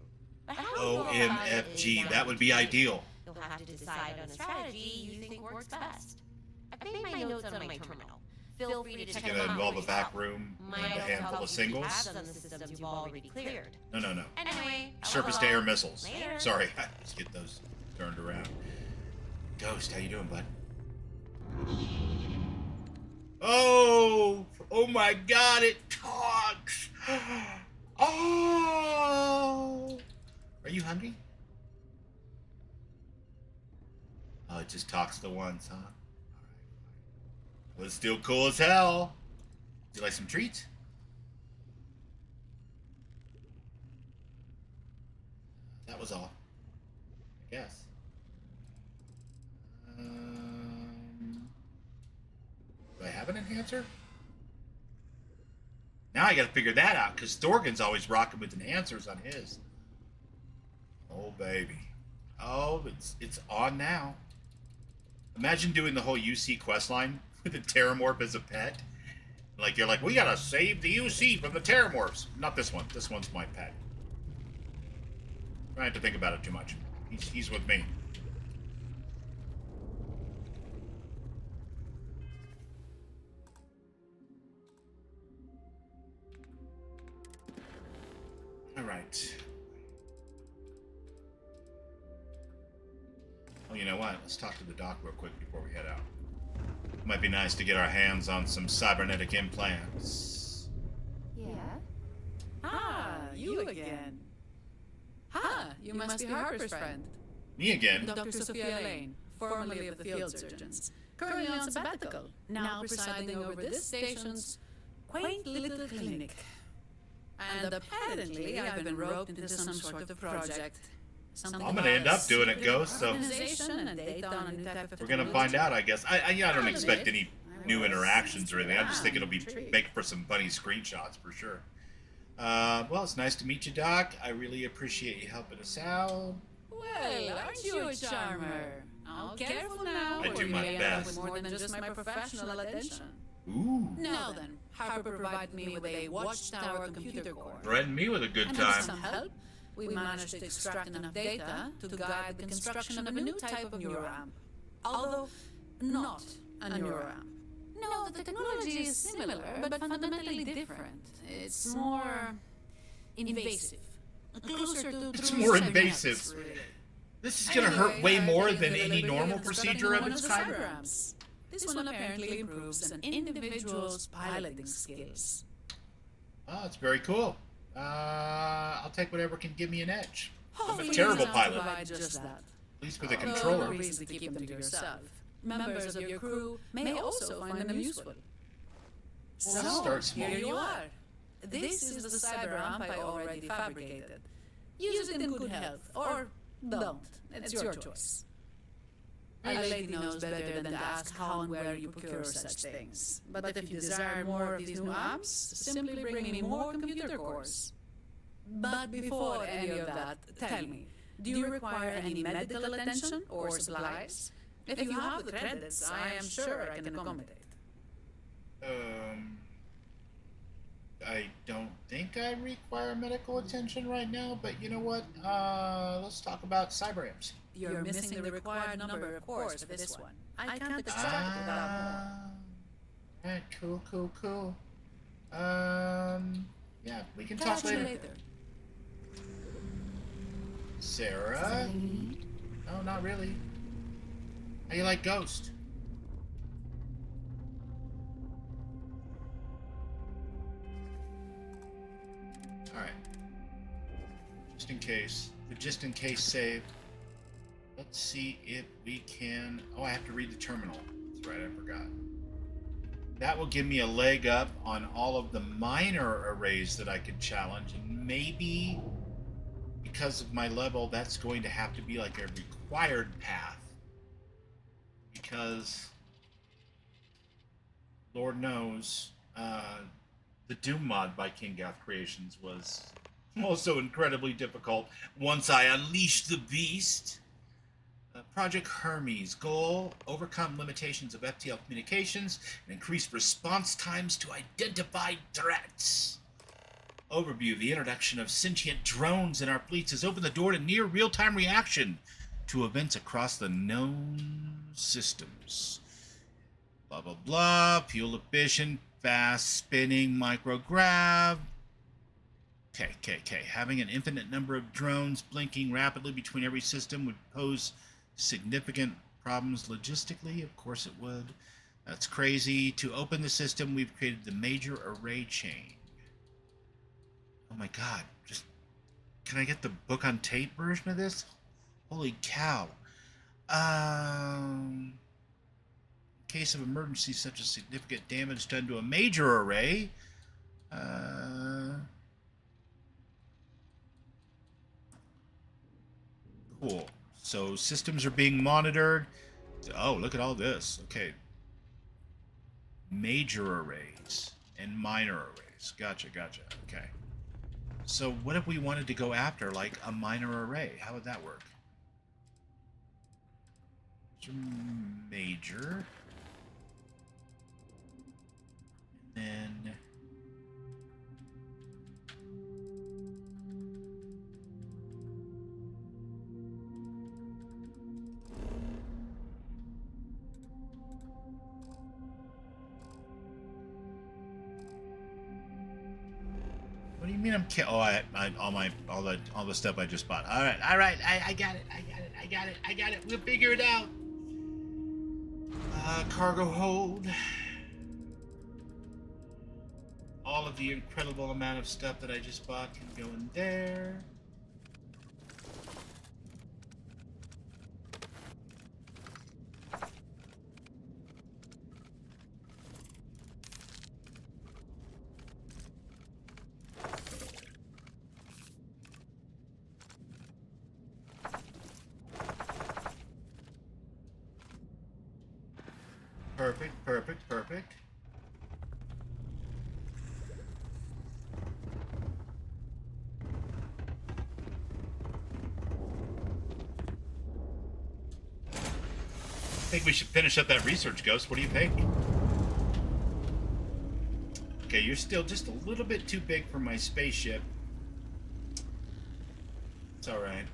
But how you go about it OMFG, is that would be ideal. You'll have to decide on a strategy you think works best. I've made my notes on my terminal. Feel free to It's check gonna them out involve for a back yourself. room Might and a also handful help of you singles. tabs on the systems you've already cleared. No. Anyway, Surface to air missiles. Later. Sorry, let's get those turned around. Ghost, how you doing, bud? Oh my God, it talks. Oh, are you hungry? Oh, it just talks to once, huh? All right. Well, it's still cool as hell. Would you like some treats? That was all, I guess. Do I have an enhancer? Now I gotta figure that out, because Thorgan's always rocking with enhancers on his. Oh, baby. Oh, it's on now. Imagine doing the whole UC questline with the Terramorph as a pet. Like, you're like, we gotta save the UC from the Terramorphs. Not this one. This one's my pet. I don't have to think about it too much. He's with me. All right. Oh, you know what? Let's talk to the doc real quick before we head out. Might be nice to get our hands on some cybernetic implants. Yeah? Ah, you again. Ha! You must be Harper's friend. Me again? Dr. Sophia Lane, formerly of the field surgeons. Currently on sabbatical, now presiding over this station's quaint little clinic. And apparently I've been roped into some sort of project. I'm gonna end up doing it, Ghost, so we're gonna find out, I guess. I don't expect any new interactions or anything. I just think it'll be make for some funny screenshots for sure. Well, it's nice to meet you, Doc. I really appreciate you helping us out. Well, aren't you a charmer? Oh, careful now, I do or my you may end up best. with more than just my professional attention. Ooh. Now then, Harper provided me with a Watchtower computer core. Threaten me with a good And time. with some help, we managed to extract enough data to guide the construction of a new type of neuroamp. Although, not a neuroamp. No, the technology is similar, but fundamentally different. It's more invasive. Closer to It's true more cybernetics, invasive. really. This is gonna hurt way more than any normal procedure of its kind. This one apparently improves an individual's piloting skills. Oh, it's very cool. I'll take whatever can give me an edge. I'm a Hopefully terrible you pilot. provide just that. At least with a Although controller. no reason to keep them to yourself. Members of your crew may also find them useful. Well, let's start small. Here you are. This is the cyber amp I already fabricated. Use it in good health, or don't. It's your choice. A lady knows better than to ask how and where you procure such things. But if you desire more of these new apps, simply bring me more computer cores. But before any of that, tell me, do you require any medical attention or supplies? If you have the credits, I am sure I can accommodate. I don't think I require medical attention right now, but you know what? Let's talk about cyber amps. You're missing the required number of cores for this one. I can't extract it without more. Alright, cool. Yeah, we can talk later. Sarah? No, not really. How you like Ghost? Alright. Just in case save. Let's see if we can... Oh, I have to read the terminal. That's right, I forgot. That will give me a leg up on all of the minor arrays that I could challenge, and maybe because of my level, that's going to have to be like a required path. Because, Lord knows, the Doom mod by King Gath Creations was also incredibly difficult once I unleashed the beast. Project Hermes goal: overcome limitations of FTL communications and increase response times to identified threats. Overview: the introduction of sentient drones in our fleets has opened the door to near real-time reaction to events across the known systems. Blah blah blah. Fuel efficient, fast spinning micrograv. Okay. Having an infinite number of drones blinking rapidly between every system would pose significant problems logistically. Of course it would. That's crazy. To open the system, we've created the major array chain. Oh my god. Can I get the book on tape version of this? Holy cow. In case of emergency such as significant damage done to a major array, cool. So systems are being monitored. Oh, look at all this. Okay. Major arrays and minor arrays. Gotcha. Okay. So what if we wanted to go after, like, a minor array? How would that work? Major. And then... What do you mean I'm all the stuff I just bought. All right, I got it. We'll figure it out. Cargo hold. All of the incredible amount of stuff that I just bought can go in there. Perfect. I think we should finish up that research, Ghost. What do you think? Okay, you're still just a little bit too big for my spaceship. It's alright.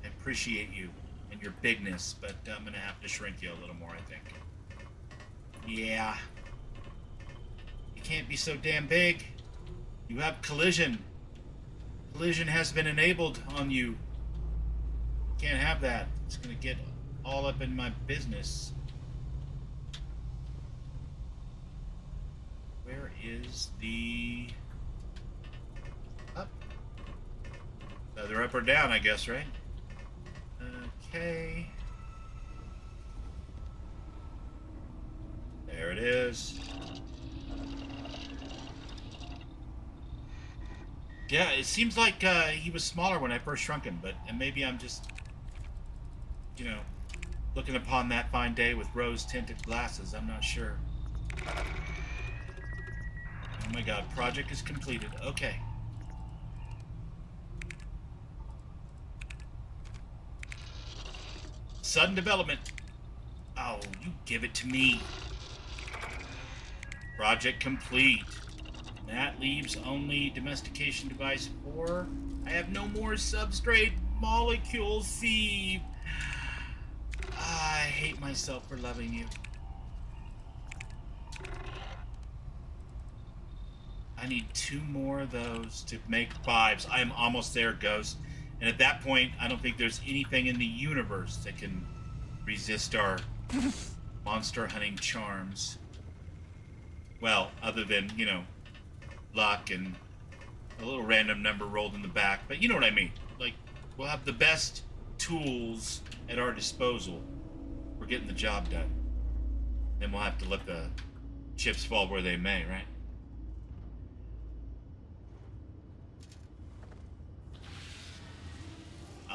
I appreciate you and your bigness, but I'm gonna have to shrink you a little more, I think. Yeah. You can't be so damn big. You have collision. Collision has been enabled on you. Can't have that. It's gonna get all up in my business. Where is the... Up? Either up or down, I guess, right? Okay. There it is. Yeah, it seems like he was smaller when I first shrunk him, but maybe I'm just, you know, looking upon that fine day with rose-tinted glasses, I'm not sure. Oh my god, project is completed. Okay. Sudden development. Oh, you give it to me. Project complete. That leaves only domestication device 4. I have no more substrate molecule C. I hate myself for loving you. I need 2 more of those to make 5s. I am almost there, Ghost. And at that point, I don't think there's anything in the universe that can resist our monster hunting charms. Well, other than, you know, luck and a little random number rolled in the back. But you know what I mean. Like, we'll have the best tools at our disposal for getting the job done. Then we'll have to let the chips fall where they may, right?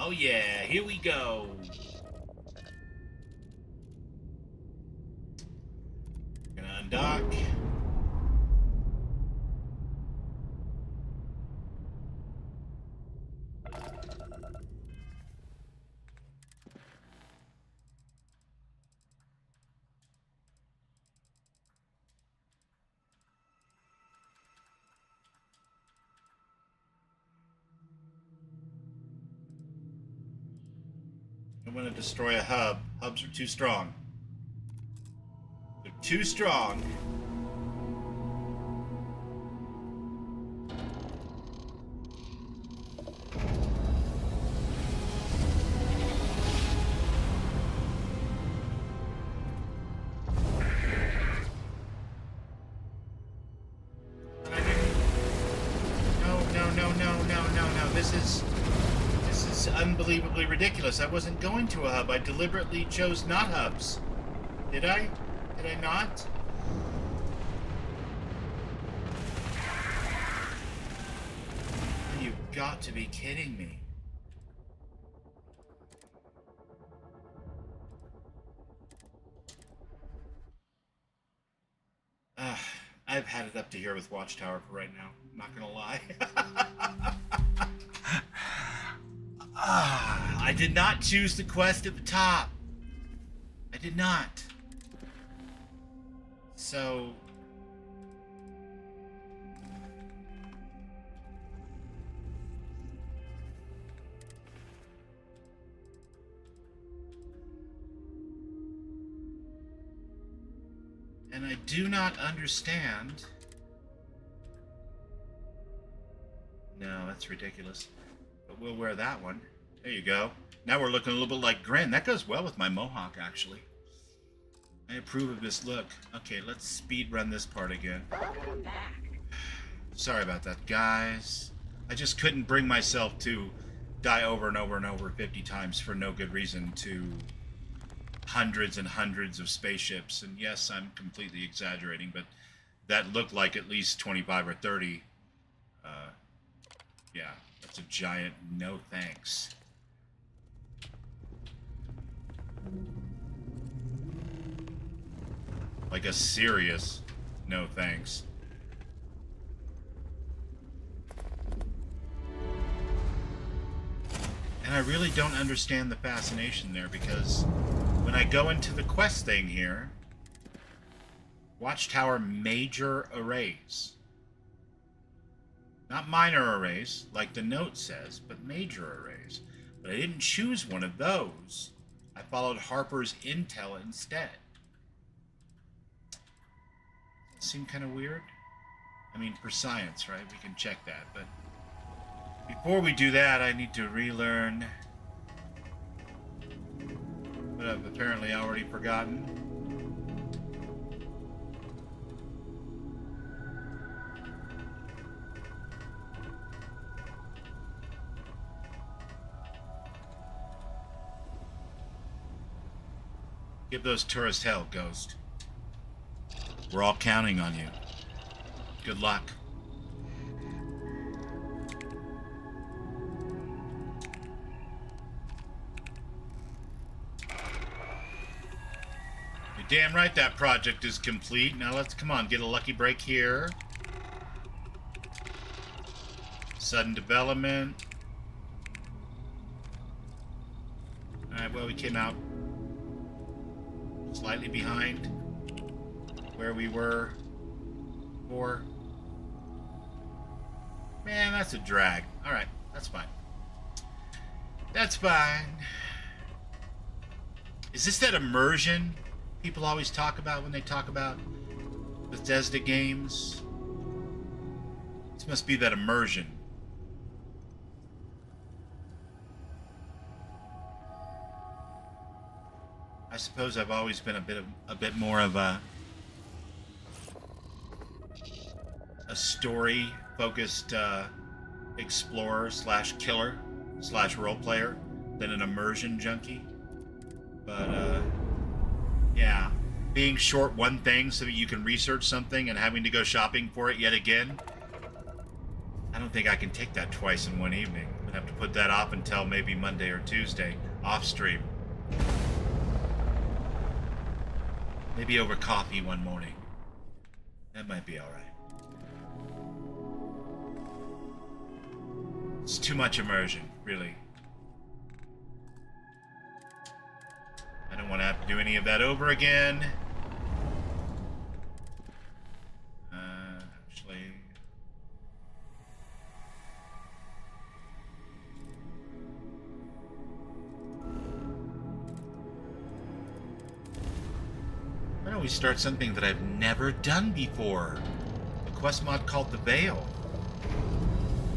Oh yeah, here we go. Gonna undock. I'm gonna destroy a hub. Hubs are too strong. They're too strong. No. This is unbelievably ridiculous. I wasn't going to a hub. I deliberately chose not hubs. Did I? Did I not? You've got to be kidding me. I've had it up to here with Watchtower for right now. I'm not gonna lie. I did not choose the quest at the top. I did not. So... And I do not understand... No, that's ridiculous. But we'll wear that one. There you go. Now we're looking a little bit like Grin. That goes well with my mohawk, actually. I approve of this look. Okay, let's speed run this part again. Sorry about that, guys. I just couldn't bring myself to die over and over and over 50 times for no good reason to hundreds and hundreds of spaceships. And yes, I'm completely exaggerating, but that looked like at least 25 or 30. Yeah, that's a giant no thanks. Like a serious no thanks. And I really don't understand the fascination there, because when I go into the quest thing here, Watchtower major arrays. Not minor arrays, like the note says, but major arrays. But I didn't choose one of those. I followed Harper's intel instead. Seem kind of weird? I mean, for science, right? We can check that, but before we do that, I need to relearn what I've apparently already forgotten. Give those tourists hell, Ghost. We're all counting on you. Good luck. damn right that project is complete. Now let's, come on, get a lucky break here. Sudden development. Alright, well, we came out slightly behind where we were before. Man, that's a drag. Alright, that's fine. That's fine. Is this that immersion people always talk about when they talk about Bethesda games? This must be that immersion. I suppose I've always been a bit more of a story-focused explorer slash killer slash role player than an immersion junkie. But yeah, being short one thing so that you can research something and having to go shopping for it yet again, I don't think I can take that twice in one evening. I'm gonna have to put that off until maybe Monday or Tuesday off stream. Maybe over coffee one morning. That might be alright. It's too much immersion, really. I don't want to have to do any of that over again. Actually... Why don't we start something that I've never done before? A quest mod called The Veil,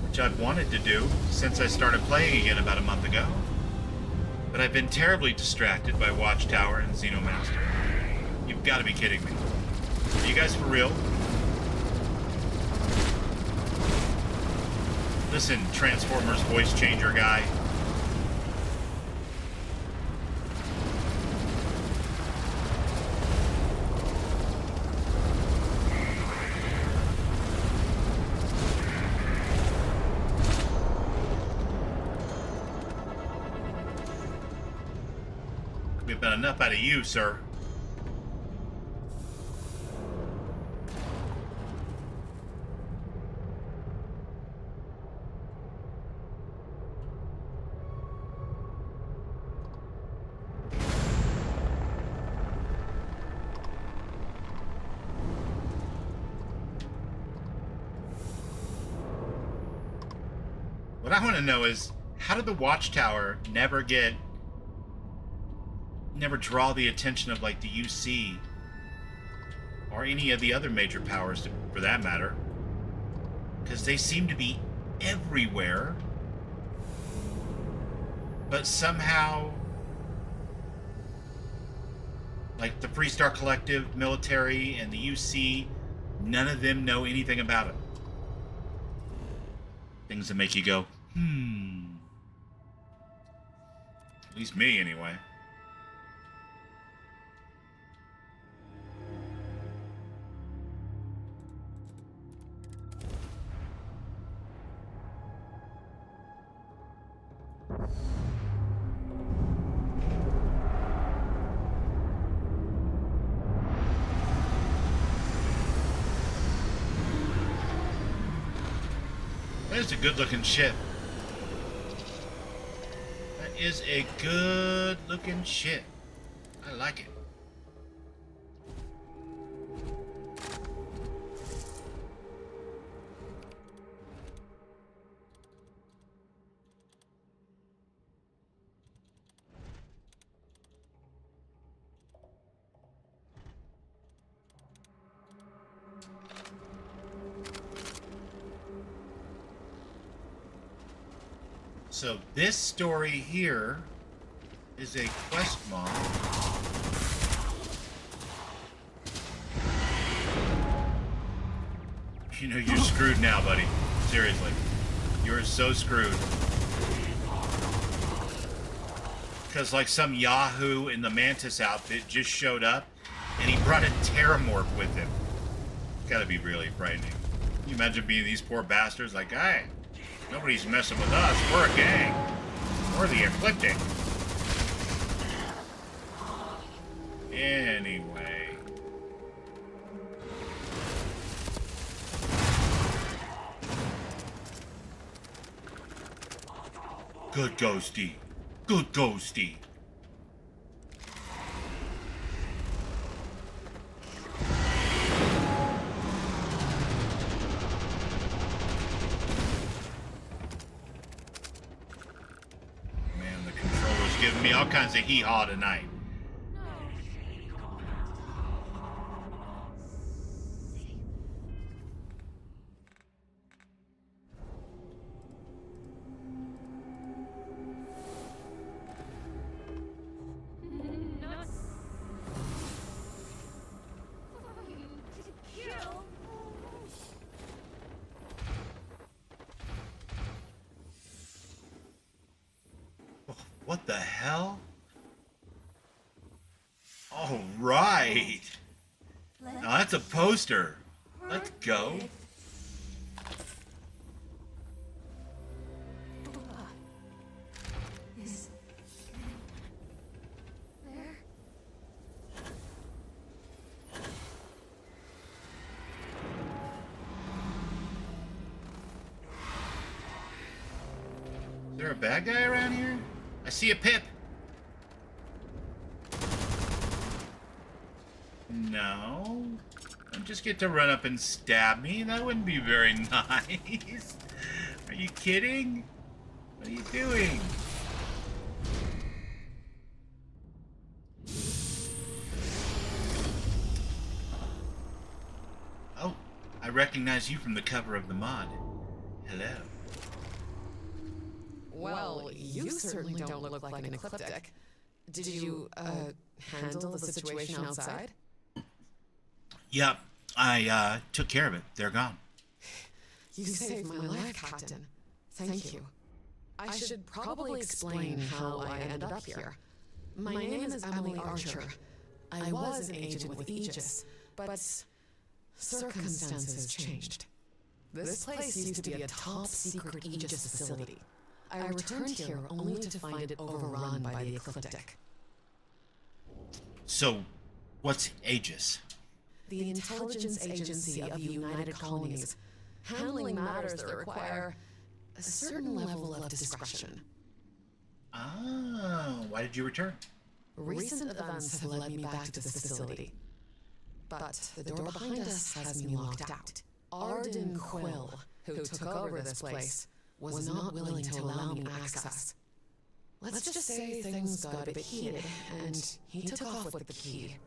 which I've wanted to do since I started playing again about a month ago. But I've been terribly distracted by Watchtower and Xenomaster. You've got to be kidding me. Are you guys for real? Listen, Transformers voice changer guy. We've done enough out of you, sir. What I want to know is, how did the Watchtower never draw the attention of, like, the UC or any of the other major powers, for that matter? Because they seem to be everywhere, but somehow, like the Freestar Collective, military, and the UC, none of them know anything about it. Things that make you go, At least me, anyway. That is a good-looking ship. That is a good-looking ship. I like it. So this story here is a quest mod. You know, you're screwed now, buddy. Seriously. You're so screwed. Because, like, some Yahoo in the Mantis outfit just showed up, and he brought a Terramorph with him. It's gotta be really frightening. Can you imagine being these poor bastards like, hey, nobody's messing with us. We're a gang. We're the Ecliptic. Anyway. Good ghosty. Good ghosty. Man, the controller's giving me all kinds of hee-haw tonight. What the hell? All right. Now that's a poster. Let's go. Is there a bad guy around here? I see a Pip. No. Don't just get to run up and stab me. That wouldn't be very nice. Are you kidding? What are you doing? Oh, I recognize you from the cover of the mod. Hello. Well, you certainly don't look like an ecliptic. Did you, handle the situation outside? Yep, I took care of it. They're gone. You saved my life, Captain. Thank you. I should probably explain how I ended up here. My name is Emily Archer. I was an agent with Aegis, but circumstances changed. This place used to be a top-secret Aegis facility. I returned here only to find it overrun by the ecliptic. So, what's Aegis? The intelligence agency of the United Colonies, handling matters that require a certain level of discretion. Oh, why did you return? Recent events have led me back to this facility. But the door behind us has me locked out. Arden Quill, who took over this place, was not willing to allow me access. Let's just say things got a bit heated, and he took off with the key.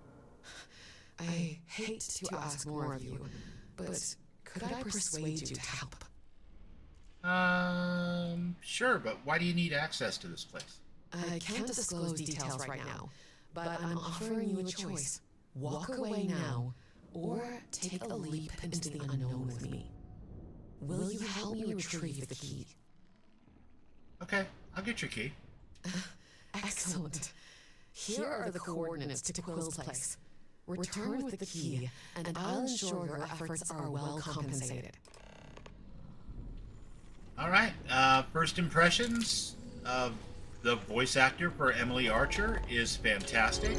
I hate to ask more of you, but could I persuade you to help? Sure, but why do you need access to this place? I can't disclose details right now, but I'm offering you a choice. Walk away now, or take a leap into the unknown with me. Will you help me retrieve the key? Okay, I'll get your key. Excellent. Here are the coordinates to Quill's place. Return with the key, and I'll ensure your efforts are well compensated. Alright, first impressions of the voice actor for Emily Archer is fantastic.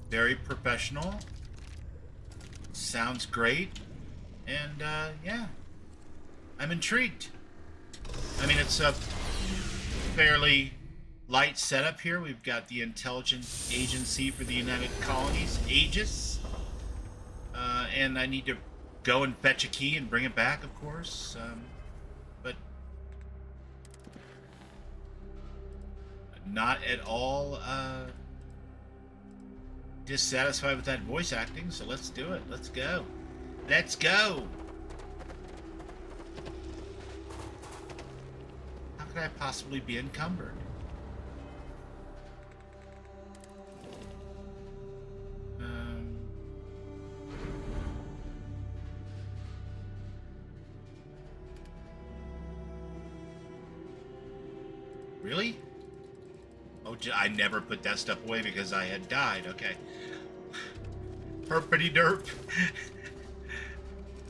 Very professional. Sounds great. And, yeah. I'm intrigued. I mean, it's a fairly light setup here. We've got the Intelligence Agency for the United Colonies, Aegis. And I need to go and fetch a key and bring it back, of course. But not at all dissatisfied with that voice acting, so let's do it. Let's go. Let's go! How could I possibly be encumbered? Really? Oh, I never put that stuff away because I had died. Okay. Herpity derp.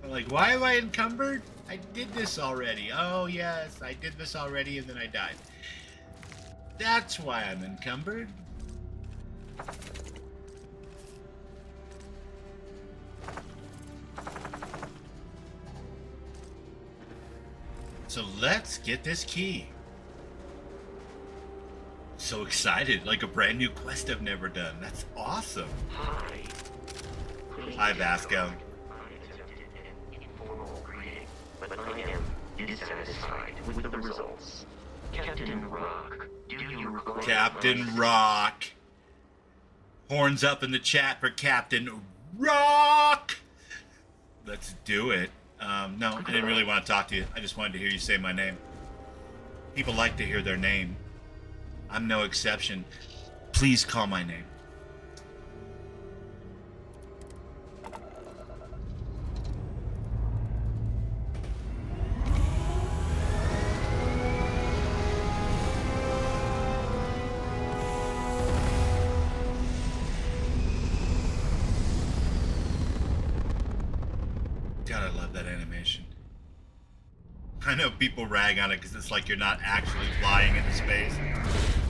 I'm like, why am I encumbered? I did this already. Oh, yes, I did this already and then I died. That's why I'm encumbered. So let's get this key. So excited, like a brand new quest I've never done. That's awesome. Hi. Hi, Vasco. Informal greeting, but I am dissatisfied with the results. Captain Rock, do you recall Captain Rock. Horns up in the chat for Captain Rock. Let's do it. No, I didn't really want to talk to you. I just wanted to hear you say my name. People like to hear their name. I'm no exception. Please call my name. God, I love that animation. I know people rag on it because it's like you're not actually flying into space,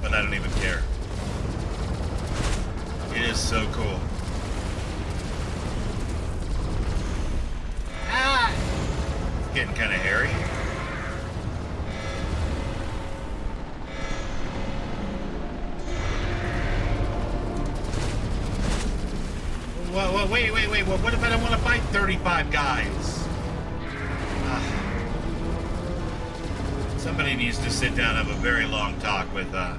but I don't even care. It is so cool. Ah! It's getting kind of hairy. Whoa, wait. What if I don't want to fight 35 guys? Somebody needs to sit down and have a very long talk with, yeah.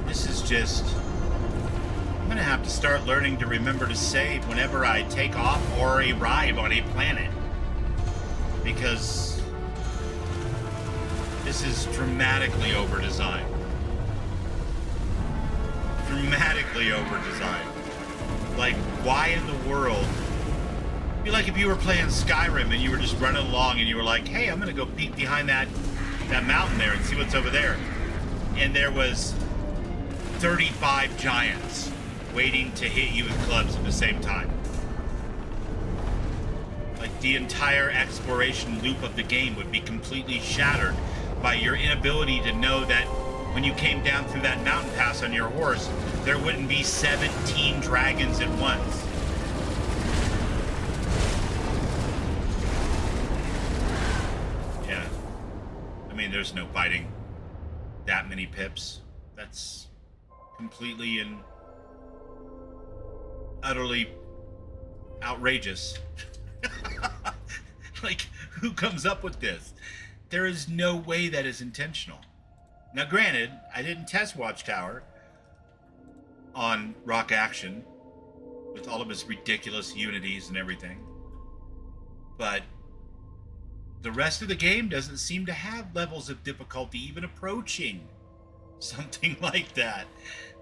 This is just... I'm gonna have to start learning to remember to save whenever I take off or arrive on a planet. Because this is dramatically over-designed. Dramatically over-designed. Like, why in the world? It'd be like if you were playing Skyrim and you were just running along and you were like, hey, I'm gonna go peek behind that mountain there and see what's over there. And there was 35 giants waiting to hit you with clubs at the same time. Like, the entire exploration loop of the game would be completely shattered by your inability to know that when you came down through that mountain pass on your horse, there wouldn't be 17 dragons at once. Yeah. I mean, there's no fighting that many pips. That's completely and utterly outrageous. Like, who comes up with this? There is no way that is intentional. Now, granted, I didn't test Watchtower on Rock Action with all of its ridiculous unities and everything, but the rest of the game doesn't seem to have levels of difficulty even approaching something like that.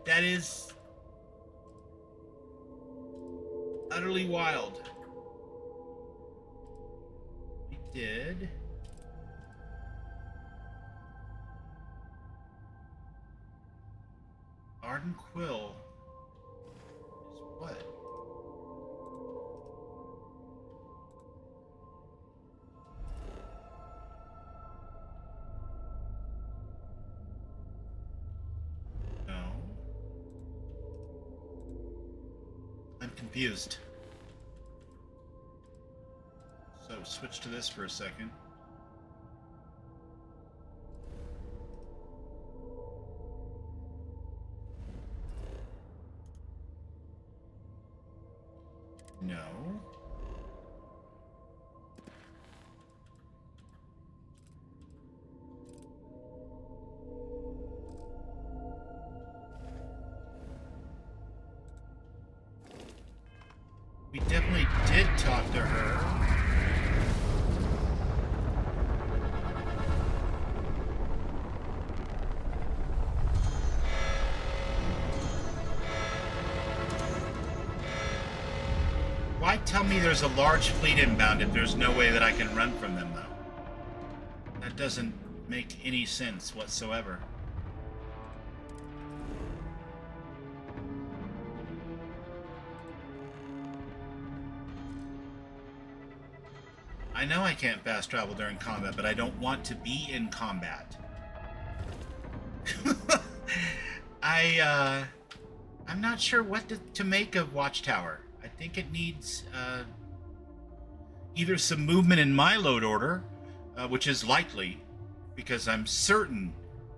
That is utterly wild. We did... Arden Quill is what? No. I'm confused. So switch to this for a second. No. We definitely did talk to her. Why tell me there's a large fleet inbound if there's no way that I can run from them, though? That doesn't make any sense whatsoever. I know I can't fast travel during combat, but I don't want to be in combat. I'm not sure what to make of Watchtower. I think it needs either some movement in my load order, which is likely, because I'm certain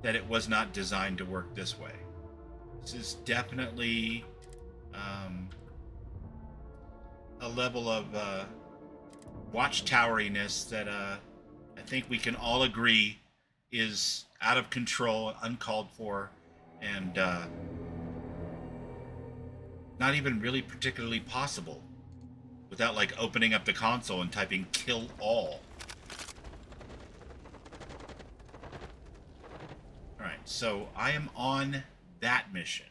that it was not designed to work this way. This is definitely a level of watchtoweriness that I think we can all agree is out of control, uncalled for, and not even really particularly possible without like opening up the console and typing kill all. Alright, so I am on that mission.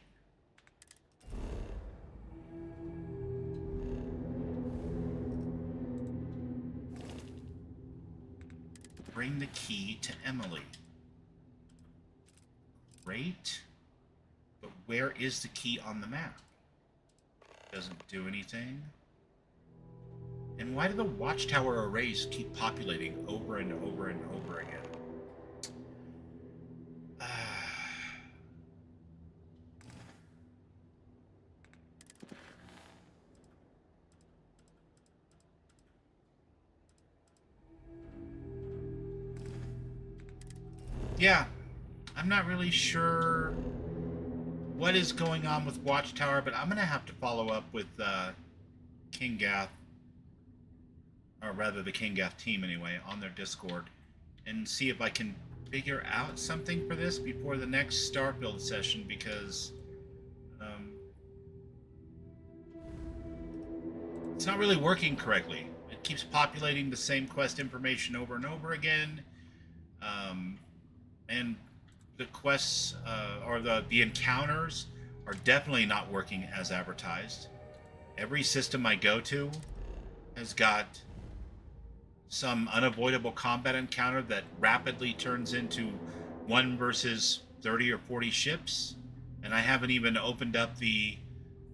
Bring the key to Emily. Great. But where is the key on the map? Doesn't do anything. And why do the Watchtower arrays keep populating over and over and over again? Yeah, I'm not really sure what is going on with Watchtower, but I'm going to have to follow up with King Gath, or rather the King Gath team anyway, on their Discord, and see if I can figure out something for this before the next Starfield session, because it's not really working correctly. It keeps populating the same quest information over and over again. And the quests, or the encounters, are definitely not working as advertised. Every system I go to has got some unavoidable combat encounter that rapidly turns into 1 versus 30 or 40 ships. And I haven't even opened up the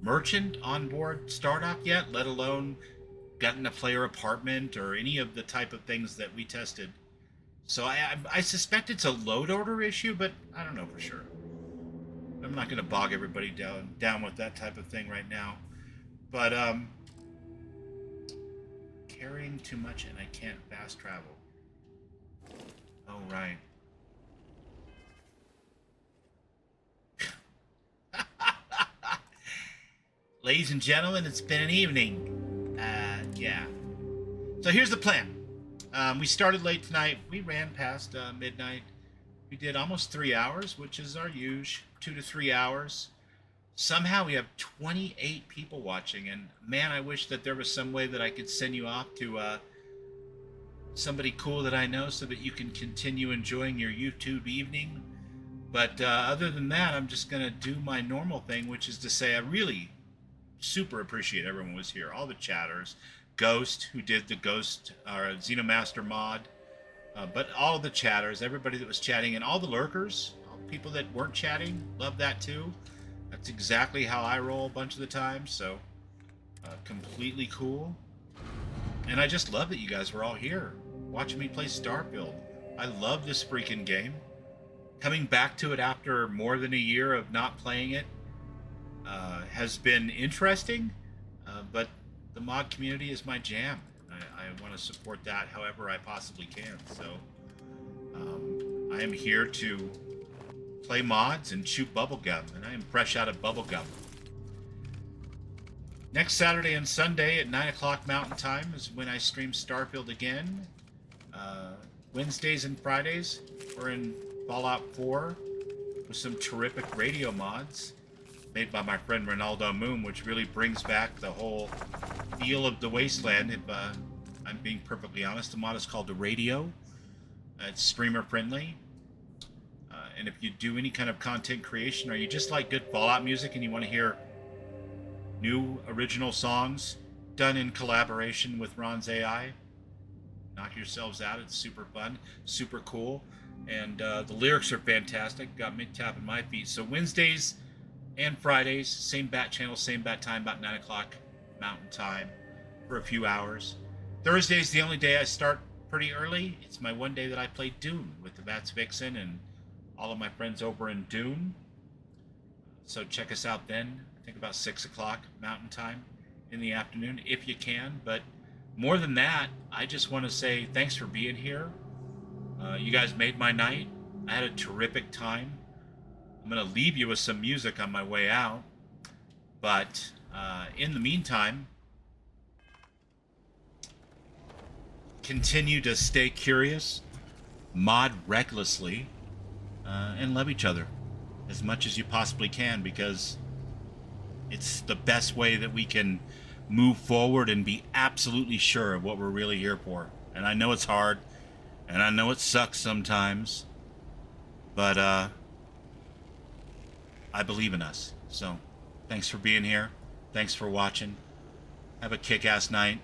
merchant on board Stardock yet, let alone gotten a player apartment or any of the type of things that we tested. So I suspect it's a load order issue, but I don't know for sure. I'm not going to bog everybody down with that type of thing right now. But carrying too much and I can't fast travel. Oh, right. Ladies and gentlemen, it's been an evening. Yeah. So here's the plan. We started late tonight. We ran past midnight. We did almost 3 hours, which is our usual, 2 to 3 hours. Somehow we have 28 people watching, and man, I wish that there was some way that I could send you off to somebody cool that I know so that you can continue enjoying your YouTube evening. But other than that, I'm just going to do my normal thing, which is to say I really super appreciate everyone who was here, all the chatters. Ghost, who did the Ghost or Xenomaster mod, but all of the chatters, everybody that was chatting, and all the lurkers, all the people that weren't chatting, love that too. That's exactly how I roll a bunch of the time, so completely cool. And I just love that you guys were all here watching me play Starfield. I love this freaking game. Coming back to it after more than a year of not playing it has been interesting, but the mod community is my jam. I want to support that however I possibly can. So I am here to play mods and chew bubblegum, and I am fresh out of bubblegum. Next Saturday and Sunday at 9 o'clock Mountain Time is when I stream Starfield again. Wednesdays and Fridays we're in Fallout 4 with some terrific rAIdio mods made by my friend Ronaldo Moon, which really brings back the whole feel of the Wasteland. If I'm being perfectly honest, the mod is called rAIdio. It's streamer friendly. And if you do any kind of content creation, or you just like good Fallout music and you want to hear new original songs done in collaboration with Ron's AI, knock yourselves out. It's super fun, super cool, and the lyrics are fantastic. Got me tapping my feet. So Wednesdays and Fridays, same bat channel, same bat time, about 9 o'clock Mountain Time for a few hours. Thursday's the only day I start pretty early. It's my one day that I play Dune with the Vats Vixen and all of my friends over in Dune. So check us out then. I think about 6 o'clock Mountain Time in the afternoon, if you can. But more than that, I just want to say thanks for being here. You guys made my night. I had a terrific time. I'm going to leave you with some music on my way out. But in the meantime, continue to stay curious, mod recklessly, and love each other as much as you possibly can, because it's the best way that we can move forward and be absolutely sure of what we're really here for. And I know it's hard, and I know it sucks sometimes, but I believe in us. So thanks for being here. Thanks for watching. Have a kick-ass night.